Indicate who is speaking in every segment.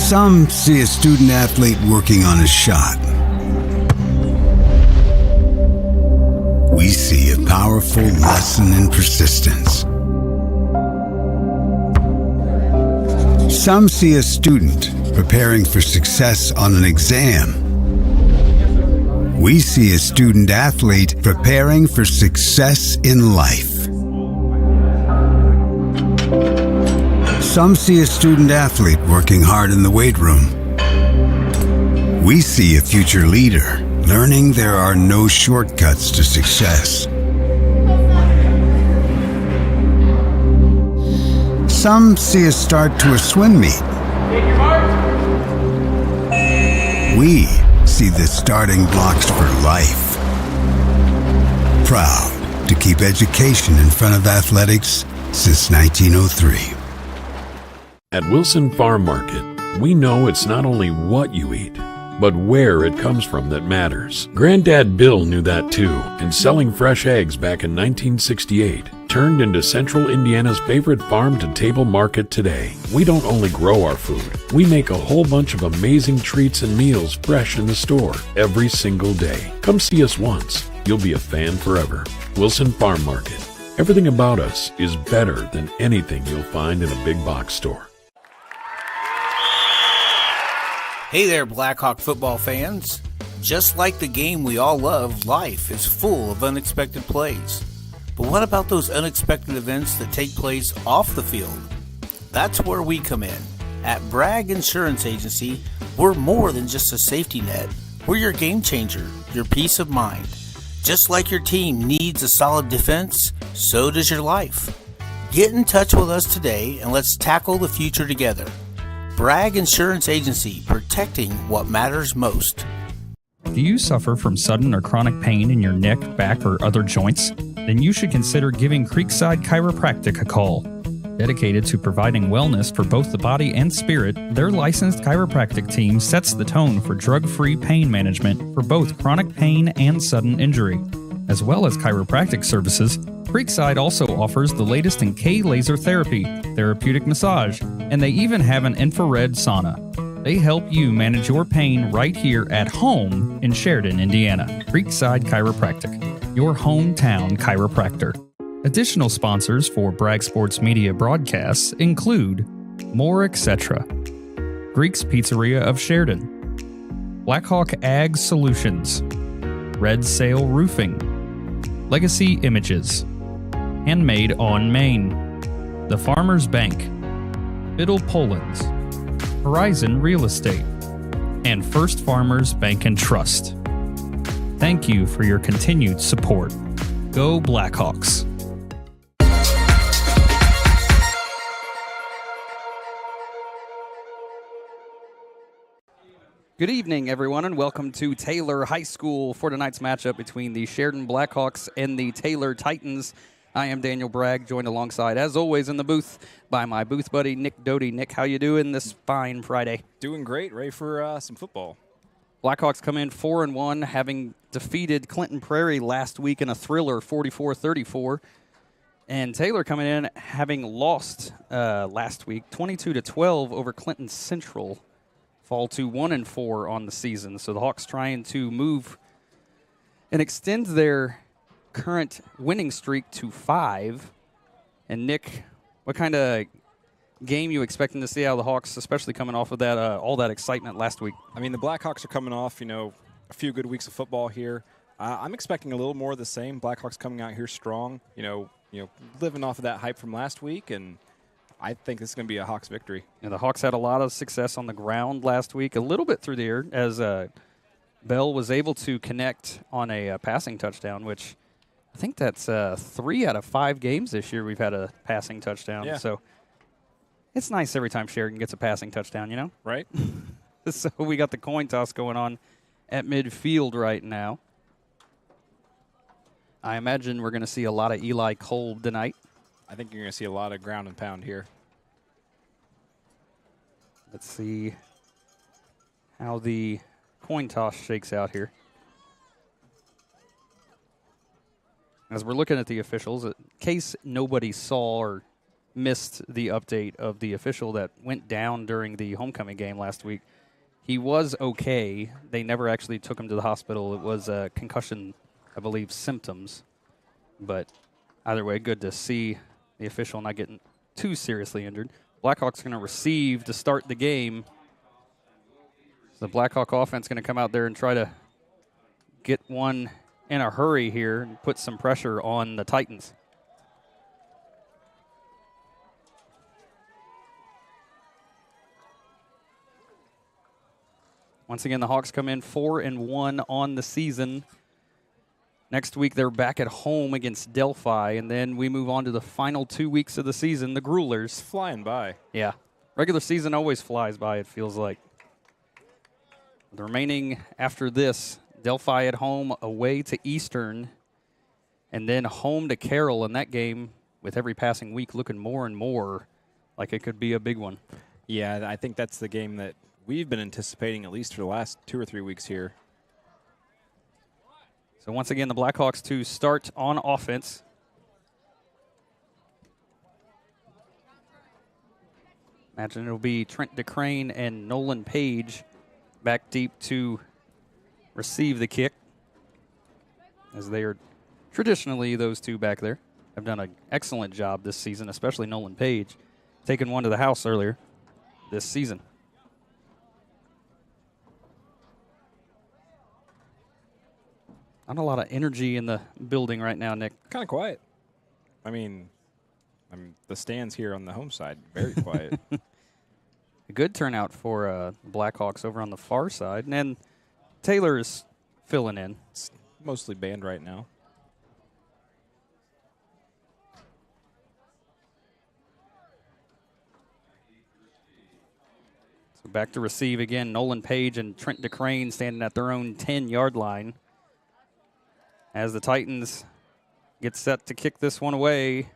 Speaker 1: Some see a student athlete working on a shot. We see a powerful lesson in persistence. Some see a student preparing for success on an exam. We see a student athlete preparing for success in life. Some see a student athlete working hard in the weight room. We see a future leader learning there are no shortcuts to success. Some see a start to a swim meet. We see the starting blocks for life. Proud to keep education in front of athletics since 1903.
Speaker 2: At Wilson Farm Market, we know it's not only what you eat, but where it comes from that matters. Granddad Bill knew that too, and selling fresh eggs back in 1968 turned into Central Indiana's favorite farm-to-table market today. We don't only grow our food, we make a whole bunch of amazing treats and meals fresh in the store every single day. Come see us once. You'll be a fan forever. Wilson Farm Market. Everything about us is better than anything you'll find in a big box store.
Speaker 3: Hey there, Blackhawk football fans. Just like the game we all love, life is full of unexpected plays. But what about those unexpected events that take place off the field? That's where we come in. At Bragg Insurance Agency, we're more than just a safety net. We're your game changer, your peace of mind. Just like your team needs a solid defense, so does your life. Get in touch with us today and let's tackle the future together. Bragg Insurance Agency, protecting what matters most.
Speaker 4: Do you suffer from sudden or chronic pain in your neck, back, or other joints? Then you should consider giving Creekside Chiropractic a call. Dedicated to providing wellness for both the body and spirit, their licensed chiropractic team sets the tone for drug-free pain management for both chronic pain and sudden injury. As well as chiropractic services, Creekside also offers the latest in K-laser therapy, therapeutic massage, and they even have an infrared sauna. They help you manage your pain right here at home in Sheridan, Indiana. Creekside Chiropractic, your hometown chiropractor. Additional sponsors for Bragg Sports Media broadcasts include More Etc., Greek's Pizzeria of Sheridan, Blackhawk Ag Solutions, Red Sail Roofing, Legacy Images, Handmade on Maine, The Farmers Bank, Biddle Poland's, Horizon Real Estate, and First Farmers Bank and Trust. Thank you for your continued support. Go Blackhawks!
Speaker 5: Good evening, everyone, and welcome to Taylor High School for tonight's matchup between the Sheridan Blackhawks and the Taylor Titans. I am Daniel Bragg, joined alongside, as always, in the booth by my booth buddy, Nick Doty. Nick, how you doing this fine Friday?
Speaker 6: Doing great, ready for some football.
Speaker 5: Blackhawks come in 4-1, having defeated Clinton Prairie last week in a thriller, 44-34. And Taylor coming in having lost last week, 22-12 over Clinton Central. Fall to 1-4 on the season. So the Hawks trying to move and extend their current winning streak to 5. And Nick, what kind of game you expecting to see out of the Hawks, especially coming off of that all that excitement last week?
Speaker 6: I mean, the Blackhawks are coming off, a few good weeks of football here. I'm expecting a little more of the same. Blackhawks coming out here strong, living off of that hype from last week, and I think this is going to be a Hawks victory.
Speaker 5: And the Hawks had a lot of success on the ground last week, a little bit through the air, as Bell was able to connect on a passing touchdown, which I think that's 3 out of 5 games this year we've had a passing touchdown.
Speaker 6: Yeah.
Speaker 5: So it's nice every time Sheridan gets a passing touchdown,
Speaker 6: Right.
Speaker 5: So we got the coin toss going on at midfield right now. I imagine we're going to see a lot of Eli Kolb tonight.
Speaker 6: I think you're going to see a lot of ground and pound here.
Speaker 5: Let's see how the coin toss shakes out here. As we're looking at the officials, in case nobody saw or missed the update of the official that went down during the homecoming game last week. He was okay. They never actually took him to the hospital. It was concussion, I believe, symptoms. But either way, good to see the official not getting too seriously injured. Blackhawks going to receive to start the game. The Blackhawk offense going to come out there and try to get one in a hurry here and put some pressure on the Titans. Once again, the Hawks come in 4-1 on the season. Next week, they're back at home against Delphi, and then we move on to the final 2 weeks of the season, the Gruelers.
Speaker 6: Flying by.
Speaker 5: Yeah. Regular season always flies by, it feels like. The remaining after this, Delphi at home, away to Eastern, and then home to Carroll. And that game, with every passing week, looking more and more like it could be a big one.
Speaker 6: Yeah, I think that's the game that we've been anticipating at least for the last 2 or 3 weeks here.
Speaker 5: So once again, the Blackhawks to start on offense. Imagine it'll be Trent DeCrane and Nolan Page back deep to receive the kick, as they are traditionally those two back there. Have done an excellent job this season, especially Nolan Page, taking one to the house earlier this season. Not a lot of energy in the building right now, Nick.
Speaker 6: Kind of quiet. I mean, the stands here on the home side, very quiet.
Speaker 5: A good turnout for Blackhawks over on the far side. And then Taylor's filling in.
Speaker 6: It's mostly band right now.
Speaker 5: So back to receive again. Nolan Page and Trent DeCrane standing at their own 10-yard line. As the Titans get set to kick this one away.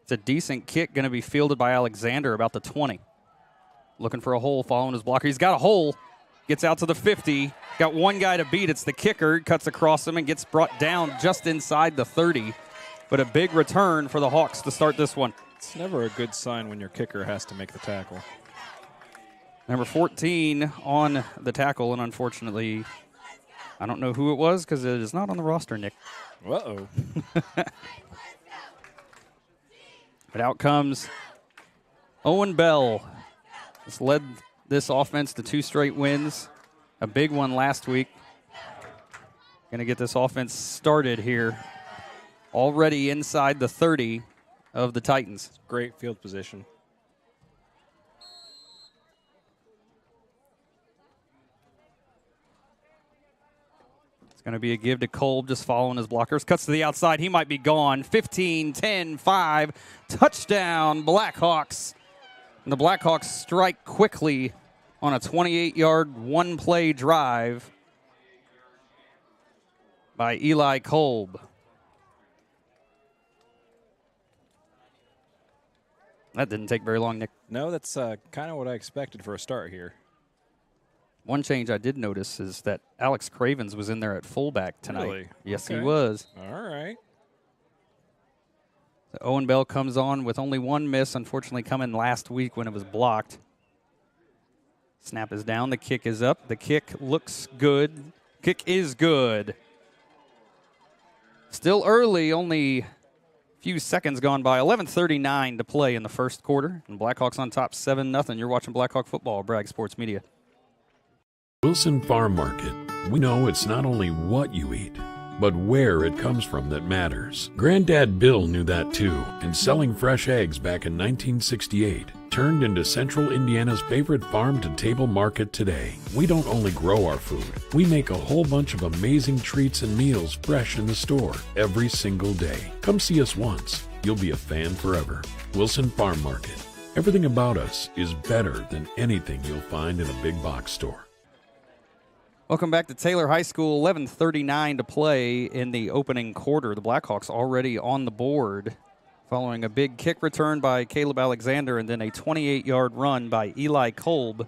Speaker 5: It's a decent kick, going to be fielded by Alexander about the 20. Looking for a hole, following his blocker. He's got a hole. Gets out to the 50. Got one guy to beat. It's the kicker. Cuts across him and gets brought down just inside the 30. But a big return for the Hawks to start this one.
Speaker 6: It's never a good sign when your kicker has to make the tackle.
Speaker 5: Number 14 on the tackle, and unfortunately, I don't know who it was because it is not on the roster, Nick.
Speaker 6: Uh-oh.
Speaker 5: But out comes Owen Bell. Has led this offense to 2 straight wins. A big one last week. Going to get this offense started here. Already inside the 30 of the Titans.
Speaker 6: Great field position.
Speaker 5: It's going to be a give to Kolb, just following his blockers. Cuts to the outside. He might be gone. 15, 10, 5. Touchdown, Blackhawks. And the Blackhawks strike quickly on a 28-yard, one-play drive by Eli Kolb. That didn't take very long, Nick.
Speaker 6: No, that's kind of what I expected for a start here.
Speaker 5: One change I did notice is that Alex Cravens was in there at fullback tonight.
Speaker 6: Really?
Speaker 5: Yes,
Speaker 6: Okay.
Speaker 5: he was.
Speaker 6: All right.
Speaker 5: So Owen Bell comes on with only one miss, unfortunately coming last week when it was blocked. Snap is down. The kick is up. The kick looks good. Kick is good. Still early, only a few seconds gone by. 11:39 to play in the first quarter. And Blackhawks on top 7-0. You're watching Blackhawk football, Bragg Sports Media.
Speaker 2: Wilson Farm Market. We know it's not only what you eat, but where it comes from that matters. Granddad Bill knew that too, and selling fresh eggs back in 1968 turned into Central Indiana's favorite farm-to-table market today. We don't only grow our food, we make a whole bunch of amazing treats and meals fresh in the store every single day. Come see us once. You'll be a fan forever. Wilson Farm Market. Everything about us is better than anything you'll find in a big box store.
Speaker 5: Welcome back to Taylor High School. 11:39 to play in the opening quarter. The Blackhawks already on the board following a big kick return by Caleb Alexander and then a 28-yard run by Eli Kolb.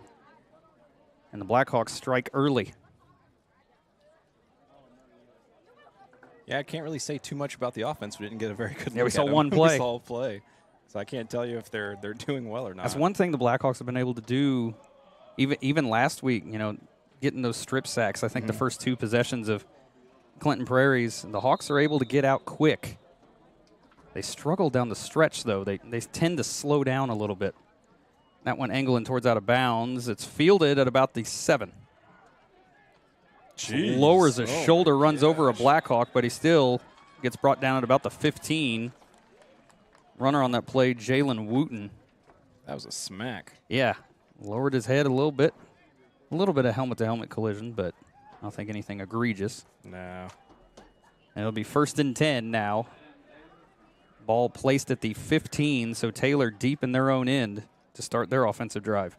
Speaker 5: And the Blackhawks strike early.
Speaker 6: Yeah, I can't really say too much about the offense. We didn't get a very good look
Speaker 5: Yeah, we saw
Speaker 6: at 'em.
Speaker 5: one play.
Speaker 6: We saw a play. So I can't tell you if they're doing well or not.
Speaker 5: That's one thing the Blackhawks have been able to do, even last week. Getting those strip sacks. I think the first 2 possessions of Clinton Prairie's, the Hawks are able to get out quick. They struggle down the stretch, though. They tend to slow down a little bit. That one angling towards out of bounds. It's fielded at about the 7.
Speaker 6: Jeez.
Speaker 5: Lowers his shoulder, runs over a Blackhawk, but he still gets brought down at about the 15. Runner on that play, Jalen Wooten.
Speaker 6: That was a smack.
Speaker 5: Yeah, lowered his head a little bit. A little bit of helmet-to-helmet collision, but I don't think anything egregious.
Speaker 6: No.
Speaker 5: And it'll be 1st and 10 now. Ball placed at the 15, so Taylor deep in their own end to start their offensive drive.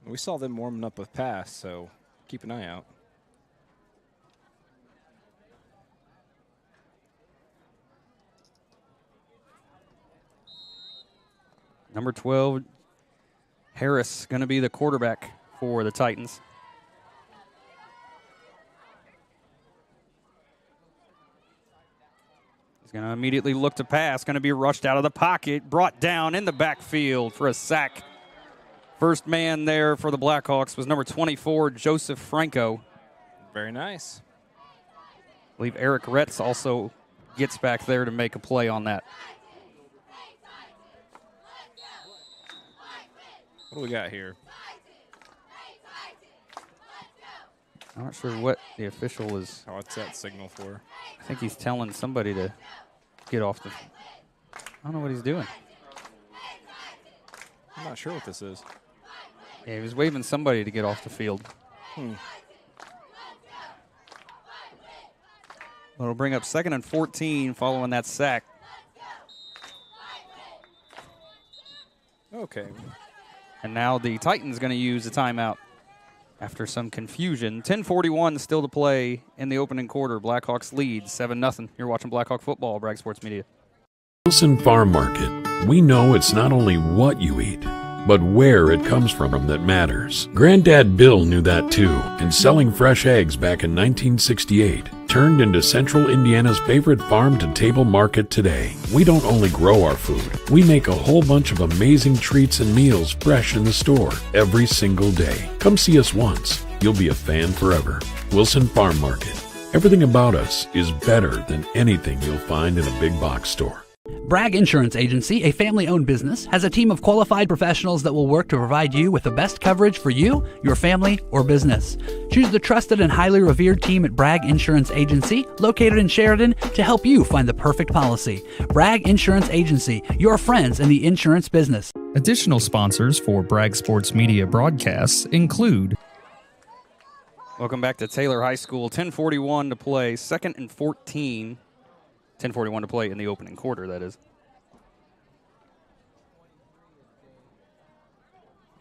Speaker 6: We saw them warming up with pass, so keep an eye out.
Speaker 5: Number 12, Harris, going to be the quarterback for the Titans. He's going to immediately look to pass, going to be rushed out of the pocket, brought down in the backfield for a sack. First man there for the Blackhawks was number 24, Joseph Franco.
Speaker 6: Very nice.
Speaker 5: I believe Eric Retz also gets back there to make a play on that.
Speaker 6: What do we got here?
Speaker 5: I'm not sure what the official is.
Speaker 6: Oh, what's that signal for?
Speaker 5: I think he's telling somebody to get off the. I don't know what he's doing.
Speaker 6: I'm not sure what this is.
Speaker 5: Yeah, he was waving somebody to get off the field. It'll bring up 2nd and 14 following that sack.
Speaker 6: Okay.
Speaker 5: And now the Titans going to use a timeout after some confusion. 10:41 still to play in the opening quarter. Blackhawks lead 7-0. You're watching Blackhawk football, Bragg Sports Media.
Speaker 2: Wilson Farm Market. We know it's not only what you eat, but where it comes from that matters. Granddad Bill knew that too, and selling fresh eggs back in 1968 turned into Central Indiana's favorite farm-to-table market today. We don't only grow our food, we make a whole bunch of amazing treats and meals fresh in the store every single day. Come see us once. You'll be a fan forever. Wilson Farm Market. Everything about us is better than anything you'll find in a big box store.
Speaker 7: Bragg Insurance Agency, a family-owned business, has a team of qualified professionals that will work to provide you with the best coverage for you, your family, or business. Choose the trusted and highly revered team at Bragg Insurance Agency, located in Sheridan, to help you find the perfect policy. Bragg Insurance Agency, your friends in the insurance business.
Speaker 4: Additional sponsors for Bragg Sports Media broadcasts include.
Speaker 5: Welcome back to Taylor High School. 10:41 to play. 2nd and 14. 10:41 to play in the opening quarter, that is.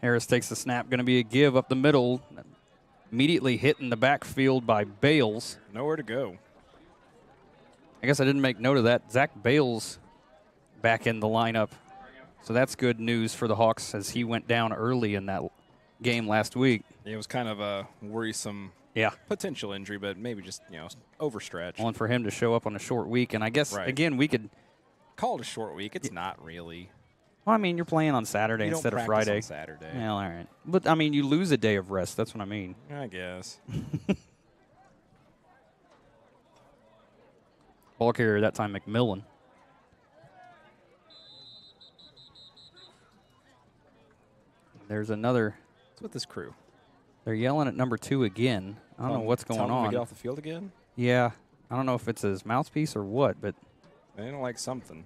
Speaker 5: Harris takes the snap. Going to be a give up the middle. Immediately hit in the backfield by Bales.
Speaker 6: Nowhere to go.
Speaker 5: I guess I didn't make note of that. Zach Bales back in the lineup. So that's good news for the Hawks as he went down early in that game last week.
Speaker 6: It was kind of a worrisome potential injury, but maybe just, overstretched.
Speaker 5: One for him to show up on a short week. And I guess, again, we could
Speaker 6: call it a short week. It's not really.
Speaker 5: Well, I mean, you're playing on Saturday instead of Friday.
Speaker 6: On Saturday.
Speaker 5: Yeah, all right. But, I mean, you lose a day of rest. That's what I mean.
Speaker 6: I guess.
Speaker 5: Ball carrier that time, McMillan. There's another.
Speaker 6: What's with this crew?
Speaker 5: They're yelling at number 2 again. I don't know what's going
Speaker 6: on.
Speaker 5: on.
Speaker 6: To get off the field again?
Speaker 5: Yeah. I don't know if it's his mouthpiece or what, but.
Speaker 6: They don't like something.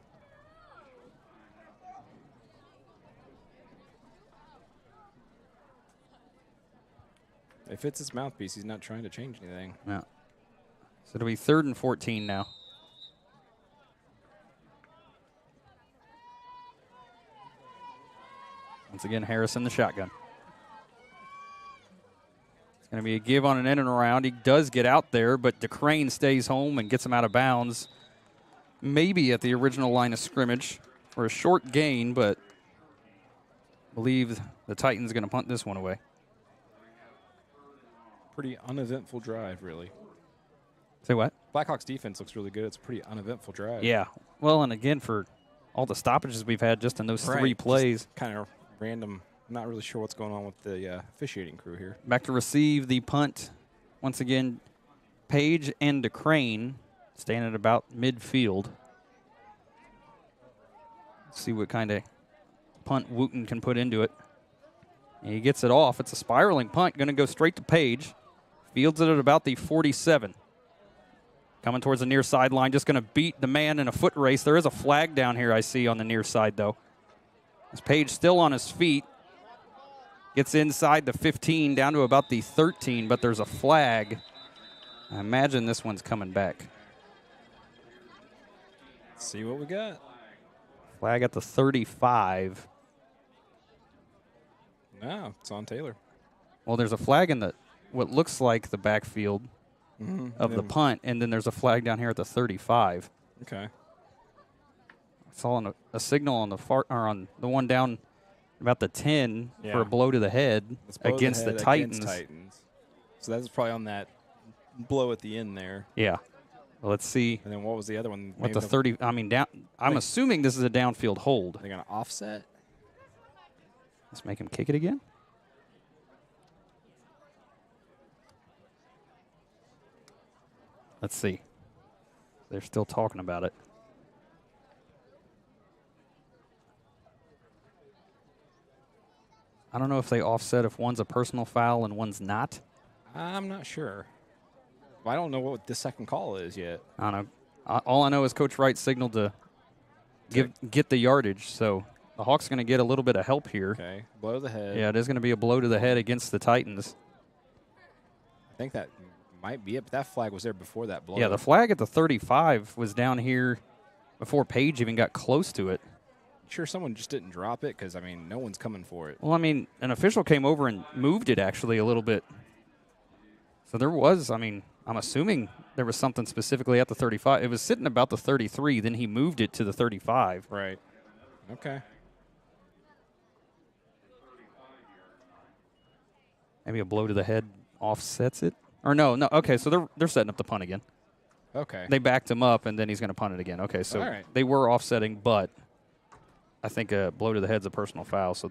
Speaker 6: If it's his mouthpiece, he's not trying to change anything.
Speaker 5: Yeah. So it'll be 3rd and 14 now. Once again, Harris in the shotgun. It's going to be a give on an in and around. He does get out there, but DeCrane stays home and gets him out of bounds. Maybe at the original line of scrimmage for a short gain, but I believe the Titans are going to punt this one away.
Speaker 6: Pretty uneventful drive, really.
Speaker 5: Say what?
Speaker 6: Blackhawks defense looks really good. It's a pretty uneventful drive.
Speaker 5: Yeah. Well, and again, for all the stoppages we've had just in those 3 plays.
Speaker 6: Kind of random. I'm not really sure what's going on with the officiating crew here.
Speaker 5: Back to receive the punt. Once again, Page and DeCrane staying at about midfield. Let's see what kind of punt Wooten can put into it. And he gets it off. It's a spiraling punt. Going to go straight to Page. Fields it at about the 47. Coming towards the near sideline. Just going to beat the man in a foot race. There is a flag down here I see on the near side, though. As Page still on his feet. Gets inside the 15 down to about the 13, but there's a flag. I imagine this one's coming back.
Speaker 6: Let's see what we got.
Speaker 5: Flag at the 35.
Speaker 6: No, it's on Taylor.
Speaker 5: Well, there's a flag in the what looks like the backfield of the punt, and then there's a flag down here at the 35.
Speaker 6: Okay.
Speaker 5: I saw a signal on the on the one down about the 10 for a blow to the head against the Titans.
Speaker 6: So that's probably on that blow at the end there.
Speaker 5: Yeah. Well, let's see.
Speaker 6: And then what was the other one?
Speaker 5: What the 30? I mean, down. I'm assuming this is a downfield hold.
Speaker 6: They're gonna offset.
Speaker 5: Let's make him kick it again. Let's see. They're still talking about it. I don't know if they offset if one's a personal foul and one's not.
Speaker 6: I'm not sure. I don't know what the second call is yet.
Speaker 5: I don't know. All I know is Coach Wright signaled to get the yardage, so the Hawks going to get a little bit of help here.
Speaker 6: Okay, blow to the head.
Speaker 5: Yeah, it is going to be a blow to the head against the Titans.
Speaker 6: I think that might be it, but that flag was there before that blow.
Speaker 5: Yeah, the flag at the 35 was down here before Page even got close to it.
Speaker 6: Sure someone just didn't drop it? Because, I mean, no one's coming for it.
Speaker 5: Well, I mean, an official came over and moved it actually a little bit. So there was, I mean, I'm assuming there was something specifically at the 35. It was sitting about the 33, then he moved it to the 35.
Speaker 6: Right. Okay.
Speaker 5: Maybe a blow to the head offsets it. Or no. Okay, so they're setting up the punt again.
Speaker 6: Okay.
Speaker 5: They backed him up, and then he's going to punt it again. Okay, so they were offsetting, but I think a blow to the head's a personal foul, so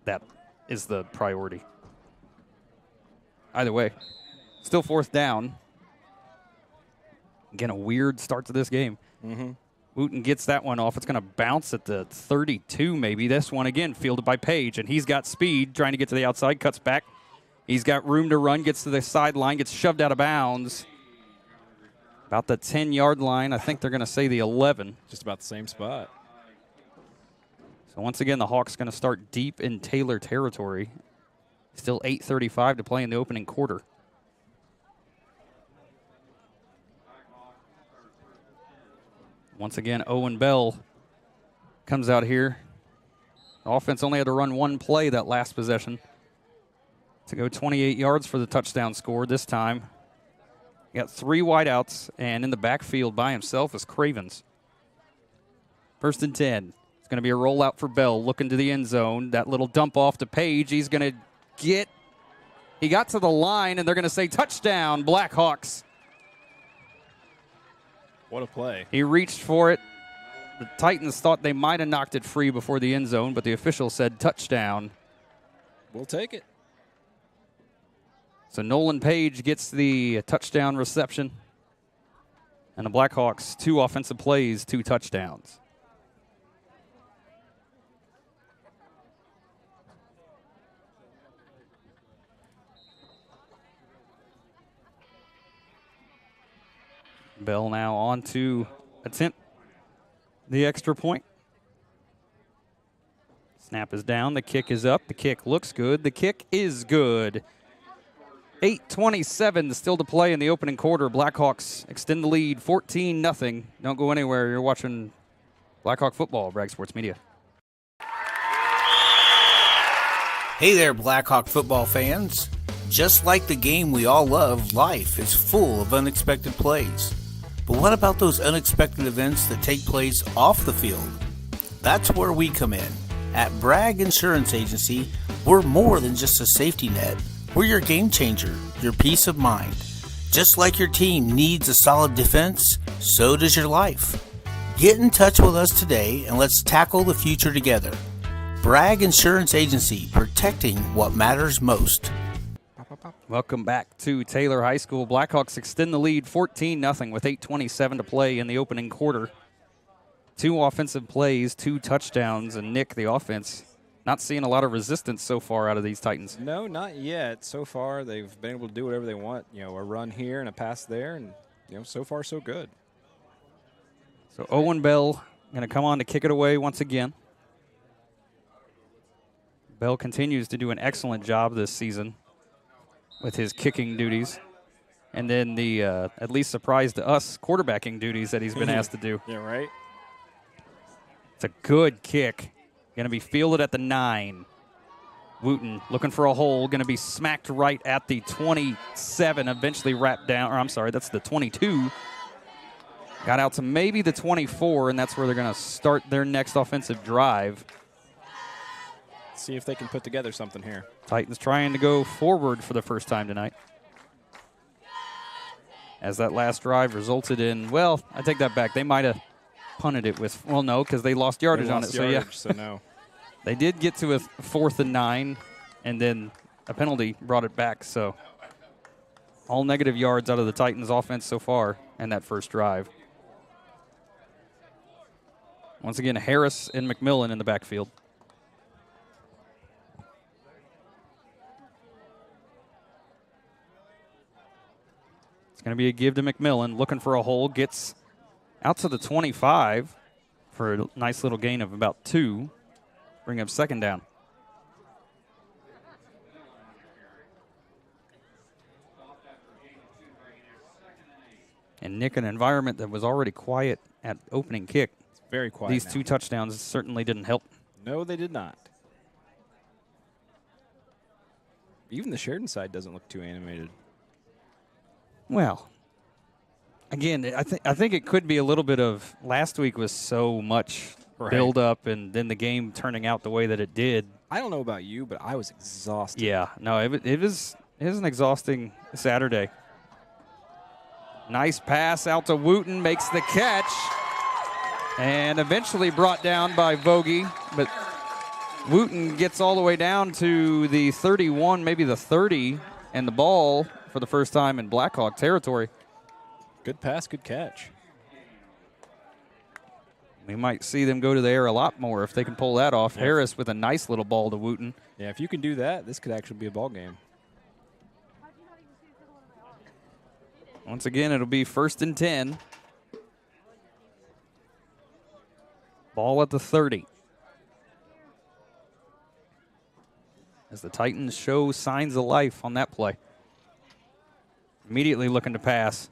Speaker 5: that is the priority. Either way, still fourth down. Again, a weird start to this game.
Speaker 6: Mm-hmm.
Speaker 5: Wooten gets that one off. It's going to bounce at the 32 maybe. This one, again, fielded by Page, and he's got speed, trying to get to the outside, cuts back. He's got room to run, gets to the sideline, gets shoved out of bounds. About the 10-yard line. I think they're going to say the 11.
Speaker 6: Just about the same spot.
Speaker 5: So once again, the Hawks going to start deep in Taylor territory. Still 8:35 to play in the opening quarter. Once again, Owen Bell comes out here. The offense only had to run one play that last possession to go 28 yards for the touchdown score this time. He got 3 wideouts, and in the backfield by himself is Cravens. 1st and 10. It's going to be a rollout for Bell, looking to the end zone. That little dump off to Page. He's going to he got to the line, and they're going to say touchdown, Blackhawks.
Speaker 6: What a play.
Speaker 5: He reached for it. The Titans thought they might have knocked it free before the end zone, but the official said touchdown.
Speaker 6: We'll take it.
Speaker 5: So Nolan Page gets the touchdown reception. And the Blackhawks, 2 offensive plays, 2 touchdowns. Bell now on to attempt the extra point. Snap is down. The kick is up. The kick looks good. The kick is good. 8:27 still to play in the opening quarter. Blackhawks extend the lead 14-0. Don't go anywhere. You're watching Blackhawk football, Bragg Sports Media.
Speaker 3: Hey there, Blackhawk football fans. Just like the game we all love, life is full of unexpected plays. But what about those unexpected events that take place off the field? That's where we come in. At Bragg Insurance Agency, we're more than just a safety net. We're your game changer, your peace of mind. Just like your team needs a solid defense, so does your life. Get in touch with us today and let's tackle the future together. Bragg Insurance Agency, protecting what matters most.
Speaker 5: Welcome back to Taylor High School. Blackhawks extend the lead 14-0 with 8:27 to play in the opening quarter. 2 offensive plays, 2 touchdowns, and Nick, the offense, not seeing a lot of resistance so far out of these Titans.
Speaker 6: No, not yet. So far, they've been able to do whatever they want. You know, a run here and a pass there, and, you know, so far so good.
Speaker 5: So Owen Bell going to come on to kick it away once again. Bell continues to do an excellent job this season with his kicking duties. And then the, at least surprise to us, quarterbacking duties that he's been asked to do.
Speaker 6: Yeah, right.
Speaker 5: It's a good kick. Going to be fielded at the 9. Wooten looking for a hole. Going to be smacked right at the 27, eventually wrapped down. Or I'm sorry, that's the 22. Got out to maybe the 24, and that's where they're going to start their next offensive drive.
Speaker 6: See if they can put together something here.
Speaker 5: Titans trying to go forward for the first time tonight. As that last drive resulted in, well, I take that back. They might have punted it with, well, no, because they lost yardage on it.
Speaker 6: So no.
Speaker 5: They did get to a 4th and 9, and then a penalty brought it back. So all negative yards out of the Titans offense so far in that first drive. Once again, Harris and McMillan in the backfield. It's going to be a give to McMillan, looking for a hole, gets out to the 25 for a nice little gain of about 2. Bring up second down. And Nick, an environment that was already quiet at opening kick.
Speaker 6: It's very quiet.
Speaker 5: These
Speaker 6: now.
Speaker 5: 2 touchdowns certainly didn't help.
Speaker 6: No, they did not. Even the Sheridan side doesn't look too animated.
Speaker 5: Well, again, I think it could be a little bit of last week was so much build up, and then the game turning out the way that it did.
Speaker 6: I don't know about you, but I was exhausted.
Speaker 5: Yeah, no, it was an exhausting Saturday. Nice pass out to Wooten, makes the catch, and eventually brought down by Vogie, but Wooten gets all the way down to the 31, maybe the 30, and the ball for the first time in Blackhawk territory.
Speaker 6: Good pass, good catch.
Speaker 5: We might see them go to the air a lot more if they can pull that off. Yeah. Harris with a nice little ball to Wooten.
Speaker 6: Yeah, if you can do that, this could actually be a ball game.
Speaker 5: Once again, it'll be 1st and 10. Ball at the 30. As the Titans show signs of life on that play. Immediately looking to pass.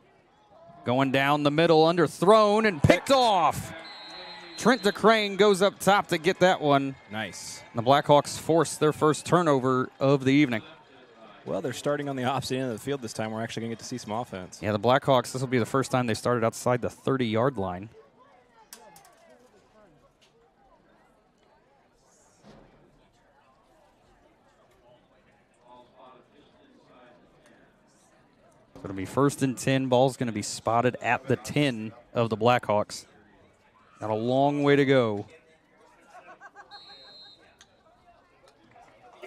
Speaker 5: Going down the middle, underthrown, and picked off. Trent DeCrane goes up top to get that one.
Speaker 6: Nice.
Speaker 5: The Blackhawks force their first turnover of the evening.
Speaker 6: Well, they're starting on the opposite end of the field this time. We're actually going to get to see some offense.
Speaker 5: Yeah, the Blackhawks, this will be the first time they started outside the 30-yard line. It'll be 1st and 10. Ball's going to be spotted at the 10 of the Blackhawks. Got a long way to go.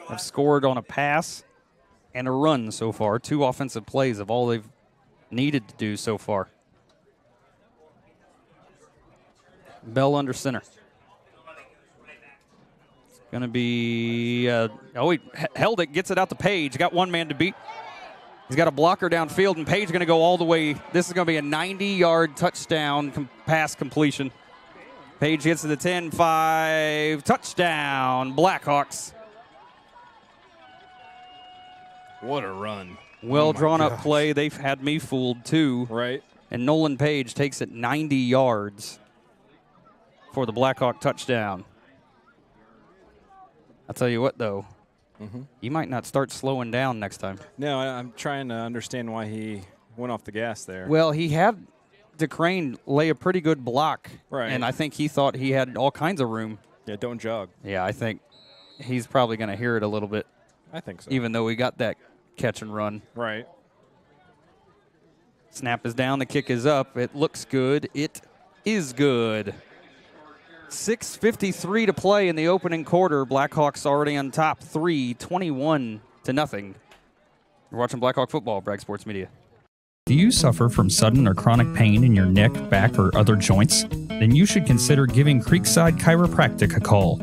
Speaker 5: Have scored on a pass and a run so far. 2 offensive plays of all they've needed to do so far. Bell under center. It's going to be, he held it, gets it out to Page. Got one man to beat. He's got a blocker downfield, and Page going to go all the way. This is going to be a 90-yard touchdown pass completion. Page gets to the 10-5. Touchdown, Blackhawks.
Speaker 6: What a run.
Speaker 5: Well drawn up play. They've had me fooled, too.
Speaker 6: Right.
Speaker 5: And Nolan Page takes it 90 yards for the Blackhawk touchdown. I'll tell you what, though. You might not start slowing down next time.
Speaker 6: No, I'm trying to understand why he went off the gas there.
Speaker 5: Well, he had DeCrane lay a pretty good block.
Speaker 6: Right.
Speaker 5: And I think he thought he had all kinds of room.
Speaker 6: Yeah, don't jog.
Speaker 5: Yeah, I think he's probably going to hear it a little bit.
Speaker 6: I think so.
Speaker 5: Even though we got that catch and run.
Speaker 6: Right.
Speaker 5: Snap is down. The kick is up. It looks good. It is good. 6:53 to play in the opening quarter. Blackhawks already on top 21-0. You're watching Blackhawk football, Bragg Sports Media.
Speaker 4: Do you suffer from sudden or chronic pain in your neck, back, or other joints? Then you should consider giving Creekside Chiropractic a call.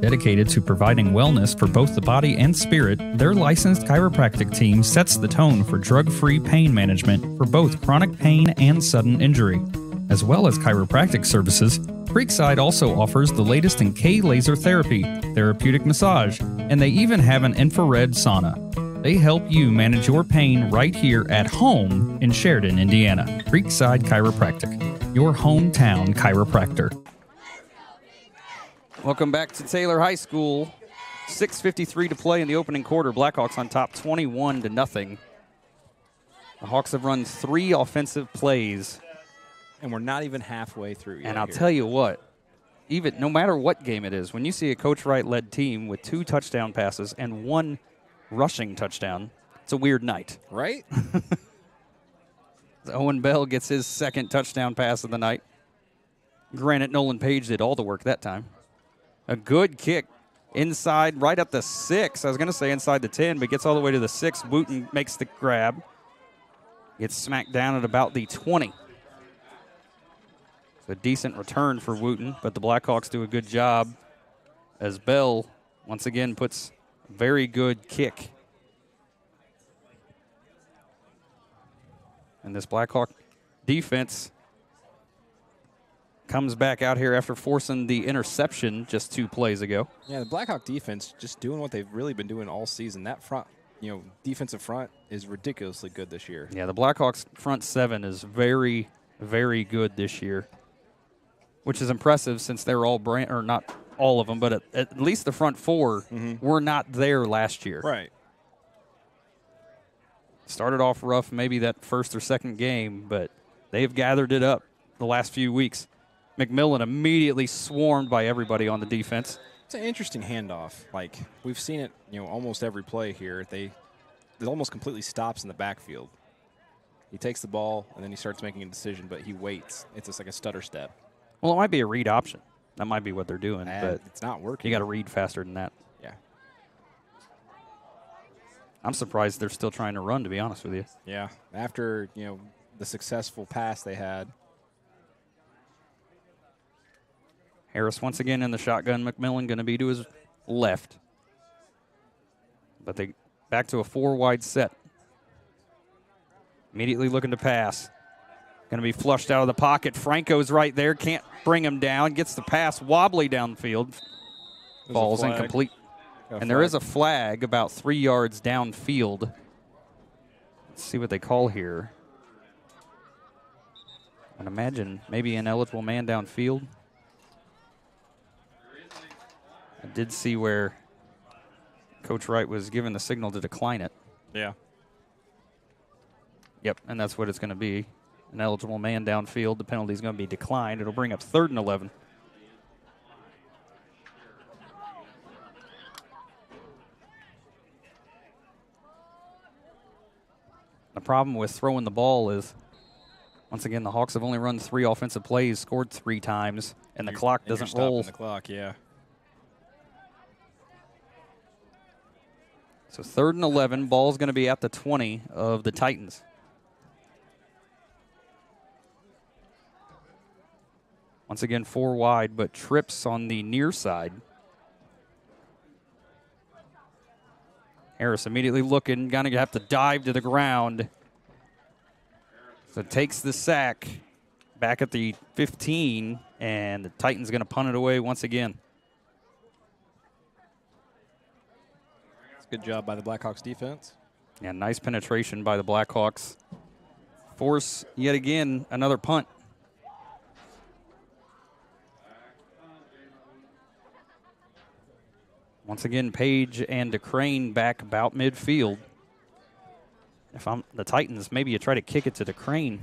Speaker 4: Dedicated to providing wellness for both the body and spirit, their licensed chiropractic team sets the tone for drug-free pain management for both chronic pain and sudden injury. As well as chiropractic services, Creekside also offers the latest in K-laser therapy, therapeutic massage, and they even have an infrared sauna. They help you manage your pain right here at home in Sheridan, Indiana. Creekside Chiropractic, your hometown chiropractor.
Speaker 5: Welcome back to Taylor High School. 6:53 to play in the opening quarter. Blackhawks on top 21-0. The Hawks have run 3 offensive plays.
Speaker 6: And we're not even halfway through yet.
Speaker 5: And I'll tell you what, even no matter what game it is, when you see a Coach Wright-led team with 2 touchdown passes and 1 rushing touchdown, it's a weird night.
Speaker 6: Right?
Speaker 5: Owen Bell gets his second touchdown pass of the night. Granted, Nolan Page did all the work that time. A good kick inside, right up the 6. I was going to say inside the 10, but gets all the way to the 6. Wooten makes the grab. Gets smacked down at about the 20. It's a decent return for Wooten, but the Blackhawks do a good job as Bell once again puts a very good kick. And this Blackhawk defense comes back out here after forcing the interception just 2 plays ago.
Speaker 6: Yeah, the Blackhawk defense just doing what they've really been doing all season. That front, defensive front is ridiculously good this year.
Speaker 5: Yeah, the Blackhawks front 7 is very, very good this year, which is impressive since they're all or not all of them, but at least the front 4 were not there last year.
Speaker 6: Right.
Speaker 5: Started off rough maybe that first or second game, but they've gathered it up the last few weeks. McMillan immediately swarmed by everybody on the defense.
Speaker 6: It's an interesting handoff. Like, we've seen it, almost every play here. It almost completely stops in the backfield. He takes the ball, and then he starts making a decision, but he waits. It's just like a stutter step.
Speaker 5: Well, it might be a read option. That might be what they're doing, but
Speaker 6: it's not working.
Speaker 5: You got to read faster than that.
Speaker 6: Yeah.
Speaker 5: I'm surprised they're still trying to run, to be honest with you.
Speaker 6: Yeah. After, the successful pass they had.
Speaker 5: Harris once again in the shotgun. McMillan going to be to his left. But they back to a 4-wide set. Immediately looking to pass. Going to be flushed out of the pocket. Franco's right there. Can't bring him down. Gets the pass wobbly downfield. Ball's incomplete. And there is a flag about 3 yards downfield. Let's see what they call here. I'd imagine maybe an ineligible man downfield. I did see where Coach Wright was given the signal to decline it.
Speaker 6: Yeah.
Speaker 5: Yep, and that's what it's going to be. An eligible man downfield. The penalty is going to be declined. It'll bring up 3rd and 11. The problem with throwing the ball is, once again, the Hawks have only run 3 offensive plays, scored 3 times, and the clock doesn't roll.
Speaker 6: The clock, yeah.
Speaker 5: So 3rd and 11. Ball's going to be at the 20 of the Titans. Once again, 4 wide, but trips on the near side. Harris immediately looking, going to have to dive to the ground. So takes the sack back at the 15, and the Titans going to punt it away once again.
Speaker 6: Good job by the Blackhawks defense.
Speaker 5: Yeah, nice penetration by the Blackhawks. Force, yet again, another punt. Once again, Page and DeCrane back about midfield. If I'm the Titans, maybe you try to kick it to DeCrane.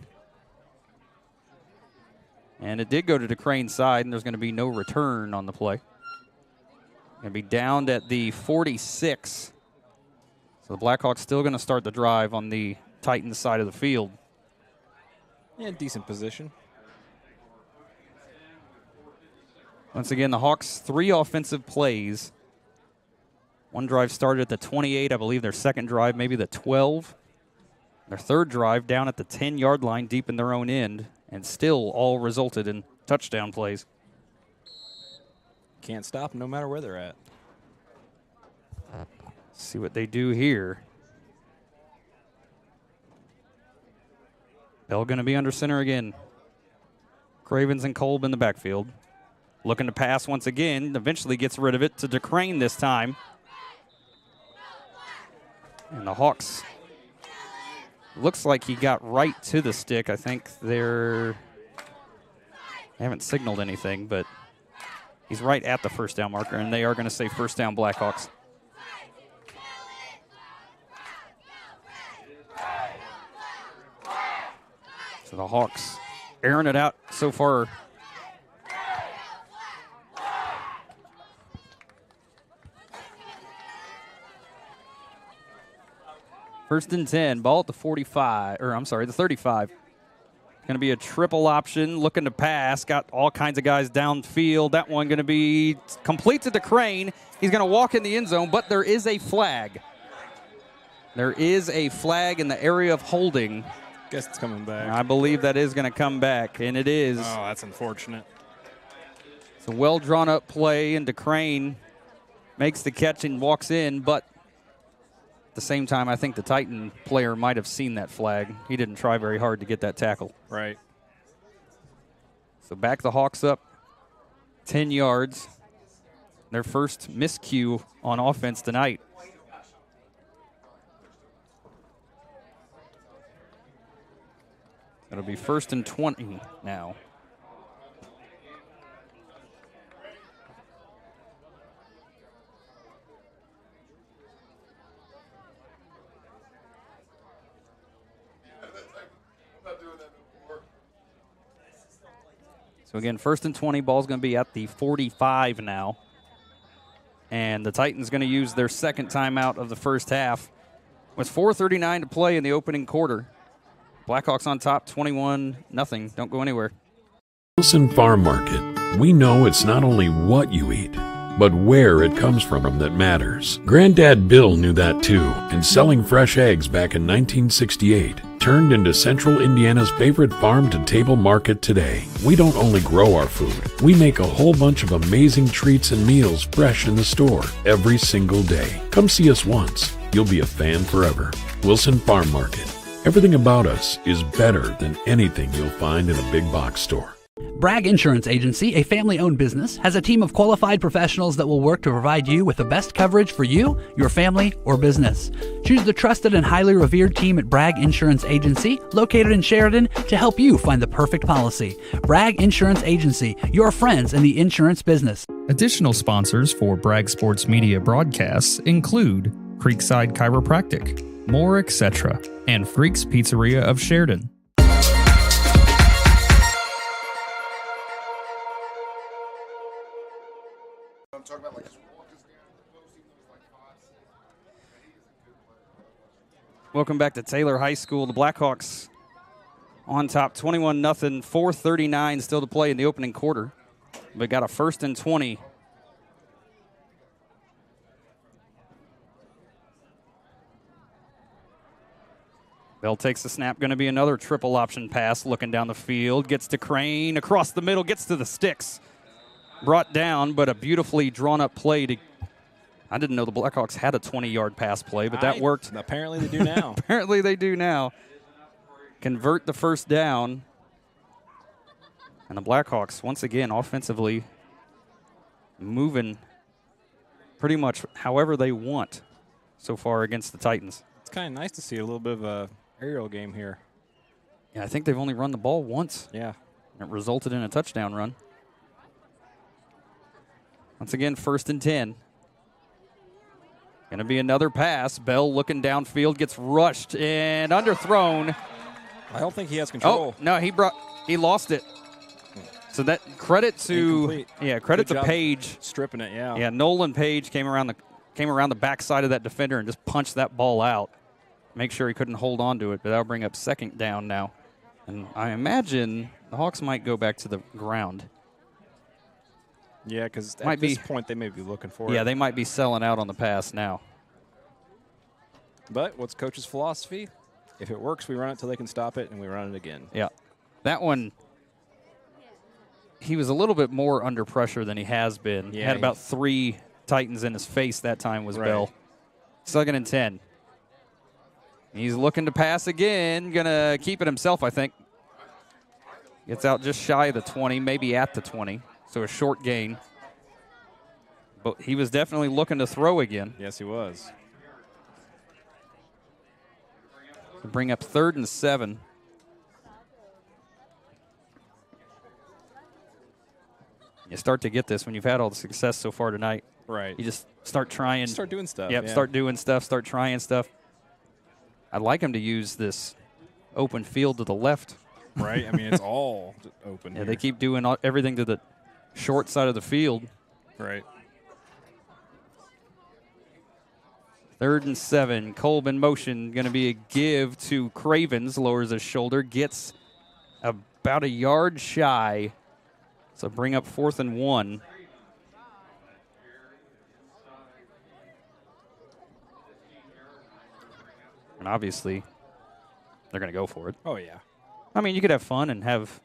Speaker 5: And it did go to DeCrane's side, and there's going to be no return on the play. Going to be downed at the 46. So the Blackhawks still going to start the drive on the Titans side of the field.
Speaker 6: Yeah, decent position.
Speaker 5: Once again, the Hawks 3 offensive plays. One drive started at the 28, I believe their second drive, maybe the 12. Their third drive down at the 10-yard line deep in their own end, and still all resulted in touchdown plays.
Speaker 6: Can't stop them no matter where they're at.
Speaker 5: See what they do here. Bell going to be under center again. Cravens and Kolb in the backfield. Looking to pass once again. Eventually gets rid of it to DeCrane this time. And the Hawks, looks like he got right to the stick. I think they haven't signaled anything, but he's right at the first down marker, and they are going to say first down Blackhawks. So the Hawks airing it out so far. First and 10, ball at the 45, or I'm sorry, the 35. Going to be a triple option, looking to pass. Got all kinds of guys downfield. That one going to be complete to DeCrane. He's going to walk in the end zone, but there is a flag. There is a flag in the area of holding.
Speaker 6: Guess it's coming back.
Speaker 5: I believe that is going to come back, and it is.
Speaker 6: Oh, that's unfortunate.
Speaker 5: It's a well-drawn-up play, and DeCrane makes the catch and walks in, but at the same time, I think the Titan player might have seen that flag. He didn't try very hard to get that tackle.
Speaker 6: Right.
Speaker 5: So back the Hawks up 10 yards. Their first miscue on offense tonight. It'll be first and 20 now. So again, first and 20, ball's going to be at the 45 now. And the Titans going to use their second timeout of the first half. With 4:39 to play in the opening quarter. Blackhawks on top, 21-0. Don't go anywhere.
Speaker 2: Wilson Farm Market. We know it's not only what you eat, but where it comes from that matters. Granddad Bill knew that too, and selling fresh eggs back in 1968 turned into Central Indiana's favorite farm-to-table market today. We don't only grow our food, we make a whole bunch of amazing treats and meals fresh in the store every single day. Come see us once. You'll be a fan forever. Wilson Farm Market. Everything about us is better than anything you'll find in a big box store.
Speaker 7: Bragg Insurance Agency, a family-owned business, has a team of qualified professionals that will work to provide you with the best coverage for you, your family, or business. Choose the trusted and highly revered team at Bragg Insurance Agency, located in Sheridan, to help you find the perfect policy. Bragg Insurance Agency, your friends in the insurance business.
Speaker 4: Additional sponsors for Bragg Sports Media broadcasts include Creekside Chiropractic, More Etc., and Freaks Pizzeria of Sheridan.
Speaker 5: Welcome back to Taylor High School. The Blackhawks on top, 21-0, 4:39 still to play in the opening quarter. But got a first and 20. Bell takes the snap. Going to be another triple option pass. Looking down the field. Gets to Crane. Across the middle. Gets to the sticks. Brought down, but a beautifully drawn-up play to... I didn't know the Blackhawks had a 20-yard pass play, but that worked.
Speaker 6: Apparently they do now.
Speaker 5: Apparently they do now. Convert the first down. And the Blackhawks, once again, offensively moving pretty much however they want so far against the Titans.
Speaker 6: It's kind of nice to see a little bit of a aerial game here.
Speaker 5: Yeah, I think they've only run the ball once.
Speaker 6: Yeah.
Speaker 5: It resulted in a touchdown run. Once again, first and 10. Going to be another pass. Bell looking downfield, gets rushed and underthrown.
Speaker 6: I don't think he has control.
Speaker 5: Oh, no, he lost it. So that credit to
Speaker 6: Good job
Speaker 5: Page
Speaker 6: stripping it. Yeah.
Speaker 5: Yeah, Nolan Page came around the backside of that defender and just punched that ball out. Make sure he couldn't hold on to it, but that'll bring up second down now. And I imagine the Hawks might go back to the ground.
Speaker 6: Yeah, because at this point they may be looking for it.
Speaker 5: Yeah, they might be selling out on the pass now.
Speaker 6: But what's coach's philosophy? If it works, we run it till they can stop it, and we run it again.
Speaker 5: Yeah. That one, he was a little bit more under pressure than he has been.
Speaker 6: Yeah,
Speaker 5: he had about 3 Titans in his face that time was Bell. 2nd and 10. He's looking to pass again. Going to keep it himself, I think. Gets out just shy of the 20, maybe at the 20. So a short gain. But he was definitely looking to throw again.
Speaker 6: Yes, he was.
Speaker 5: Bring up 3rd and 7. You start to get this when you've had all the success so far tonight.
Speaker 6: Right.
Speaker 5: You just start trying.
Speaker 6: Start doing stuff.
Speaker 5: Yep, start doing stuff, start trying stuff. I'd like him to use this open field to the left.
Speaker 6: Right. I mean, it's all open.
Speaker 5: Yeah, they keep doing everything to the short side of the field.
Speaker 6: Right.
Speaker 5: 3rd and 7. Kolb in motion. Going to be a give to Cravens. Lowers his shoulder. Gets about a yard shy. So bring up 4th and 1. And obviously, they're going to go for it.
Speaker 6: Oh, yeah.
Speaker 5: I mean, you could have fun and have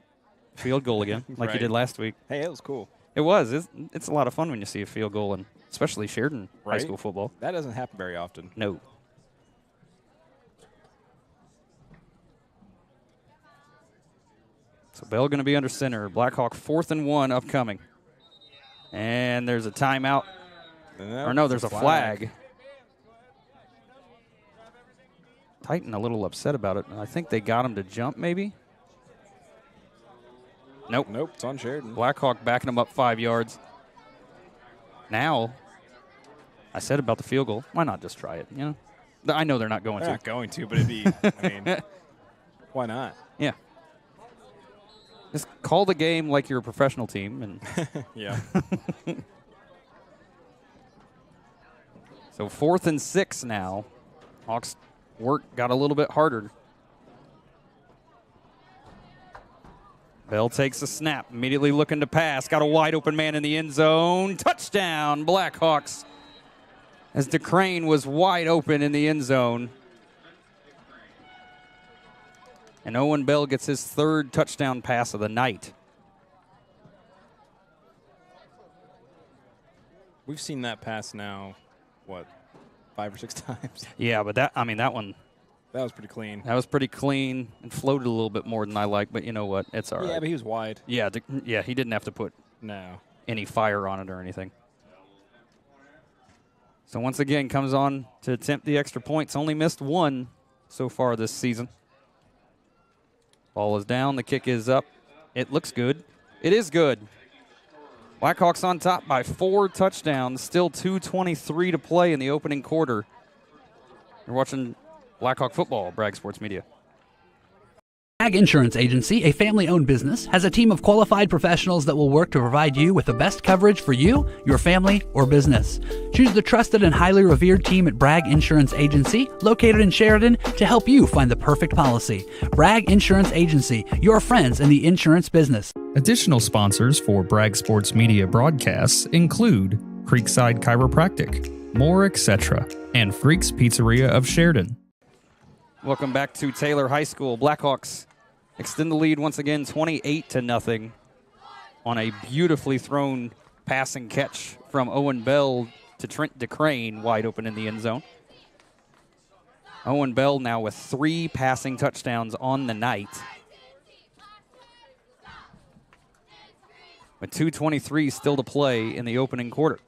Speaker 5: a field goal again, like you did last week.
Speaker 6: Hey, it was cool.
Speaker 5: It was. It's a lot of fun when you see a field goal, and especially Sheridan high school football.
Speaker 6: That doesn't happen very often.
Speaker 5: No. So Bell going to be under center. Blackhawk 4th and 1 upcoming. And there's a timeout. Or no, there's a flag. Titan a little upset about it. I think they got him to jump maybe. Nope.
Speaker 6: Nope, it's on Sheridan.
Speaker 5: Blackhawk backing him up 5 yards. Now, I said about the field goal. Why not just try it? You know, I know they're not going
Speaker 6: They're
Speaker 5: to.
Speaker 6: not going to, but it'd be. I mean, why not?
Speaker 5: Yeah. Just call the game like you're a professional team, and
Speaker 6: yeah.
Speaker 5: So 4th and 6 now. Hawks work got a little bit harder. Bell takes a snap, immediately looking to pass. Got a wide open man in the end zone. Touchdown, Blackhawks. As DeCrane was wide open in the end zone. And Owen Bell gets his 3rd touchdown pass of the night.
Speaker 6: We've seen that pass now, what, 5 or 6 times?
Speaker 5: Yeah, but that one.
Speaker 6: That was pretty clean.
Speaker 5: That was pretty clean and floated a little bit more than I like, but you know what? It's all right.
Speaker 6: Yeah, but he was wide.
Speaker 5: Yeah, he didn't have to put any fire on it or anything. So once again, comes on to attempt the extra points. Only missed 1 so far this season. Ball is down. The kick is up. It looks good. It is good. Blackhawks on top by 4 touchdowns. Still 2:23 to play in the opening quarter. You're watching Blackhawk football, Bragg Sports Media.
Speaker 7: Bragg Insurance Agency, a family-owned business, has a team of qualified professionals that will work to provide you with the best coverage for you, your family, or business. Choose the trusted and highly revered team at Bragg Insurance Agency, located in Sheridan, to help you find the perfect policy. Bragg Insurance Agency, your friends in the insurance business.
Speaker 4: Additional sponsors for Bragg Sports Media broadcasts include Creekside Chiropractic, More Etc., and Freaks Pizzeria of Sheridan.
Speaker 5: Welcome back to Taylor High School. Blackhawks extend the lead once again, 28-0, on a beautifully thrown passing catch from Owen Bell to Trent DeCrane, wide open in the end zone. Owen Bell now with 3 passing touchdowns on the night. With 2:23 still to play in the opening quarter.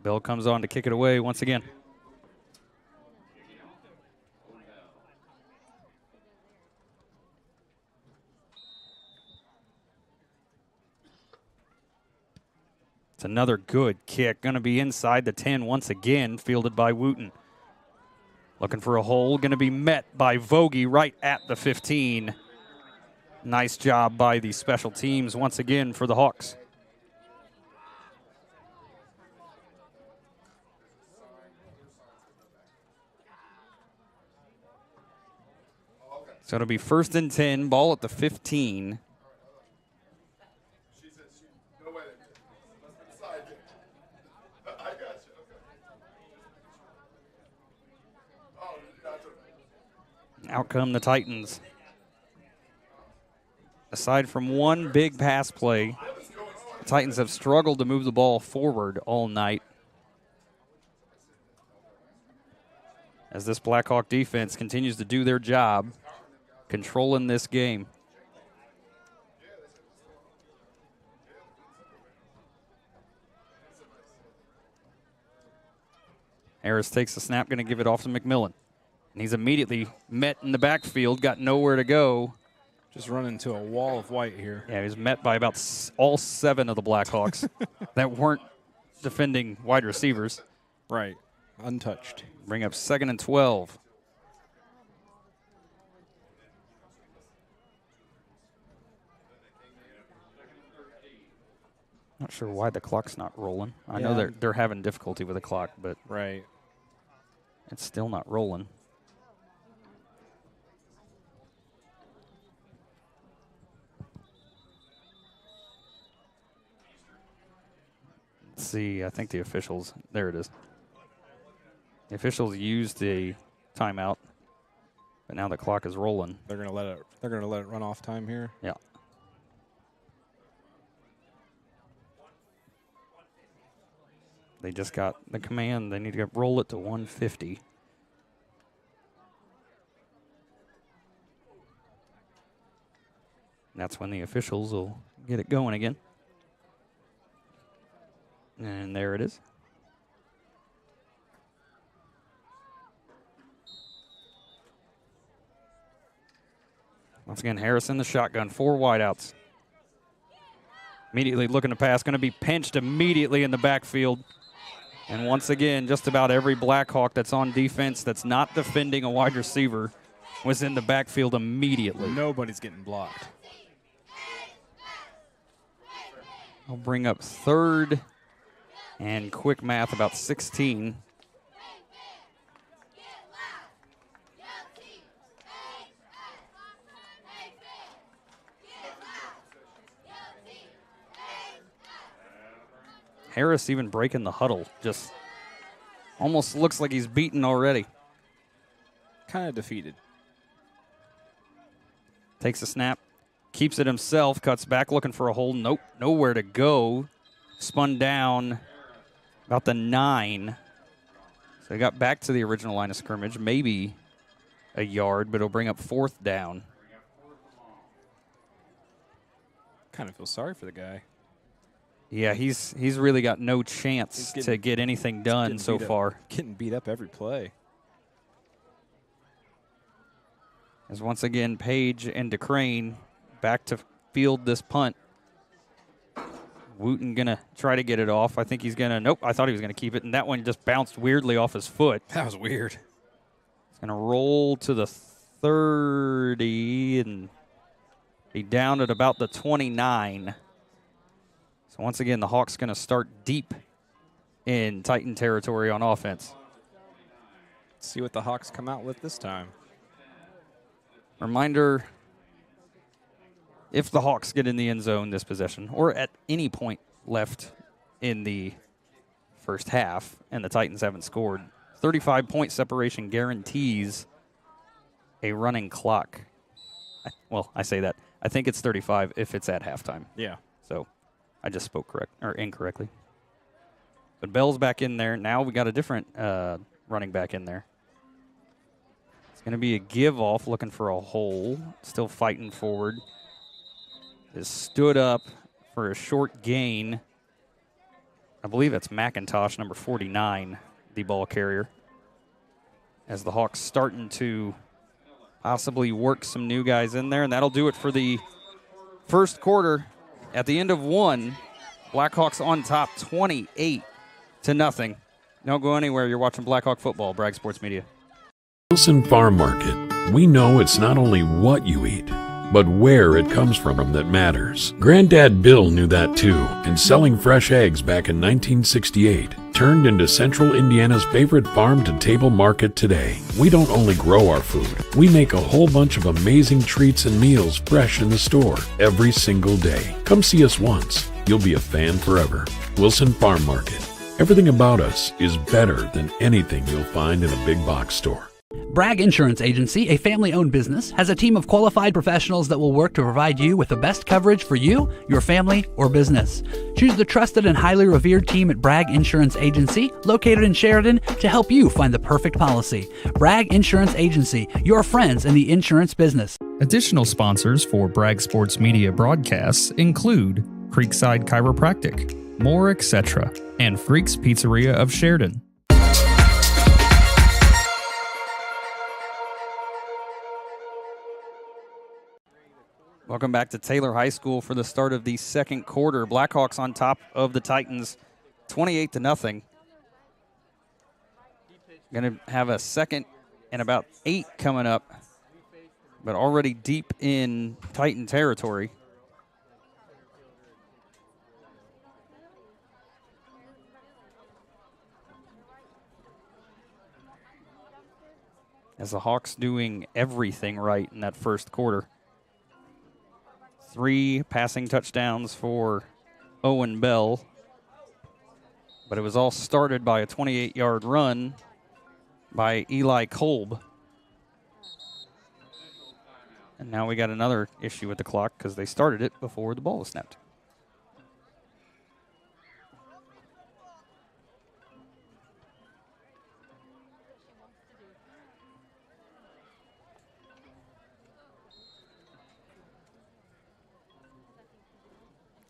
Speaker 5: Bell comes on to kick it away once again. It's another good kick. Going to be inside the 10 once again, fielded by Wooten. Looking for a hole. Going to be met by Vogie right at the 15. Nice job by the special teams once again for the Hawks. So it'll be 1st and 10, ball at the 15. Out come the Titans. Aside from one big pass play, the Titans have struggled to move the ball forward all night. As this Blackhawk defense continues to do their job controlling this game. Harris takes the snap, going to give it off to McMillan. And he's immediately met in the backfield, got nowhere to go.
Speaker 6: Just run into a wall of white here.
Speaker 5: Yeah, he was met by about all 7 of the Blackhawks that weren't defending wide receivers.
Speaker 6: Right, untouched.
Speaker 5: Bring up 2nd and 12. Not sure why the clock's not rolling. I know they're having difficulty with the clock, but
Speaker 6: right,
Speaker 5: it's still not rolling. Let's see, I think the officials, there it is. The officials used the timeout, but now the clock is rolling.
Speaker 6: They're gonna let it run off time here.
Speaker 5: Yeah. They just got the command. They need to roll it to 150. And that's when the officials will get it going again. And there it is. Once again, Harris in the shotgun, 4 wideouts. Immediately looking to pass, going to be pinched immediately in the backfield. And once again, just about every Blackhawk that's on defense that's not defending a wide receiver was in the backfield immediately.
Speaker 6: Nobody's getting blocked.
Speaker 5: I'll bring up 3rd and quick math, about 16. Harris even breaking the huddle. Just almost looks like he's beaten already.
Speaker 6: Kind of defeated.
Speaker 5: Takes a snap, keeps it himself, cuts back looking for a hole. Nope, nowhere to go. Spun down about the 9. So he got back to the original line of scrimmage, maybe a yard, but it'll bring up 4th down.
Speaker 6: Kind of feel sorry for the guy.
Speaker 5: Yeah, he's really got no chance to get anything done so far.
Speaker 6: Getting beat up every play.
Speaker 5: As once again, Page and DeCrane back to field this punt. Wooten going to try to get it off. I think he's going to, nope, I thought he was going to keep it, and that one just bounced weirdly off his foot.
Speaker 6: That was weird.
Speaker 5: It's going to roll to the 30 and be down at about the 29. So once again, the Hawks going to start deep in Titan territory on offense.
Speaker 6: Let's see what the Hawks come out with this time.
Speaker 5: Reminder, if the Hawks get in the end zone this possession, or at any point left in the first half, and the Titans haven't scored, 35-point separation guarantees a running clock. Well, I say that. I think it's 35 if it's at halftime.
Speaker 6: Yeah.
Speaker 5: So I just spoke incorrectly. But Bell's back in there. Now we got a different running back in there. It's going to be a give-off looking for a hole. Still fighting forward. Is stood up for a short gain. I believe that's McIntosh, number 49, the ball carrier. As the Hawks starting to possibly work some new guys in there. And that'll do it for the first quarter. At the end of 1, Blackhawks on top 28-0. Don't go anywhere. You're watching Blackhawk football, Bragg Sports Media.
Speaker 2: Wilson Farm Market. We know it's not only what you eat, but where it comes from that matters. Granddad Bill knew that too, and selling fresh eggs back in 1968 turned into Central Indiana's favorite farm-to-table market today. We don't only grow our food, we make a whole bunch of amazing treats and meals fresh in the store every single day. Come see us once. You'll be a fan forever. Wilson Farm Market. Everything about us is better than anything you'll find in a big box store.
Speaker 7: Bragg Insurance Agency, a family-owned business, has a team of qualified professionals that will work to provide you with the best coverage for you, your family, or business. Choose the trusted and highly revered team at Bragg Insurance Agency, located in Sheridan, to help you find the perfect policy. Bragg Insurance Agency, your friends in the insurance business.
Speaker 4: Additional sponsors for Bragg Sports Media broadcasts include Creekside Chiropractic, More Etc., and Freaks Pizzeria of Sheridan.
Speaker 5: Welcome back to Taylor High School for the start of the second quarter. Blackhawks on top of the Titans, 28-0. Going to have a second and about 8 coming up, but already deep in Titan territory. As the Hawks doing everything right in that first quarter. 3 passing touchdowns for Owen Bell, but it was all started by a 28-yard run by Eli Kolb. And now we got another issue with the clock because they started it before the ball was snapped.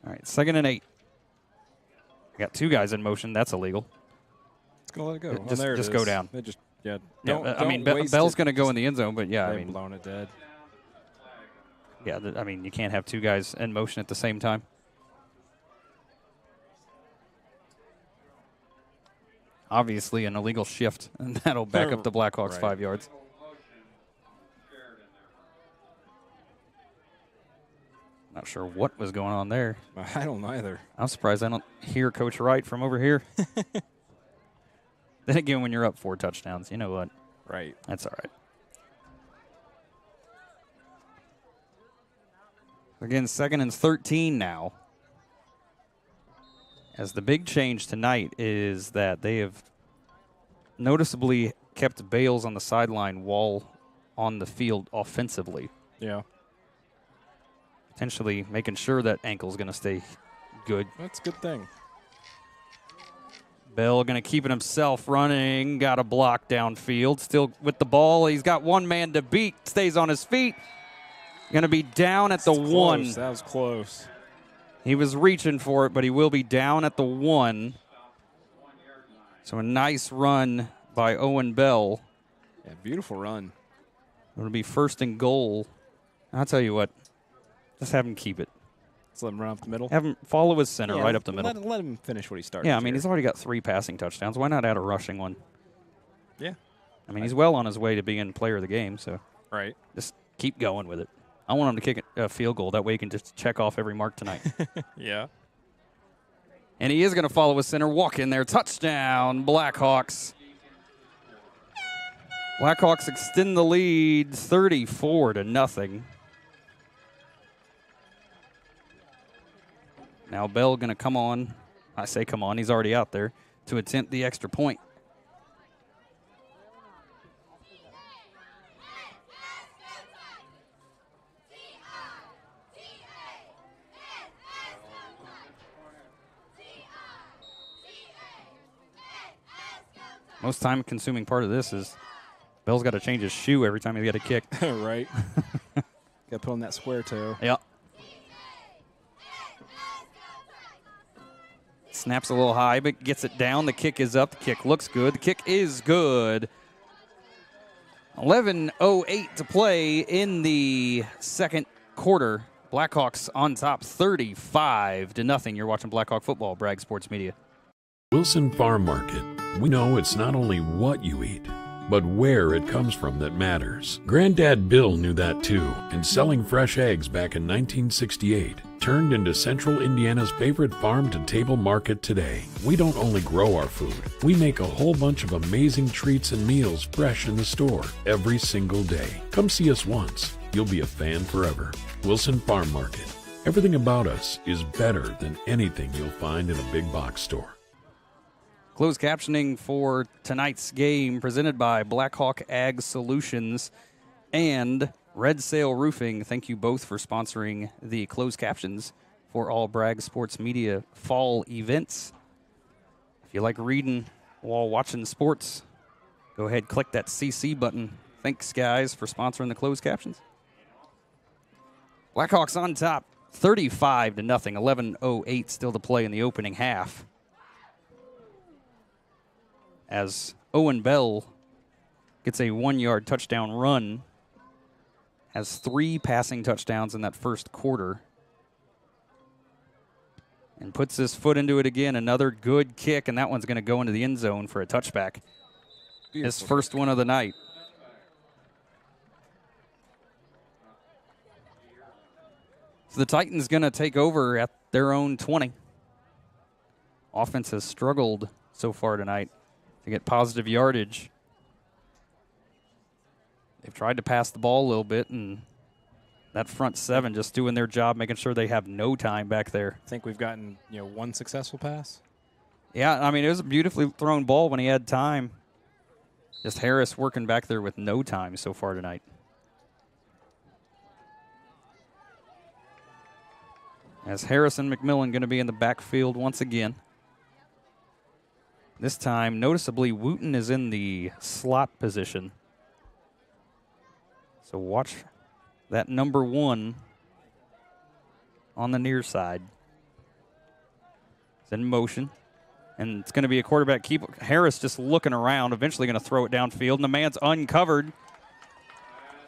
Speaker 5: All right, 2nd and 8. We got 2 guys in motion. That's illegal.
Speaker 6: It's going to let it go.
Speaker 5: Just go down.
Speaker 6: They just, yeah.
Speaker 5: I mean, Bell's going to go in the end zone, but yeah, I mean,
Speaker 6: blown it dead.
Speaker 5: Yeah, I mean, you can't have 2 guys in motion at the same time. Obviously, an illegal shift, and that'll back up the Blackhawks 5 yards. Not sure what was going on there.
Speaker 6: I don't either.
Speaker 5: I'm surprised I don't hear Coach Wright from over here. Then again, when you're up 4 touchdowns, you know what?
Speaker 6: Right.
Speaker 5: That's all right. Again, 2nd and 13 now. As the big change tonight is that they have noticeably kept Bales on the sideline while on the field offensively.
Speaker 6: Yeah.
Speaker 5: Potentially making sure that ankle's going to stay good.
Speaker 6: That's a good thing.
Speaker 5: Bell going to keep it himself running. Got a block downfield. Still with the ball. He's got one man to beat. Stays on his feet. Going to be down at the 1.
Speaker 6: That was close.
Speaker 5: He was reaching for it, but he will be down at the 1. So a nice run by Owen Bell.
Speaker 6: Yeah, beautiful run.
Speaker 5: It'll be 1st and goal. I'll tell you what. Just have him keep it.
Speaker 6: Let's let him run up the middle.
Speaker 5: Have him follow his center right up the middle.
Speaker 6: Let him finish what he started.
Speaker 5: Yeah, I mean, he's already got 3 passing touchdowns. Why not add a rushing one?
Speaker 6: Yeah.
Speaker 5: I mean, he's well on his way to being player of the game, so
Speaker 6: right.
Speaker 5: Just keep going with it. I want him to kick a field goal. That way he can just check off every mark tonight.
Speaker 6: Yeah.
Speaker 5: And he is going to follow his center, walk in there. Touchdown, Blackhawks. Blackhawks extend the lead 34-0. Now Bell going to come on. I say come on. He's already out there to attempt the extra point. Most time-consuming part of this is Bell's got to change his shoe every time he's got a kick.
Speaker 6: Right. Got to put on that square toe.
Speaker 5: Yeah. Snaps a little high, but gets it down. The kick is up. The kick looks good. The kick is good. 11:08 to play in the second quarter. Blackhawks on top 35-0. You're watching Blackhawk football, Bragg Sports Media.
Speaker 2: Wilson Farm Market. We know it's not only what you eat, but where it comes from that matters. Granddad Bill knew that too, and selling fresh eggs back in 1968, turned into Central Indiana's favorite farm-to-table market today. We don't only grow our food, we make a whole bunch of amazing treats and meals fresh in the store every single day. Come see us once. You'll be a fan forever. Wilson Farm Market. Everything about us is better than anything you'll find in a big box store.
Speaker 5: Closed captioning for tonight's game presented by Blackhawk Ag Solutions and Red Sail Roofing. Thank you both for sponsoring the closed captions for all Bragg Sports Media fall events. If you like reading while watching sports, go ahead, click that CC button. Thanks, guys, for sponsoring the closed captions. Blackhawks on top, 35-0, 11:08 still to play in the opening half. As Owen Bell gets a 1-yard touchdown run, has 3 passing touchdowns in that first quarter, and puts his foot into it again. Another good kick, and that one's going to go into the end zone for a touchback. His first one of the night. So the Titans going to take over at their own 20. Offense has struggled so far tonight to get positive yardage. They've tried to pass the ball a little bit, and that front 7 just doing their job, making sure they have no time back there.
Speaker 6: I think we've gotten, one successful pass.
Speaker 5: Yeah, I mean, it was a beautifully thrown ball when he had time. Just Harris working back there with no time so far tonight. As Harris and McMillan going to be in the backfield once again. This time, noticeably, Wooten is in the slot position. So watch that number 1 on the near side. It's in motion. And it's going to be a quarterback keep. Harris just looking around, eventually going to throw it downfield, and the man's uncovered.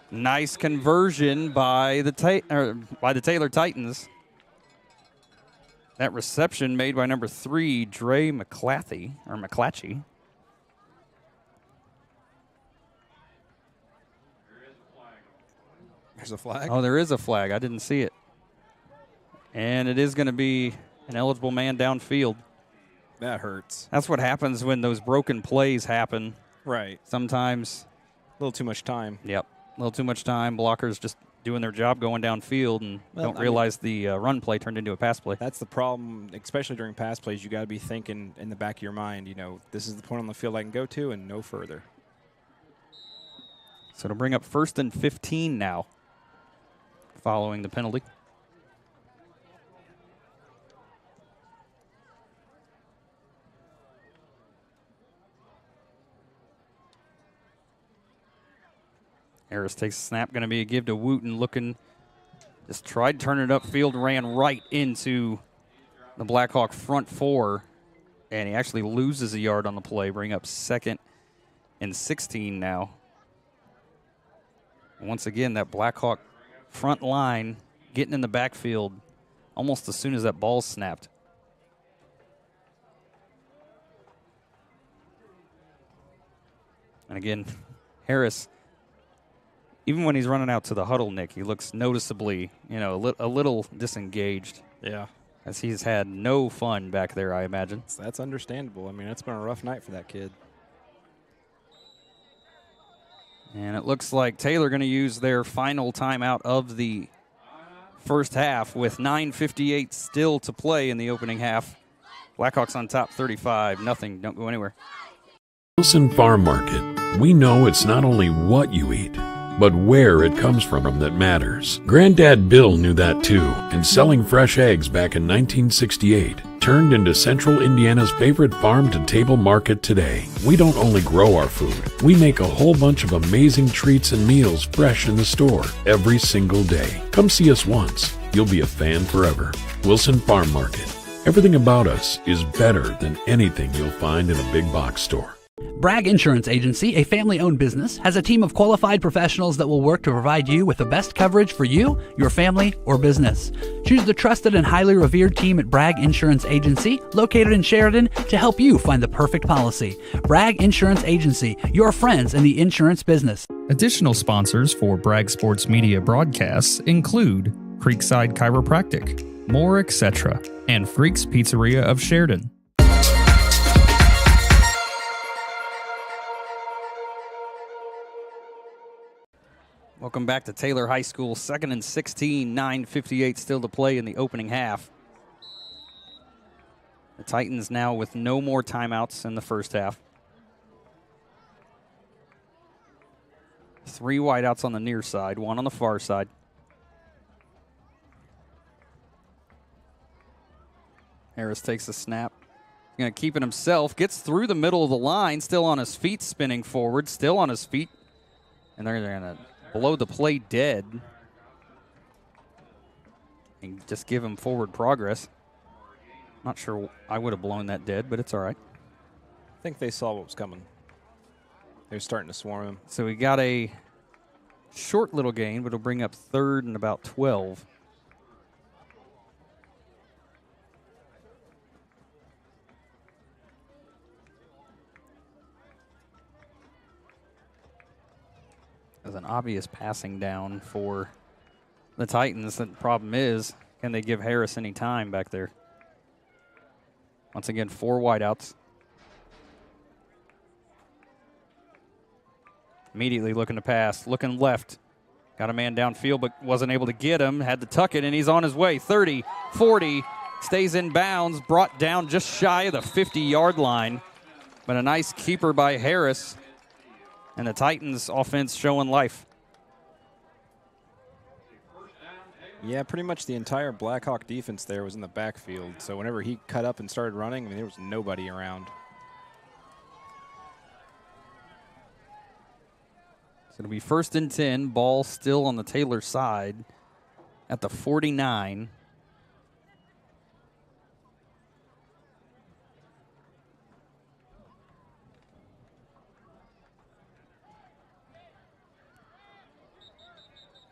Speaker 5: Nice conversion by the Taylor Titans. That reception made by number 3, Dre McClatchy.
Speaker 6: There's a flag.
Speaker 5: Oh, there is a flag. I didn't see it. And it is going to be an eligible man downfield.
Speaker 6: That hurts.
Speaker 5: That's what happens when those broken plays happen.
Speaker 6: Right.
Speaker 5: Sometimes.
Speaker 6: A little too much time.
Speaker 5: Yep. A little too much time. Blockers just doing their job going downfield and don't realize the run play turned into a pass play.
Speaker 6: That's the problem, especially during pass plays. You got to be thinking in the back of your mind, this is the point on the field I can go to and no further.
Speaker 5: So to bring up 1st and 15 now following the penalty. Harris takes a snap, going to be a give to Wooten, looking, just tried turning it upfield, ran right into the Blackhawk front 4, and he actually loses a yard on the play, bring up 2nd and 16 now. And once again, that Blackhawk front line getting in the backfield almost as soon as that ball's snapped. And again, Harris, even when he's running out to the huddle, Nick, he looks noticeably, a little disengaged.
Speaker 6: Yeah.
Speaker 5: As he's had no fun back there, I imagine.
Speaker 6: That's understandable. I mean, it's been a rough night for that kid.
Speaker 5: And it looks like Taylor going to use their final timeout of the first half with 9:58 still to play in the opening half. Blackhawks on top 35-0. Don't go anywhere.
Speaker 2: Wilson Farm Market. We know it's not only what you eat, but where it comes from that matters. Granddad Bill knew that too, and selling fresh eggs back in 1968 turned into Central Indiana's favorite farm-to-table market today. We don't only grow our food, we make a whole bunch of amazing treats and meals fresh in the store every single day. Come see us once. You'll be a fan forever. Wilson Farm Market. Everything about us is better than anything you'll find in a big box store.
Speaker 7: Bragg Insurance Agency, a family-owned business, has a team of qualified professionals that will work to provide you with the best coverage for you, your family, or business. Choose the trusted and highly revered team at Bragg Insurance Agency, located in Sheridan, to help you find the perfect policy. Bragg Insurance Agency, your friends in the insurance business.
Speaker 4: Additional sponsors for Bragg Sports Media broadcasts include Creekside Chiropractic, more etc., and Freaks Pizzeria of Sheridan.
Speaker 5: Welcome back to Taylor High School. 2nd and 16, 9:58 still to play in the opening half. The Titans now with no more timeouts in the first half. 3 wideouts on the near side, 1 on the far side. Harris takes the snap. He's going to keep it himself. Gets through the middle of the line, still on his feet, spinning forward, still on his feet. And they're going to blow the play dead and just give him forward progress. Not sure I would have blown that dead, but it's all right.
Speaker 6: I think they saw what was coming. They were starting to swarm him.
Speaker 5: So we got a short little gain, but it'll bring up 3rd and about 12. There's an obvious passing down for the Titans. The problem is, can they give Harris any time back there? Once again, 4 wideouts. Immediately looking to pass, looking left. Got a man downfield, but wasn't able to get him. Had to tuck it, and he's on his way. 30, 40, stays in bounds, brought down just shy of the 50-yard line. But a nice keeper by Harris. And the Titans offense showing life.
Speaker 6: Yeah, pretty much the entire Blackhawk defense there was in the backfield. So whenever he cut up and started running, there was nobody around.
Speaker 5: So it'll be 1st and 10. Ball still on the Taylor side at the 49.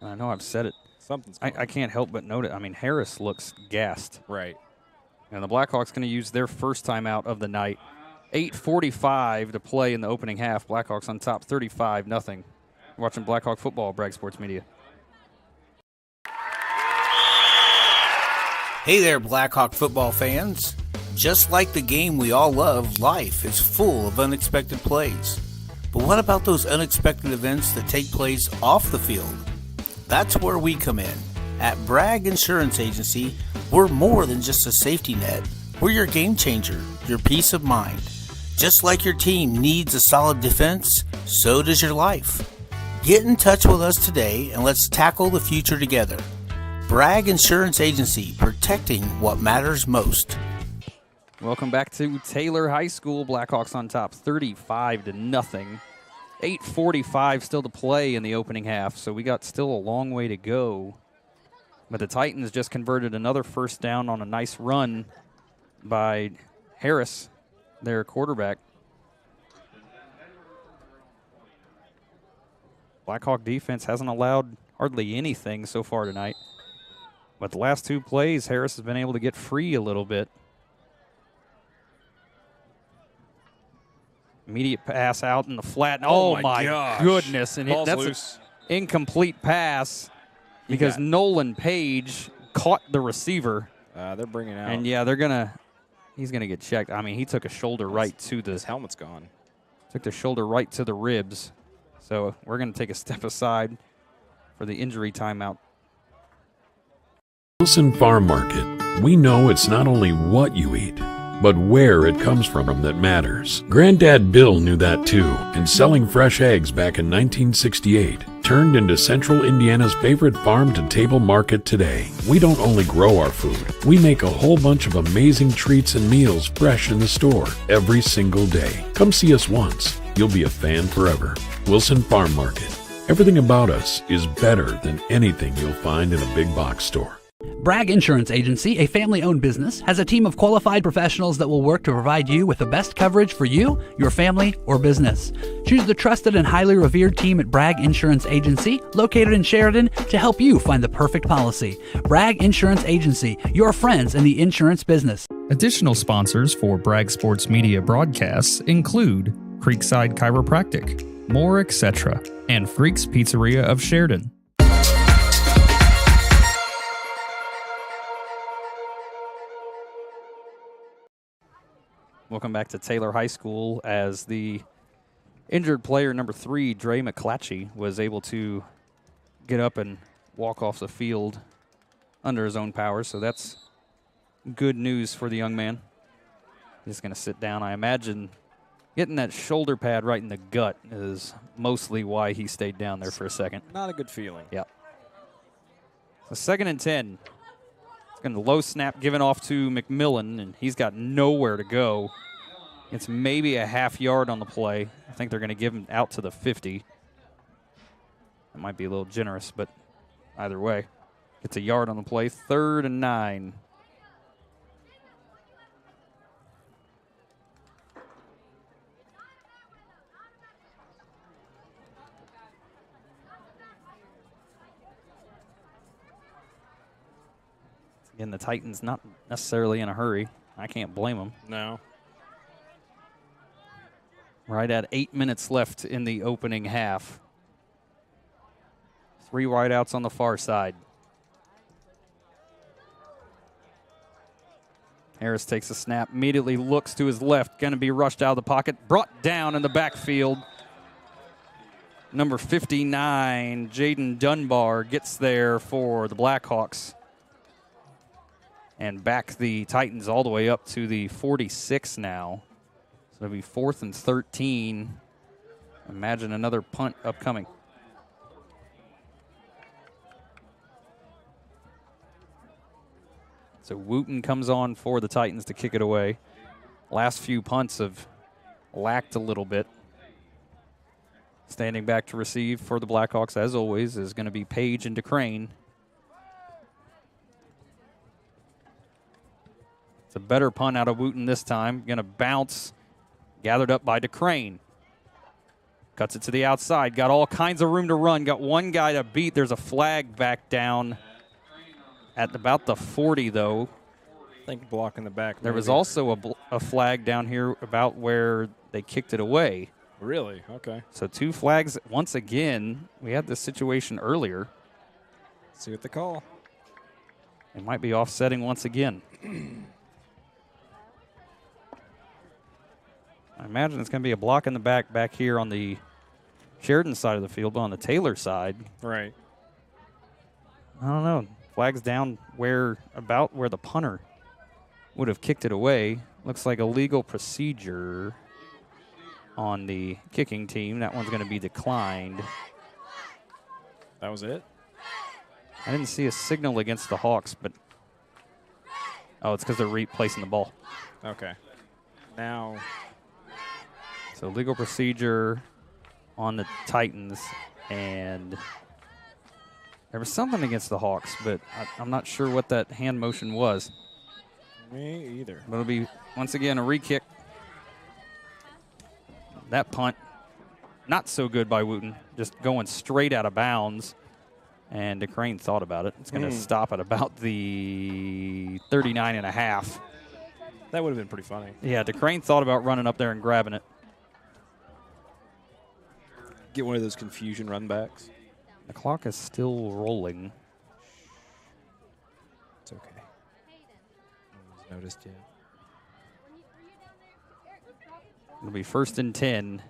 Speaker 5: I know I've said it.
Speaker 6: Something's
Speaker 5: I can't help but note it. I mean, Harris looks gassed.
Speaker 6: right.
Speaker 5: And the Blackhawks going to use their first timeout of the night. 8:45 to play in the opening half. Blackhawks on top 35-0. Watching Blackhawk football, Bragg Sports Media.
Speaker 3: Hey there, Blackhawk football fans. Just like the game we all love, life is full of unexpected plays. But what about those unexpected events that take place off the field? That's where we come in. At Bragg Insurance Agency, we're more than just a safety net. We're your game changer, your peace of mind. Just like your team needs a solid defense, so does your life. Get in touch with us today and let's tackle the future together. Bragg Insurance Agency, protecting what matters most.
Speaker 5: Welcome back to Taylor High School. Blackhawks on top 35-0. 8:45 still to play in the opening half, so we got still a long way to go. But the Titans just converted another first down on a nice run by Harris, their quarterback. Blackhawk defense hasn't allowed hardly anything so far tonight. But the last 2 plays, Harris has been able to get free a little bit. Immediate pass out in the flat. Oh my goodness. And that's
Speaker 6: loose.
Speaker 5: An incomplete pass because Nolan Page caught the receiver.
Speaker 6: They're bringing out.
Speaker 5: And, yeah, he's going to get checked. I mean, he took a shoulder right to the.
Speaker 6: His helmet's gone.
Speaker 5: Took the shoulder right to the ribs. So we're going to take a step aside for the injury timeout.
Speaker 2: Wilson Farm Market. We know it's not only what you eat, but where it comes from that matters. Granddad Bill knew that too, and selling fresh eggs back in 1968 turned into Central Indiana's favorite farm-to-table market today. We don't only grow our food, we make a whole bunch of amazing treats and meals fresh in the store every single day. Come see us once. You'll be a fan forever. Wilson Farm Market. Everything about us is better than anything you'll find in a big box store.
Speaker 7: Bragg Insurance Agency, a family-owned business, has a team of qualified professionals that will work to provide you with the best coverage for you, your family, or business. Choose the trusted and highly revered team at Bragg Insurance Agency, located in Sheridan, to help you find the perfect policy. Bragg Insurance Agency, your friends in the insurance business.
Speaker 4: Additional sponsors for Bragg Sports Media broadcasts include Creekside Chiropractic, more etc., and Freaks Pizzeria of Sheridan.
Speaker 5: We'll come back to Taylor High School as the injured player number 3, Dre McClatchy, was able to get up and walk off the field under his own power. So that's good news for the young man. He's going to sit down. I imagine getting that shoulder pad right in the gut is mostly why he stayed down there for a second.
Speaker 6: Not a good feeling.
Speaker 5: Yep. So 2nd and 10. It's going to low snap given off to McMillan, and he's got nowhere to go. It's maybe a half yard on the play. I think they're going to give him out to the 50. That might be a little generous, but either way, it's a yard on the play. 3rd and 9. Again, the Titans not necessarily in a hurry. I can't blame them.
Speaker 6: No.
Speaker 5: Right at 8 minutes left in the opening half. 3 wideouts on the far side. Harris takes a snap, immediately looks to his left, going to be rushed out of the pocket, brought down in the backfield. Number 59, Jaden Dunbar, gets there for the Blackhawks. And back the Titans all the way up to the 46 now. So it'll be 4th and 13. Imagine another punt upcoming. So Wooten comes on for the Titans to kick it away. Last few punts have lacked a little bit. Standing back to receive for the Blackhawks, as always, is going to be Page and DeCrane. It's a better punt out of Wooten this time. Going to bounce. Gathered up by DeCrane. Cuts it to the outside. Got all kinds of room to run. Got one guy to beat. There's a flag back down at about the 40, though.
Speaker 6: I think blocking the back.
Speaker 5: There
Speaker 6: maybe.
Speaker 5: was also a flag down here about where they kicked it away.
Speaker 6: Really? Okay.
Speaker 5: So 2 flags once again. We had this situation earlier.
Speaker 6: See what they call.
Speaker 5: It might be offsetting once again. I imagine it's going to be a block in the back here on the Sheridan side of the field, but on the Taylor side.
Speaker 6: Right.
Speaker 5: I don't know. Flag's down about where the punter would have kicked it away. Looks like a legal procedure on the kicking team. That one's going to be declined.
Speaker 6: That was it?
Speaker 5: I didn't see a signal against the Hawks, but oh, it's because they're replacing the ball.
Speaker 6: Okay. Now.
Speaker 5: So legal procedure on the Titans, and there was something against the Hawks, but I'm not sure what that hand motion was.
Speaker 6: Me either.
Speaker 5: But it'll be, once again, a re-kick. That punt, not so good by Wooten, just going straight out of bounds. And DeCrane thought about it. It's going to stop at about the 39 and a half.
Speaker 6: That would have been pretty funny.
Speaker 5: Yeah, DeCrane thought about running up there and grabbing it.
Speaker 6: Get one of those confusion run backs.
Speaker 5: The clock is still rolling.
Speaker 6: It's okay. No one's noticed yet.
Speaker 5: It'll be 1st and 10.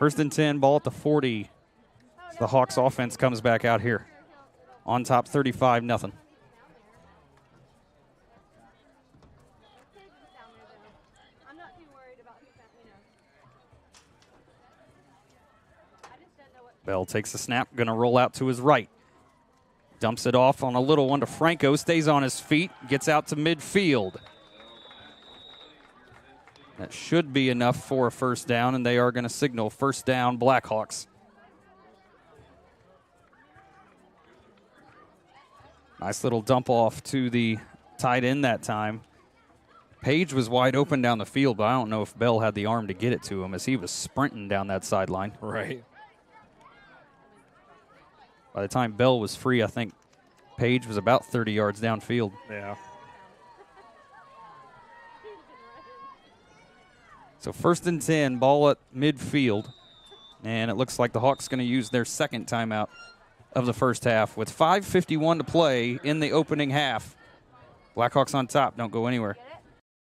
Speaker 5: First and 10, ball at the 40. The Hawks offense comes back out here. On top 35-0. Bell takes the snap, going to roll out to his right. Dumps it off on a little one to Franco, stays on his feet, gets out to midfield. That should be enough for a first down, and they are going to signal first down Blackhawks. Nice little dump off to the tight end that time. Page was wide open down the field, but I don't know if Bell had the arm to get it to him as he was sprinting down that sideline.
Speaker 6: Right.
Speaker 5: By the time Bell was free, I think Page was about 30 yards downfield.
Speaker 6: Yeah.
Speaker 5: So 1st and 10, ball at midfield. And it looks like the Hawks going to use their second timeout of the first half with 5:51 to play in the opening half. Blackhawks on top. Don't go anywhere.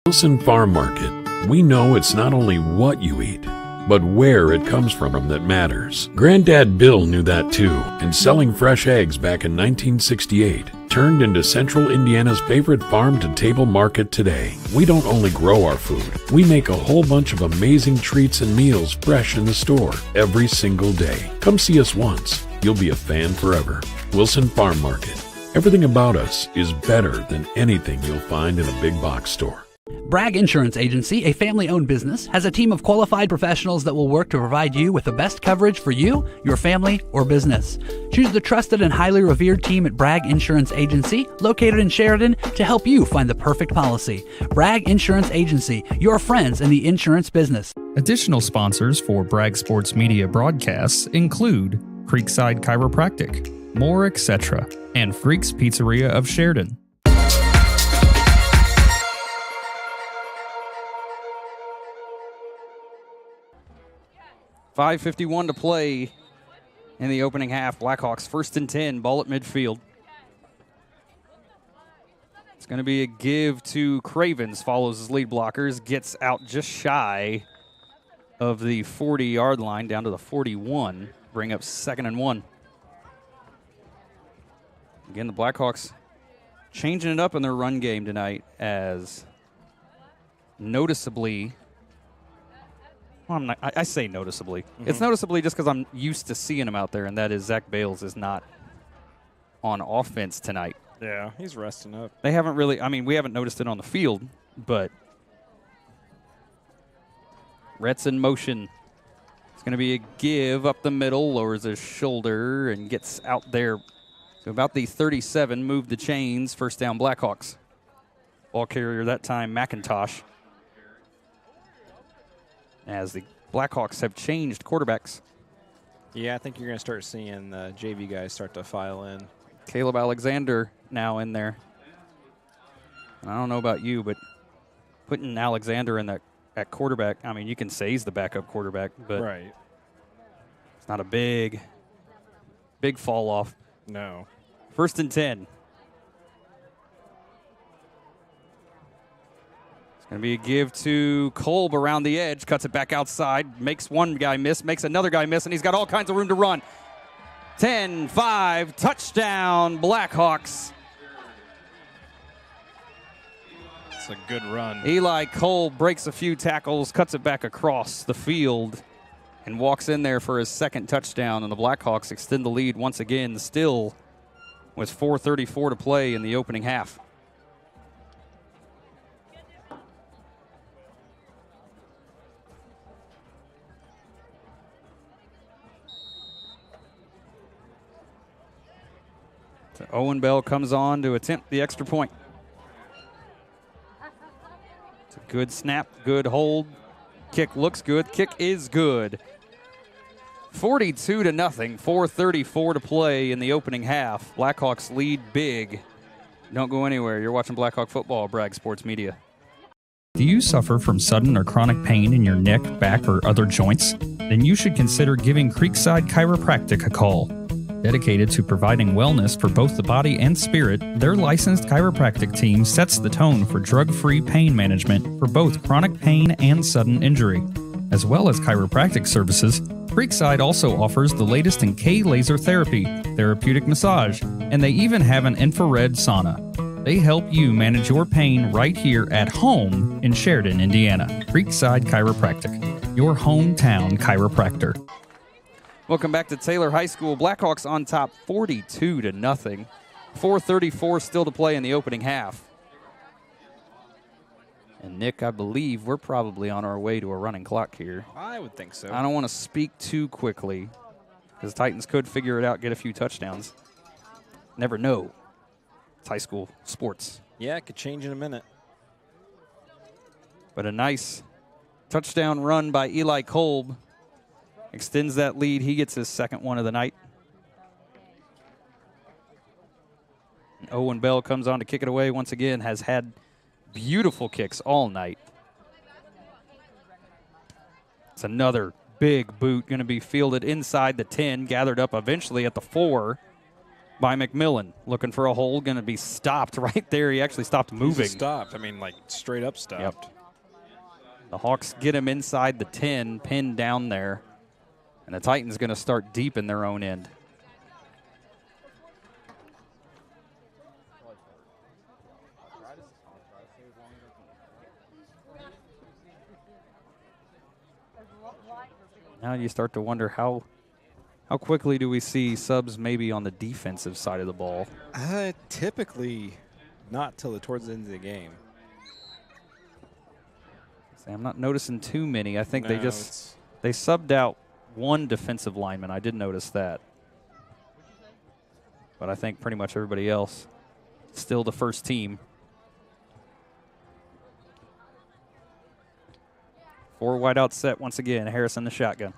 Speaker 2: Wilson Farm Market. We know it's not only what you eat, but where it comes from that matters. Granddad Bill knew that too, and selling fresh eggs back in 1968 turned into Central Indiana's favorite farm-to-table market today. We don't only grow our food, we make a whole bunch of amazing treats and meals fresh in the store every single day. Come see us once. You'll be a fan forever. Wilson Farm Market. Everything about us is better than anything you'll find in a big box store.
Speaker 7: Bragg Insurance Agency, a family-owned business, has a team of qualified professionals that will work to provide you with the best coverage for you, your family, or business. Choose the trusted and highly revered team at Bragg Insurance Agency, located in Sheridan, to help you find the perfect policy. Bragg Insurance Agency, your friends in the insurance business.
Speaker 4: Additional sponsors for Bragg Sports Media broadcasts include Creekside Chiropractic, More Etc., and Freaks Pizzeria of Sheridan.
Speaker 5: .551 to play in the opening half. Blackhawks 1st and 10, ball at midfield. It's going to be a give to Cravens, follows his lead blockers, gets out just shy of the 40-yard line, down to the 41, bring up 2nd and 1. Again, the Blackhawks changing it up in their run game tonight as noticeably... Well, I say noticeably. Mm-hmm. It's noticeably just because I'm used to seeing him out there, and that is Zach Bales is not on offense tonight.
Speaker 6: Yeah, he's resting up.
Speaker 5: They haven't really, we haven't noticed it on the field, but Rhett's in motion. It's going to be a give up the middle, lowers his shoulder, and gets out there to about the 37, move the chains, first down Blackhawks. Ball carrier that time, McIntosh. As the Blackhawks have changed quarterbacks.
Speaker 6: Yeah, I think you're going to start seeing the JV guys start to file in.
Speaker 5: Caleb Alexander now in there. And I don't know about you, but putting Alexander in at quarterback, you can say he's the backup quarterback, but
Speaker 6: right.
Speaker 5: It's not a big fall off.
Speaker 6: No.
Speaker 5: 1st and 10. Going to be a give to Kolb around the edge, cuts it back outside, makes one guy miss, makes another guy miss, and he's got all kinds of room to run. 10-5, touchdown, Blackhawks.
Speaker 6: It's a good run.
Speaker 5: Eli Kolb breaks a few tackles, cuts it back across the field, and walks in there for his second touchdown, and the Blackhawks extend the lead once again, still with 4:34 to play in the opening half. So Owen Bell comes on to attempt the extra point. It's a good snap, good hold. Kick looks good. Kick is good. 42-0, 4:34 to play in the opening half. Blackhawks lead big. Don't go anywhere. You're watching Blackhawk football, Bragg Sports Media.
Speaker 4: Do you suffer from sudden or chronic pain in your neck, back, or other joints? Then you should consider giving Creekside Chiropractic a call. Dedicated to providing wellness for both the body and spirit, their licensed chiropractic team sets the tone for drug-free pain management for both chronic pain and sudden injury. As well as chiropractic services, Creekside also offers the latest in K-laser therapy, therapeutic massage, and they even have an infrared sauna. They help you manage your pain right here at home in Sheridan, Indiana. Creekside Chiropractic, your hometown chiropractor.
Speaker 5: Welcome back to Taylor High School. Blackhawks on top 42-0. 4:34 still to play in the opening half. And Nick, I believe we're probably on our way to a running clock here.
Speaker 6: I would think so.
Speaker 5: I don't want to speak too quickly because Titans could figure it out, get a few touchdowns. Never know. It's high school sports.
Speaker 6: Yeah, it could change in a minute.
Speaker 5: But a nice touchdown run by Eli Kolb extends that lead. He gets his second one of the night. And Owen Bell comes on to kick it away once again, has had beautiful kicks all night. It's another big boot going to be fielded inside the 10, gathered up eventually at the 4. by McMillan. Looking for a hole, going to be stopped right there. He actually stopped moving.
Speaker 6: He stopped. I mean, like straight up stopped.
Speaker 5: Yep. The Hawks get him inside the 10, pinned down there. And the Titans going to start deep in their own end. Now you start to wonder how quickly do we see subs maybe on the defensive side of the ball?
Speaker 6: Typically not till towards the end of the game.
Speaker 5: I'm not noticing too many. I think
Speaker 6: No,
Speaker 5: they subbed out one defensive lineman. I did notice that. But I think pretty much everybody else still the first team. 4 wide out set once again. Harris in the shotgun.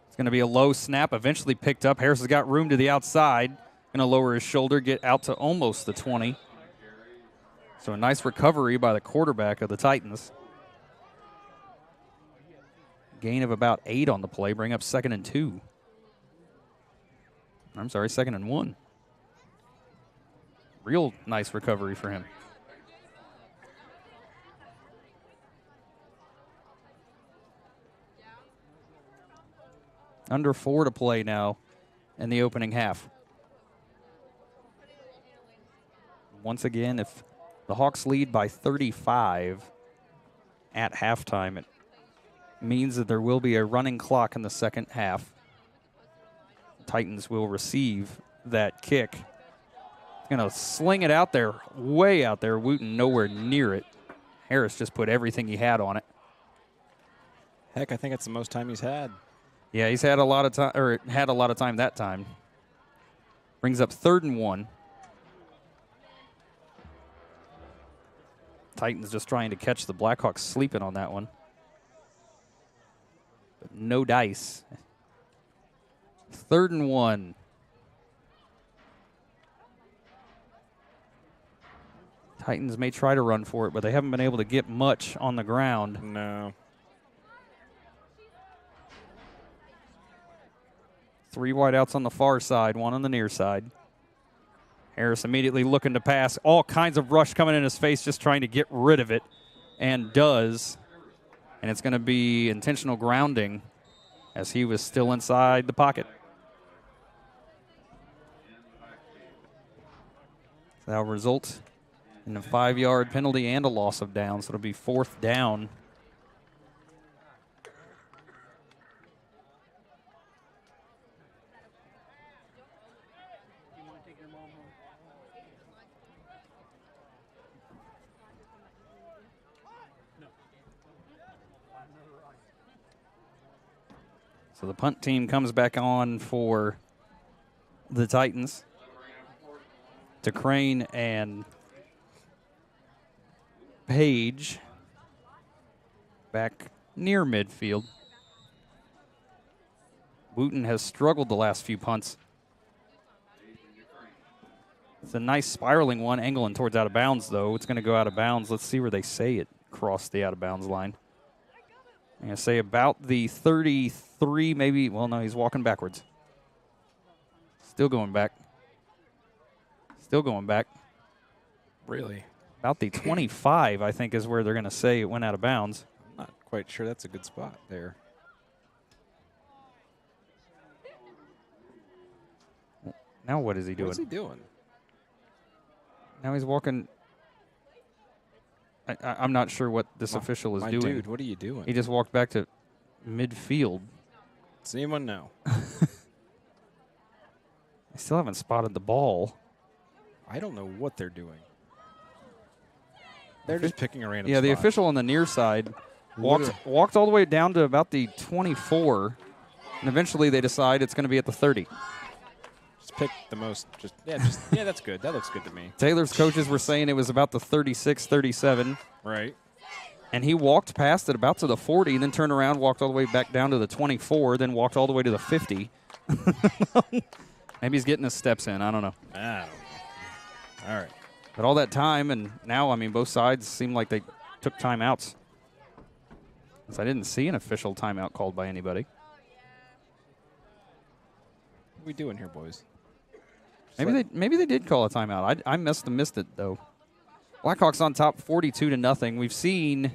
Speaker 5: It's going to be a low snap, eventually picked up. Harris has got room to the outside. Going to lower his shoulder, get out to almost the 20. So a nice recovery by the quarterback of the Titans. Gain of about 8 on the play, bring up 2nd and 2. I'm sorry, 2nd and 1. Real nice recovery for him. Under 4 to play now in the opening half. Once again, if the Hawks lead by 35 at halftime, it means that there will be a running clock in the second half. The Titans will receive that kick. Going to sling it out there, way out there. Wooten nowhere near it. Harris just put everything he had on it.
Speaker 6: Heck, I think it's the most time he's had.
Speaker 5: Yeah, he's had a lot of time, or had a lot of time that time. Brings up 3rd and 1. Titans just trying to catch the Blackhawks sleeping on that one. But no dice. 3rd and 1. Titans may try to run for it, but they haven't been able to get much on the ground.
Speaker 6: No.
Speaker 5: 3 wideouts on the far side, 1 on the near side. Harris immediately looking to pass. All kinds of rush coming in his face, just trying to get rid of it, and does. And it's going to be intentional grounding as he was still inside the pocket. That'll result in a 5-yard penalty and a loss of down, so it'll be 4th down. So the punt team comes back on for the Titans. To Crane and Page back near midfield. Wooten has struggled the last few punts. It's a nice spiraling one, angling towards out of bounds, though. It's going to go out of bounds. Let's see where they say it crossed the out of bounds line. I'm going to say about the 33, maybe. Well, no, he's walking backwards. Still going back. Still going back.
Speaker 6: Really?
Speaker 5: About the 25, I think, is where they're going to say it went out of bounds.
Speaker 6: I'm not quite sure that's a good spot there.
Speaker 5: Now what is he doing?
Speaker 6: What's he doing?
Speaker 5: Now he's walking. I'm not sure what this official is doing.
Speaker 6: Dude, what are you doing?
Speaker 5: He just walked back to midfield.
Speaker 6: Does anyone know?
Speaker 5: I still haven't spotted the ball.
Speaker 6: I don't know what they're doing. They're just picking a random
Speaker 5: Yeah, the
Speaker 6: spot.
Speaker 5: official on the near side walked all the way down to about the 24, and eventually they decide it's going to be at the 30.
Speaker 6: Just pick the most. Yeah, that's good. That looks good to me.
Speaker 5: Taylor's coaches were saying it was about the 36, 37.
Speaker 6: Right.
Speaker 5: And he walked past it about to the 40, then turned around, walked all the way back down to the 24, then walked all the way to the 50. Maybe he's getting his steps in. I don't know.
Speaker 6: All right.
Speaker 5: But all that time, and now, I mean, both sides seem like they took timeouts. So I didn't see an official timeout called by anybody.
Speaker 6: What are we doing here, boys?
Speaker 5: Maybe they did call a timeout. I must have missed it though. Blackhawks on top 42-0. We've seen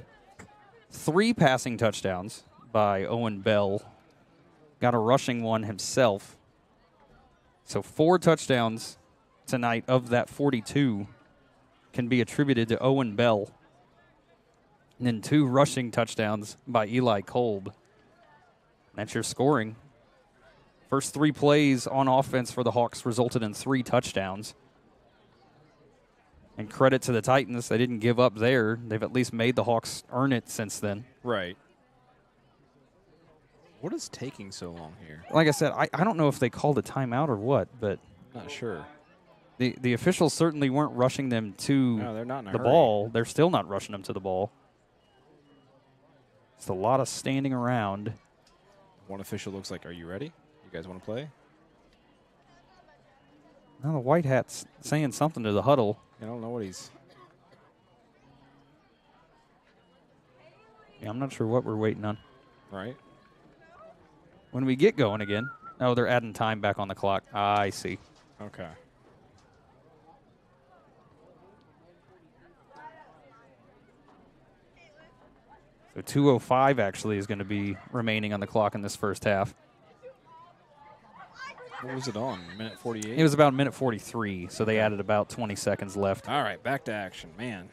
Speaker 5: 3 passing touchdowns by Owen Bell. Got a rushing one himself. So 4 touchdowns tonight of that 42 can be attributed to Owen Bell. And then 2 rushing touchdowns by Eli Kolb. That's your scoring. First 3 plays on offense for the Hawks resulted in 3 touchdowns. And credit to the Titans, they didn't give up there. They've at least made the Hawks earn it since then.
Speaker 6: Right. What is taking so long here?
Speaker 5: Like I said, I don't know if they called a timeout or what, but
Speaker 6: Not sure.
Speaker 5: the officials certainly weren't rushing them to
Speaker 6: No, they're not in a
Speaker 5: the
Speaker 6: hurry.
Speaker 5: ball. They're still not rushing them to the ball. It's a lot of standing around.
Speaker 6: One official looks like, are you ready? You guys want to play?
Speaker 5: Now the white hat's saying something to the huddle.
Speaker 6: I don't know what he's...
Speaker 5: Yeah, I'm not sure what we're waiting on.
Speaker 6: Right.
Speaker 5: When we get going again. Oh, they're adding time back on the clock. I see.
Speaker 6: Okay.
Speaker 5: So 2:05 actually is going to be remaining on the clock in this first half.
Speaker 6: What was it on? Minute 48?
Speaker 5: It was about minute 43, so they added about 20 seconds left.
Speaker 6: All right, back to action. Man.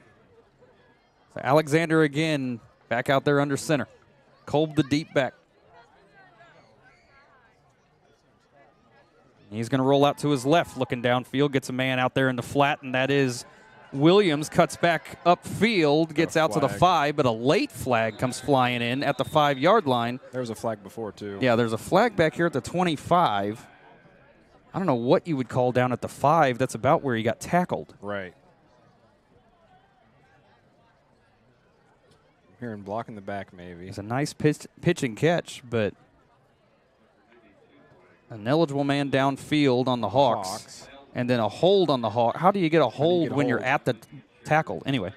Speaker 5: So Alexander again back out there under center. Kolb the deep back. He's going to roll out to his left, looking downfield, gets a man out there in the flat, and that is Williams. Cuts back upfield, gets out to the 5, but a late flag comes flying in at the 5-yard line.
Speaker 6: There was a flag before, too.
Speaker 5: Yeah, there's a flag back here at the 25. I don't know what you would call down at the 5. That's about where he got tackled.
Speaker 6: Right. Hearing block in the back, maybe.
Speaker 5: It's a nice pitch and catch, but an eligible man downfield on the Hawks. And then a hold on the Hawks. How do you get a hold when you're at the tackle? Anyway,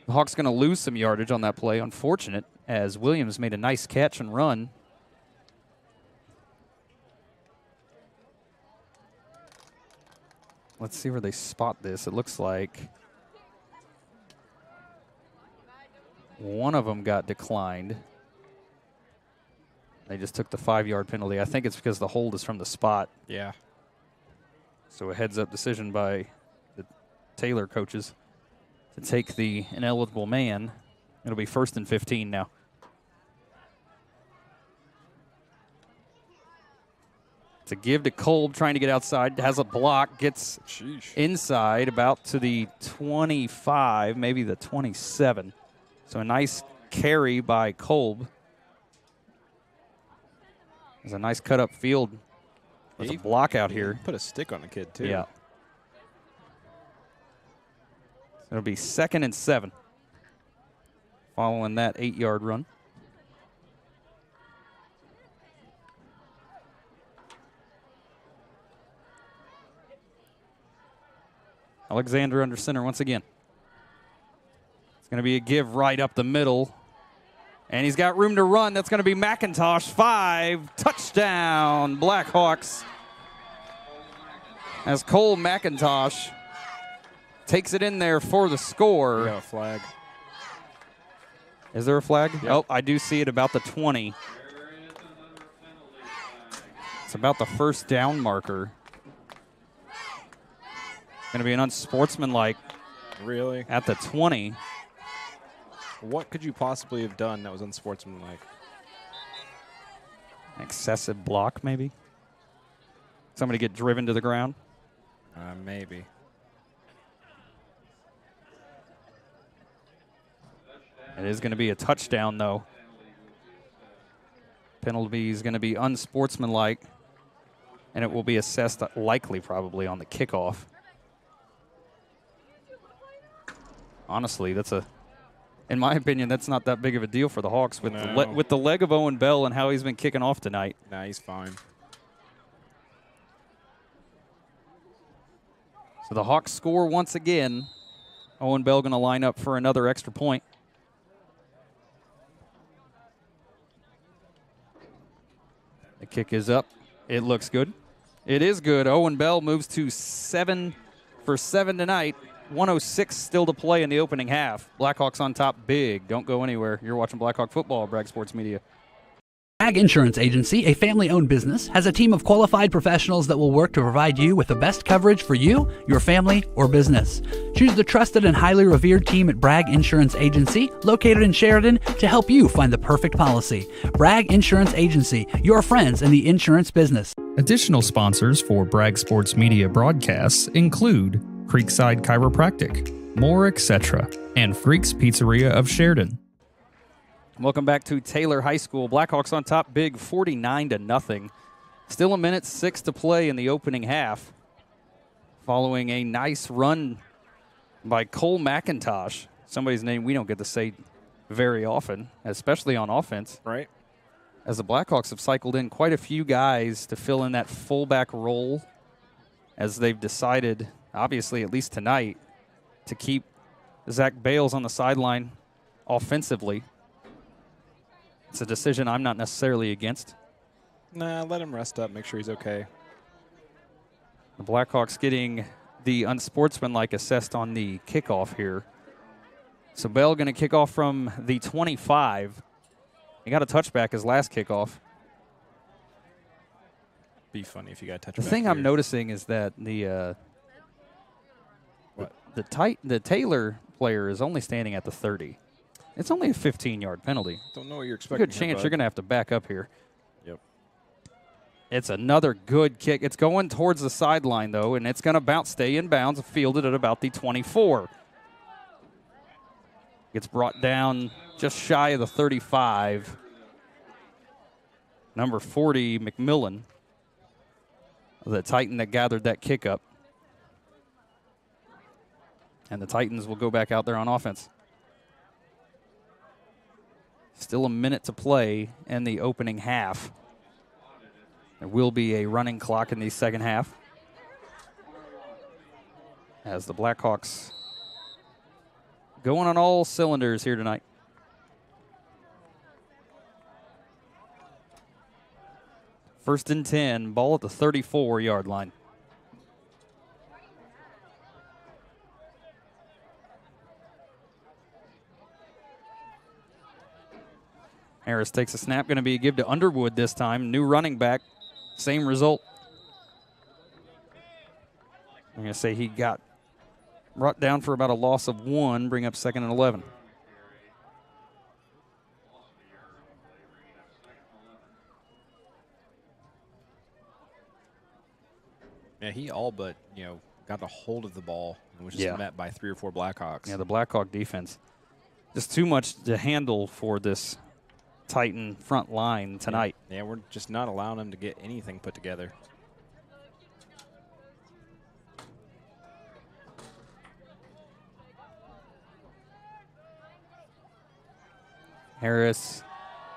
Speaker 5: the Hawks going to lose some yardage on that play. Unfortunate, as Williams made a nice catch and run. Let's see where they spot this. It looks like one of them got declined. They just took the 5-yard penalty. I think it's because the hold is from the spot.
Speaker 6: Yeah.
Speaker 5: So a heads-up decision by the Taylor coaches to take the ineligible man. It'll be 1st and 15 now. It's a give to Kolb trying to get outside. Has a block. Gets inside about to the 25, maybe the 27. So a nice carry by Kolb. There's a nice cut up field. There's a block out here.
Speaker 6: Put a stick on the kid, too.
Speaker 5: Yeah. It'll be 2nd and 7 following that 8-yard run. Alexander under center once again. It's going to be a give right up the middle. And he's got room to run. That's going to be McIntosh. 5, touchdown, Blackhawks. As Cole McIntosh takes it in there for the score.
Speaker 6: We got a flag.
Speaker 5: Is there a flag?
Speaker 6: Yep.
Speaker 5: Oh, I do see it about the 20. It's about the first down marker. Going to be an unsportsmanlike.
Speaker 6: Really?
Speaker 5: At the 20.
Speaker 6: What could you possibly have done that was unsportsmanlike?
Speaker 5: Excessive block, maybe? Somebody get driven to the ground?
Speaker 6: Maybe.
Speaker 5: It is going to be a touchdown, though. Penalty is going to be unsportsmanlike, and it will be assessed likely probably on the kickoff. Honestly, in my opinion, that's not that big of a deal for the Hawks with with the leg of Owen Bell and how he's been kicking off tonight.
Speaker 6: Nah, he's fine.
Speaker 5: So the Hawks score once again. Owen Bell going to line up for another extra point. The kick is up. It looks good. It is good. Owen Bell moves to 7 for 7 tonight. 106 still to play in the opening half. Blackhawks on top big. Don't go anywhere. You're watching Blackhawk football, Bragg Sports Media.
Speaker 7: Bragg Insurance Agency, a family-owned business, has a team of qualified professionals that will work to provide you with the best coverage for you, your family, or business. Choose the trusted and highly revered team at Bragg Insurance Agency, located in Sheridan, to help you find the perfect policy. Bragg Insurance Agency, your friends in the insurance business.
Speaker 4: Additional sponsors for Bragg Sports Media broadcasts include Creekside Chiropractic, More Etc., and Freaks Pizzeria of Sheridan.
Speaker 5: Welcome back to Taylor High School. Blackhawks on top big, 49-0. Still a minute 6 to play in the opening half. Following a nice run by Cole McIntosh, somebody's name we don't get to say very often, especially on offense.
Speaker 6: Right.
Speaker 5: As the Blackhawks have cycled in quite a few guys to fill in that fullback role, as they've decided, obviously at least tonight, to keep Zach Bales on the sideline offensively. It's a decision I'm not necessarily against.
Speaker 6: Nah, let him rest up, make sure he's okay.
Speaker 5: The Blackhawks getting the unsportsmanlike assessed on the kickoff here. So Bell going to kick off from the 25. He got a touchback his last kickoff.
Speaker 6: Be funny if you got a touchback.
Speaker 5: The thing
Speaker 6: here.
Speaker 5: I'm noticing is that the Taylor player is only standing at the 30. It's only a 15-yard penalty.
Speaker 6: Don't know what you're expecting.
Speaker 5: Good chance you're going to have to back up here.
Speaker 6: Yep.
Speaker 5: It's another good kick. It's going towards the sideline, though, and it's going to stay in bounds, fielded at about the 24. Gets brought down just shy of the 35. Number 40, McMillan, the Titan that gathered that kick up. And the Titans will go back out there on offense. Still a minute to play in the opening half. There will be a running clock in the second half, as the Blackhawks going on all cylinders here tonight. First and 10, ball at the 34-yard line. Harris takes a snap, going to be given to Underwood this time. New running back, same result. I'm going to say he got brought down for about a loss of 1, bring up 2nd and 11.
Speaker 6: Yeah, he all but, got a hold of the ball and was just met by 3 or 4 Blackhawks.
Speaker 5: Yeah, the Blackhawk defense. Just too much to handle for this Titan front line tonight.
Speaker 6: Yeah, we're just not allowing him to get anything put together.
Speaker 5: Harris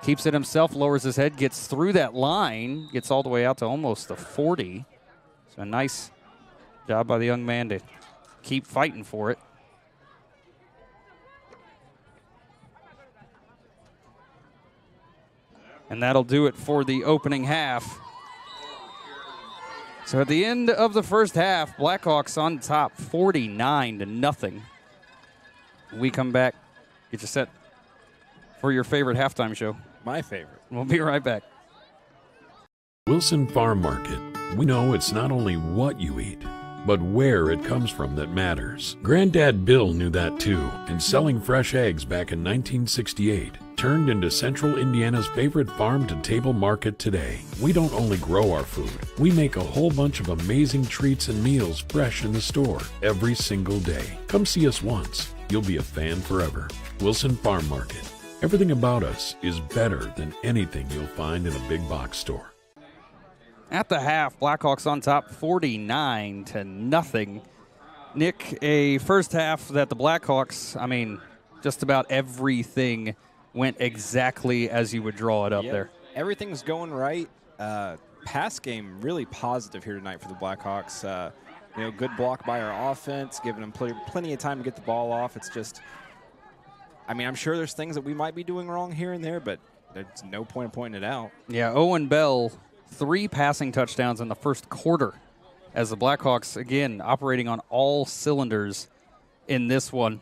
Speaker 5: keeps it himself, lowers his head, gets through that line, gets all the way out to almost the 40. So a nice job by the young man to keep fighting for it. And that'll do it for the opening half. So at the end of the first half, Blackhawks on top 49-0. We come back, get you set for your favorite halftime show.
Speaker 6: My favorite.
Speaker 5: We'll be right back.
Speaker 2: Wilson Farm Market. We know it's not only what you eat, but where it comes from that matters. Granddad Bill knew that too, and selling fresh eggs back in 1968 turned into Central Indiana's favorite farm-to-table market today. We don't only grow our food, we make a whole bunch of amazing treats and meals fresh in the store every single day. Come see us once. You'll be a fan forever. Wilson Farm Market. Everything about us is better than anything you'll find in a big box store.
Speaker 5: At the half, Blackhawks on top 49-0. Nick, a first half that the Blackhawks, just about everything went exactly as you would draw it up there.
Speaker 6: Everything's going right. Pass game really positive here tonight for the Blackhawks. Good block by our offense, giving them plenty of time to get the ball off. It's just, I'm sure there's things that we might be doing wrong here and there, but there's no point in pointing it out.
Speaker 5: Yeah, Owen Bell 3 passing touchdowns in the first quarter as the Blackhawks, again, operating on all cylinders in this one.